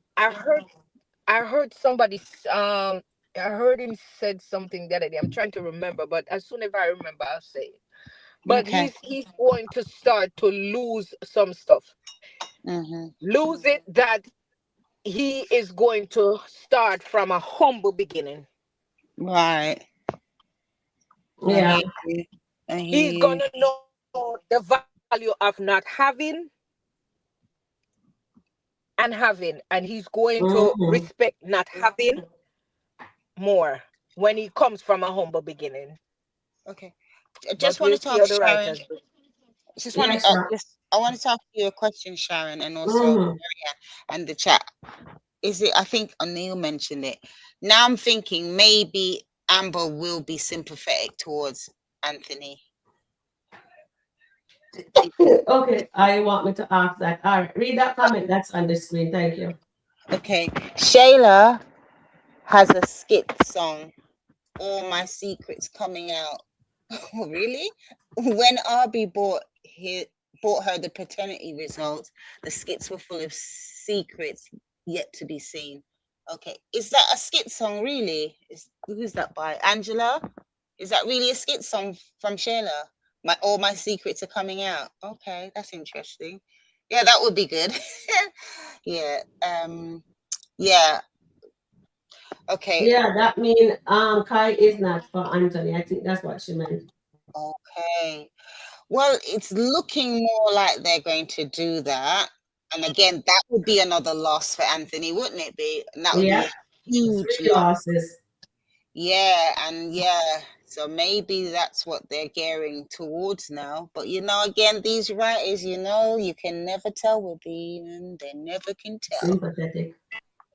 heard somebody I heard him said something the other day. I'm trying to remember, but as soon as I remember, I'll say it. But Okay. he's going to start to lose some stuff. Lose it, that he is going to start from a humble beginning. Right. Yeah. He's gonna know the value of not having and having, and he's going to respect not having more when he comes from a humble beginning. Okay. I But just want we'll to see talk, how the Sharon. writers do. I want to ask you a question, Sharon, and also Maria and the chat. Is it? I think O'Neill mentioned it. Now I'm thinking maybe Amber will be sympathetic towards Anthony. Okay, I want me to ask that. All right, read that comment that's on the screen. Thank you. Okay, Shayla has a skit song, All My Secrets, coming out. Oh, really? When Arby bought her the paternity results, the skits were full of secrets yet to be seen. Okay, is that a skit song really? Who's that by? Angela? Is that really a skit song from Shayla? All my secrets are coming out. Okay, that's interesting. Yeah, that would be good. Yeah. Yeah. Okay. Yeah, that means Kai is not for Anthony. I think that's what she meant. Okay. Well, it's looking more like they're going to do that. And again, that would be another loss for Anthony, wouldn't it be? And that would be a huge 3 loss. losses. Yeah, and so maybe that's what they're gearing towards now. But again, these writers, you can never tell with them. They never can tell. Sympathetic.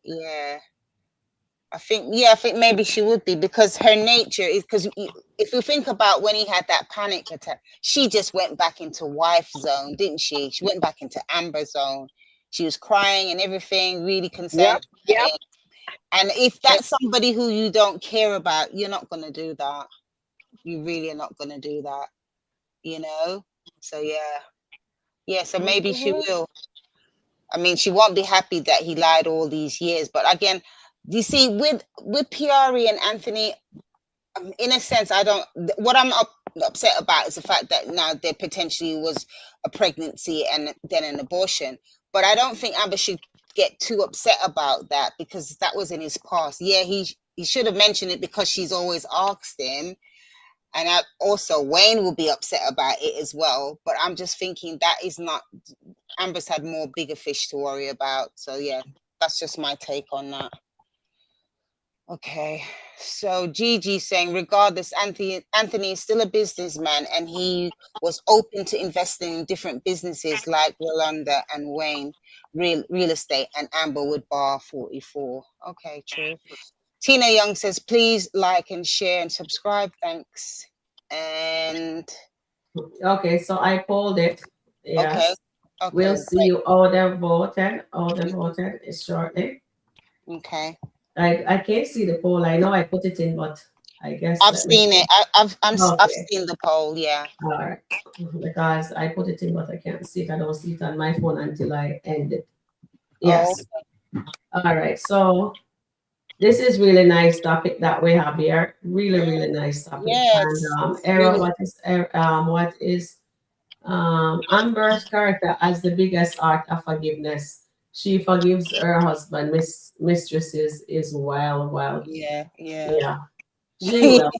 Yeah. I think maybe she would be, because her nature is, because if you think about when he had that panic attack, she just went back into wife zone, didn't she? She went back into Amber zone. She was crying and everything, really concerned. Yep. And if that's somebody who you don't care about, you're not going to do that. You really are not going to do that, So so maybe she will. I mean, she won't be happy that he lied all these years, but again, you see, with Piarry and Anthony, in a sense, what I'm upset about is the fact that now there potentially was a pregnancy and then an abortion. But I don't think Amber should get too upset about that, because that was in his past. Yeah, he should have mentioned it because she's always asked him. And also Wayne will be upset about it as well. But I'm just thinking that is not, Amber's had more bigger fish to worry about. So yeah, that's just my take on that. Okay, so Gigi saying, regardless, Anthony is still a businessman and he was open to investing in different businesses like Rolanda and Wayne, real estate, and Amber would bar 44. Okay, true. Tina Young says, please like and share and subscribe. Thanks. And okay, so I polled it. Yes. okay, We'll great. see all the voted. All the voted is shortly. Okay. I can't see the poll. I know I put it in, but I guess I've seen it. I've okay. seen the poll. Yeah. All right, because I put it in, but I can't see it. I don't see it on my phone until I end it. Yes. Oh. All right. So this is really nice topic that we have here. Really, really nice topic. Yes. And Era, what is Amber's character as the biggest art of forgiveness? She forgives her husband, mistresses is wild. Yeah. She will.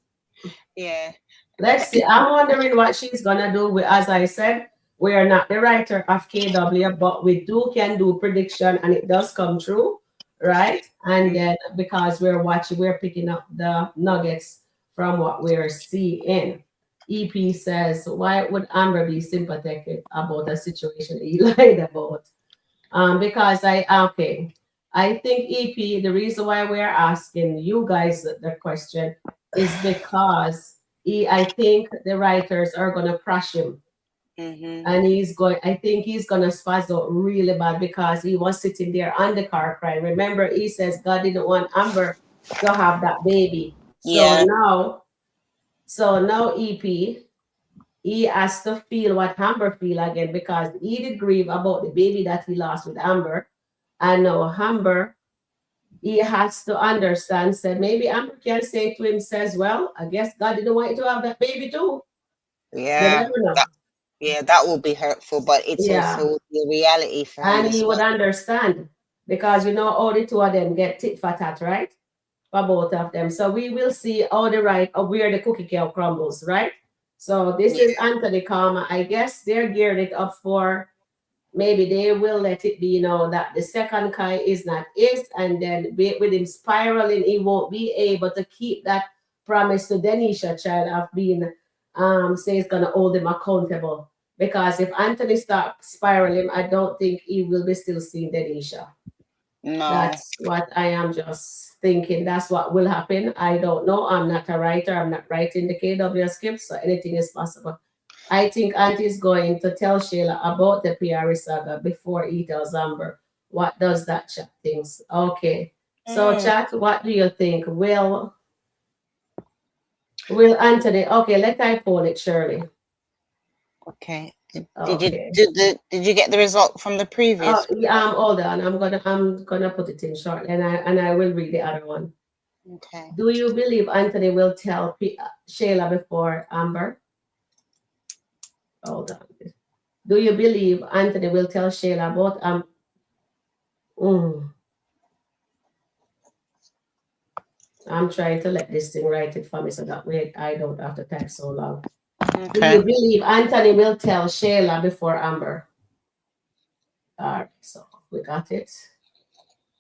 Yeah. Let's see. I'm wondering what she's gonna do. As I said, we are not the writer of KW, but we can do prediction, and it does come true, right? And then because we're watching, we're picking up the nuggets from what we're seeing. EP says, why would Amber be sympathetic about a situation he lied about? Because I think EP, the reason why we're asking you guys the question is because I think the writers are gonna crush him. And I think he's gonna spaz out really bad because he was sitting there on the car crying. Remember, he says God didn't want Amber to have that baby. So now EP, he has to feel what Amber feel again because he did grieve about the baby that he lost with Amber. And now Amber, he has to understand, said maybe Amber can say to him, says, well, I guess God didn't want you to have that baby too. Yeah. That will be hurtful, but it's also the reality for him. And he would understand because all the two of them get tit for tat, right? For both of them. So we will see how where the cookie can crumbles, right? So this is Anthony Karma. I guess they're geared it up for maybe they will let it be, that the second Kai is not it, and then with him spiraling, he won't be able to keep that promise to Denisha child of being, say he's gonna hold him accountable. Because if Anthony starts spiraling, I don't think he will be still seeing Denisha. No. That's what I am just thinking. That's what will happen. I don't know. I'm not a writer. I'm not writing the KW script, so anything is possible. I think Auntie is going to tell Sheila about the Piarry saga before he tells Amber. What does that chat thinks? Okay. So chat, what do you think? Will Anthony? Okay, let I poll it, Shirley. Okay. Did you get the result from the previous? Hold on. I'm gonna put it in shortly, and I will read the other one. Okay. Do you believe Anthony will tell Sheila before Amber? Hold on. Do you believe Anthony will tell Sheila about I'm trying to let this thing write it for me so that way I don't have to type so long. Okay. Do you believe Anthony will tell Sheila before Amber? All right, so we got it.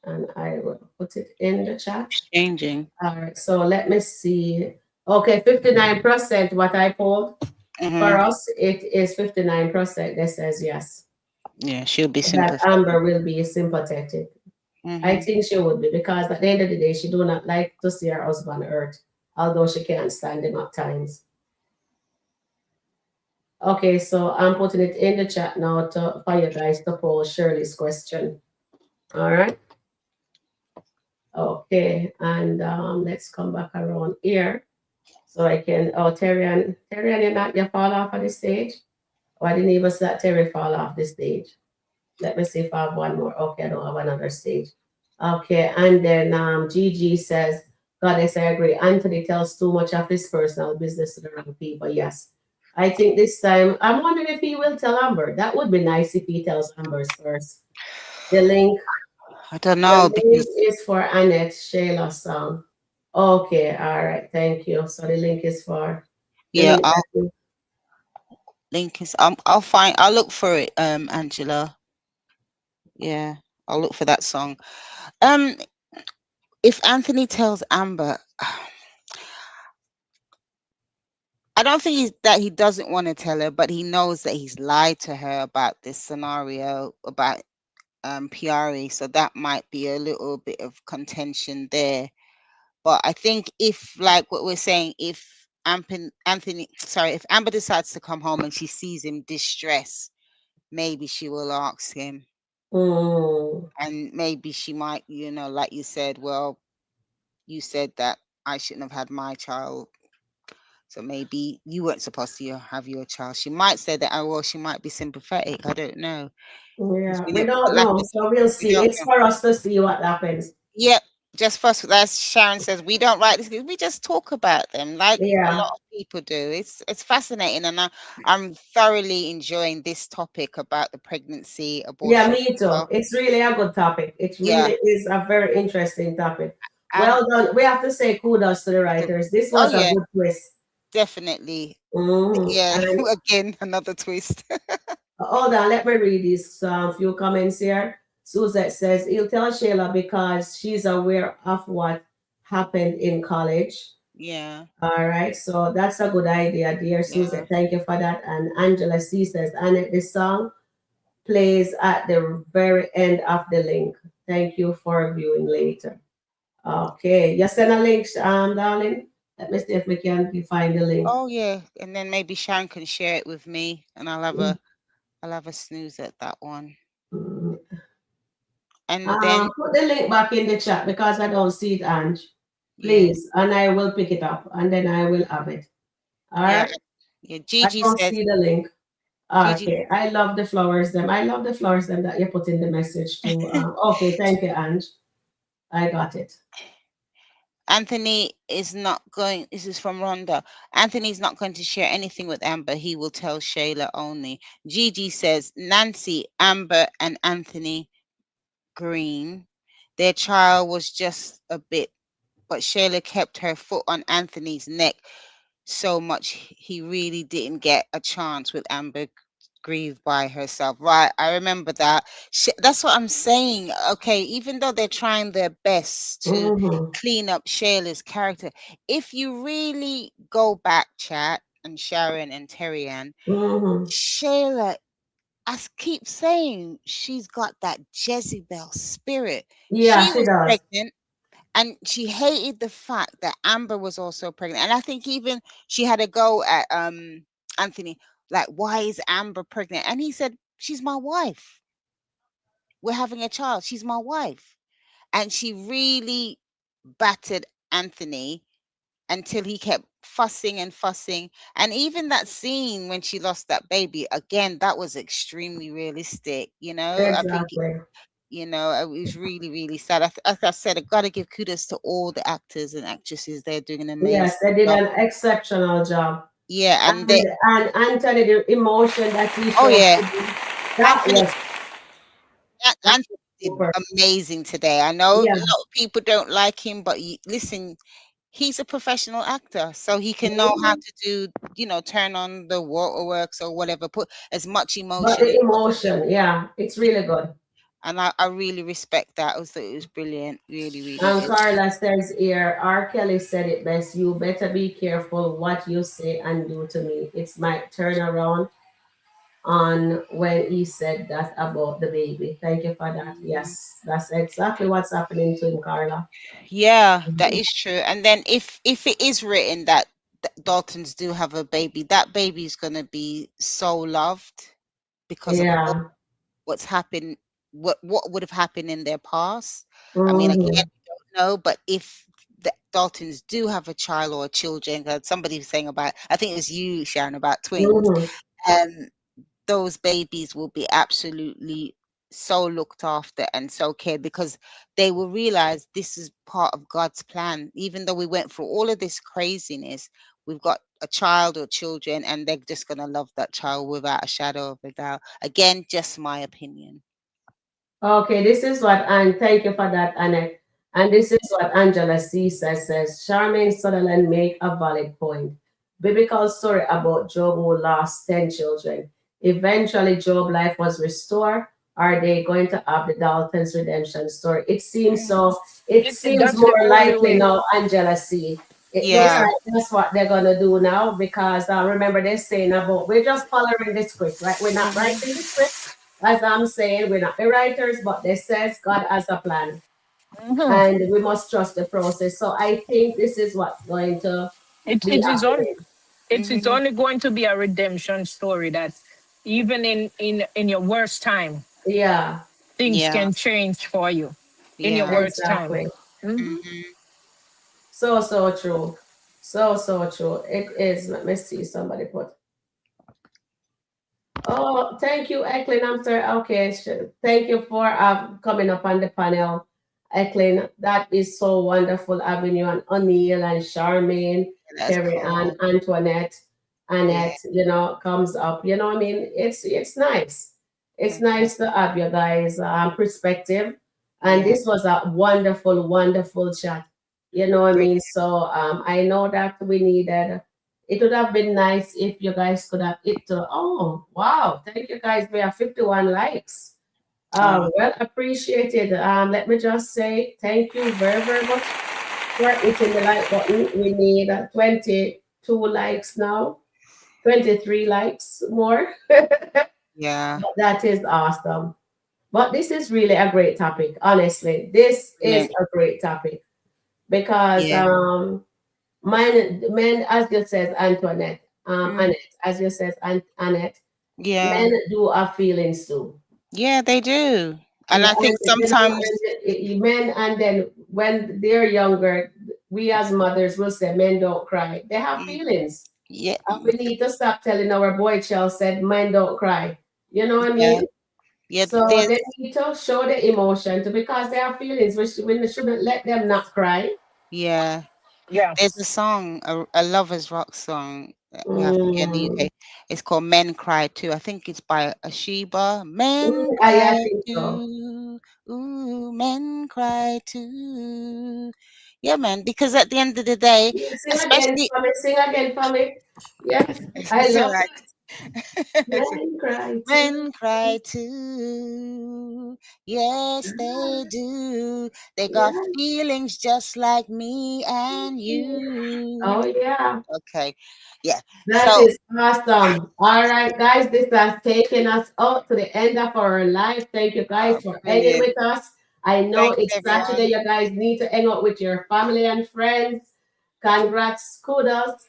And I will put it in the chat. Changing. All right, so let me see. Okay, 59% what I polled. For us, it is 59% that says yes. Yeah, she'll be sympathetic. That Amber will be sympathetic. I think she would be because at the end of the day, she do not like to see her husband hurt, although she can't stand him at times. Okay, so I'm putting it in the chat now for you guys to poll Shirley's question. All right. Okay, and let's come back around here so I can. Oh, Terry, you fall off of the stage. Oh, I didn't even see that Terry fall off the stage. Let me see if I have one more. Okay, I don't have another stage. Okay, and then Gigi says, Goddess, I agree. Anthony tells too much of his personal business to the wrong people. Yes. I think this time, I'm wondering if he will tell Amber. That would be nice if he tells Amber's first. The link I don't The know link because is for Annette Shayla's song. Okay, all right, thank you. So the link is for the yeah, link I'll that you, link is I'll look for it, Angela. Yeah, I'll look for that song. Um, if Anthony tells Amber, I don't think that he doesn't want to tell her, but he knows that he's lied to her about this scenario about Piarry, so that might be a little bit of contention there. But I think if, like what we're saying, if if Amber decides to come home and she sees him distressed, maybe she will ask him, mm, and maybe she might, like you said, well, you said that I shouldn't have had my child, so maybe you weren't supposed to have your child. She might say that. Oh, well, she might be sympathetic. I don't know. yeah, You we know, don't like know. So we'll we see. don't It's know. for us to see what happens. Yep. Just first, as Sharon says, we don't write this. We just talk about them, like a Yeah, lot of people do. It's fascinating, and I'm thoroughly enjoying this topic about the pregnancy yeah, abortion. me too. Well, It's really a good topic. It yeah, really is a very interesting topic. and Well done. We have to say kudos to the the, writers. This oh was a yeah, good twist. definitely. Yeah, And again another twist. hold on, let me read these few comments here. Suzette says he'll tell Shayla because she's aware of what happened in college. Yeah, All right, so that's a good idea, dear yeah. Suzette. Thank you for that. And Angela C says, Annette, this song plays at the very end of the link. Thank you for viewing later. Okay, you send a link, darling. Let me see if we can find the link. Oh yeah, and then maybe Sharon can share it with me, and I'll have a snooze at that one. Mm. And then Put the link back in the chat because I don't see it, Ange. yeah, Please, and I will pick it up and then I will have it. All yeah, right. yeah. I Gigi don't said, see the link. Gigi. Okay. I love the flowers. Them. I love the flowers. Them that you put in the message too. Okay. Thank you, Ange. I got it. Anthony is not going. This is from Rhonda. Anthony's not going to share anything with Amber. He will tell Shayla only. Gigi says Nancy, Amber, and Anthony Green. Their child was just a bit, but Shayla kept her foot on Anthony's neck so much he really didn't get a chance with Amber grieved by herself. Right, I remember that. That's what I'm saying. Okay, even though they're trying their best to Mm-hmm. clean up Shayla's character, if you really go back, chat and Sharon and Terry Ann, Mm-hmm. Shayla, keep saying she's got that Jezebel spirit. Yeah, She she was does. pregnant and she hated the fact that Amber was also pregnant. And I think even she had a go at Anthony, like, why is Amber pregnant? And he said, she's my wife. We're having a child. She's my wife. And she really battered Anthony until he kept fussing and fussing. And even that scene when she lost that baby, again, that was extremely realistic. I think Exactly. it was really, really sad. As I said, I got to give kudos to all the actors and actresses. They're doing an Yes, amazing they did job. an exceptional job. Yeah, And Anthony, the emotion that he oh showed, yeah, that Anthony, was that Anthony was did super. amazing today. I know a Yeah. lot of people don't like him, but listen, he's a professional actor, so he can know how Mhm. to do, turn on the waterworks or whatever, put as much But emotion the as possible. emotion, yeah, it's really good. And I really respect that. I thought it was brilliant. Really, really And did. Carla says here, R. Kelly said it best. You better be careful what you say and do to me. It's my turnaround on when he said that about the baby. Thank you for that. Mhm. Yes, that's exactly what's happening to him, Carla. Yeah, that Mhm. is true. And then if it is written that Daltons do have a baby, that baby is going to be so loved because of all Yeah. what's happened, what would have happened in their past. I mean, again, Mm-hmm. we don't know, but if the Daltons do have a child or children, 'cause somebody was saying about, I think it was you, Sharon, about twins. Mm-hmm. Um, those babies will be absolutely so looked after and so cared because they will realize this is part of God's plan. Even though we went through all of this craziness, we've got a child or children, and they're just going to love that child without a shadow of a doubt. Again, just my opinion. Okay, this is what, and thank you for that, Annette. And this is what Angela C says, Charmaine Sutherland make a valid point. Biblical story about Job who lost 10 children. Eventually, Job life was restored. Are they going to have the Dalton's redemption story? It seems so. It seems That's the more only likely way. now, Angela C. It looks Yeah. like that's what they're gonna do now because remember they're saying about we're just following the script, right? We're not Hmm. writing the script as I'm saying, we're not the writers, but they says God has a plan Mhm. and we must trust the process. So I think this is what's going to It, be it is on. happening. It's Hmm. only going to be a redemption story that even in your worst time, Yeah, things Yeah. can change for you in your Yeah. worst time. exactly. Mhm. Hmm. So, so true. So, so true. It is. Let me see. Somebody put. Oh, thank you, Eklin. I'm sorry. Okay, sure. Thank you for coming up on the panel, Eklin. That is so wonderful having you and O'Neill and Charmaine, That's Terry and cool. Antoinette. Yeah. Annette, comes up. I mean, it's nice. It's Hmm. nice to have you guys perspective. And Yeah. this was a wonderful, wonderful chat. You know what I mean? So I know that we needed it would have been nice if you guys could have hit to, oh, wow. Thank you guys. We have 51 likes. Oh, Well appreciated. Let me just say thank you very, very much for hitting the like button. We need 22 likes now, 23 likes more. yeah. That is awesome. But this is really a great topic, honestly. This is Brilliant. a great topic because Yeah. men, as you said, Antoinette, Mm. Annette, as you said, Annette, Yeah. men do have feelings too. Yeah, they do. And Yeah, I think and sometimes, men, and then when they're younger, we as mothers will say men don't cry. They have mm, feelings. yeah, And we need to stop telling our boy child said men don't cry. You know what I yeah, mean? yeah, So there's they need to show the emotion too because they have feelings. We shouldn't let them not cry. yeah. Yeah. There's a song, a lovers rock song that we have here in the Mm. UK. It's called Men Cry Too. I think it's by Asheba. Men I cry think so. too. Ooh, men cry too. Yeah, man, because at the end of the day, Sing again especially for me. Sing again for me. Yes, I it's all love right. men cry too. Men cry too. Yes, they do. They got Yeah. feelings just like me and you. Oh yeah. Okay. Yeah. That So is awesome. All right, guys, this has taken us out to the end of our live. Thank you guys for hanging brilliant. with us. I know Thanks, it's Saturday. everyone. You guys need to hang out with your family and friends. Congrats, kudos.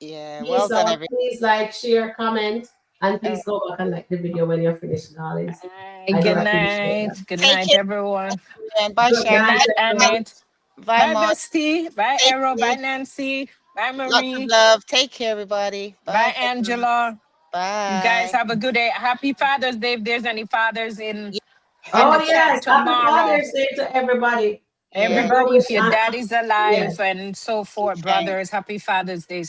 Yeah. Well Please, done, everyone. please like, share, comment, and Uh, please go back and like the video when you're finished, darlings. I do Good appreciate night. that. Good Take night, care, everyone. everyone. Bye, Good Good Sharon. night, night, Bye, everyone. Annette. bye, Bye, Mark. Bestie. Bye, Take Arrow. care. Bye, Nancy. Bye, Lots of Marie. love. Take care, everybody. Bye, Bye, everyone. Angela. You guys Bye. have a good day. Happy Father's Day if there's any fathers Yeah. in Oh the Happy chat yes, Father's happy tomorrow. Father's Day to everybody. Yeah. Enjoy Everybody, your if your daddy's yes. alive and so forth, Thanks. brothers, happy Father's Day.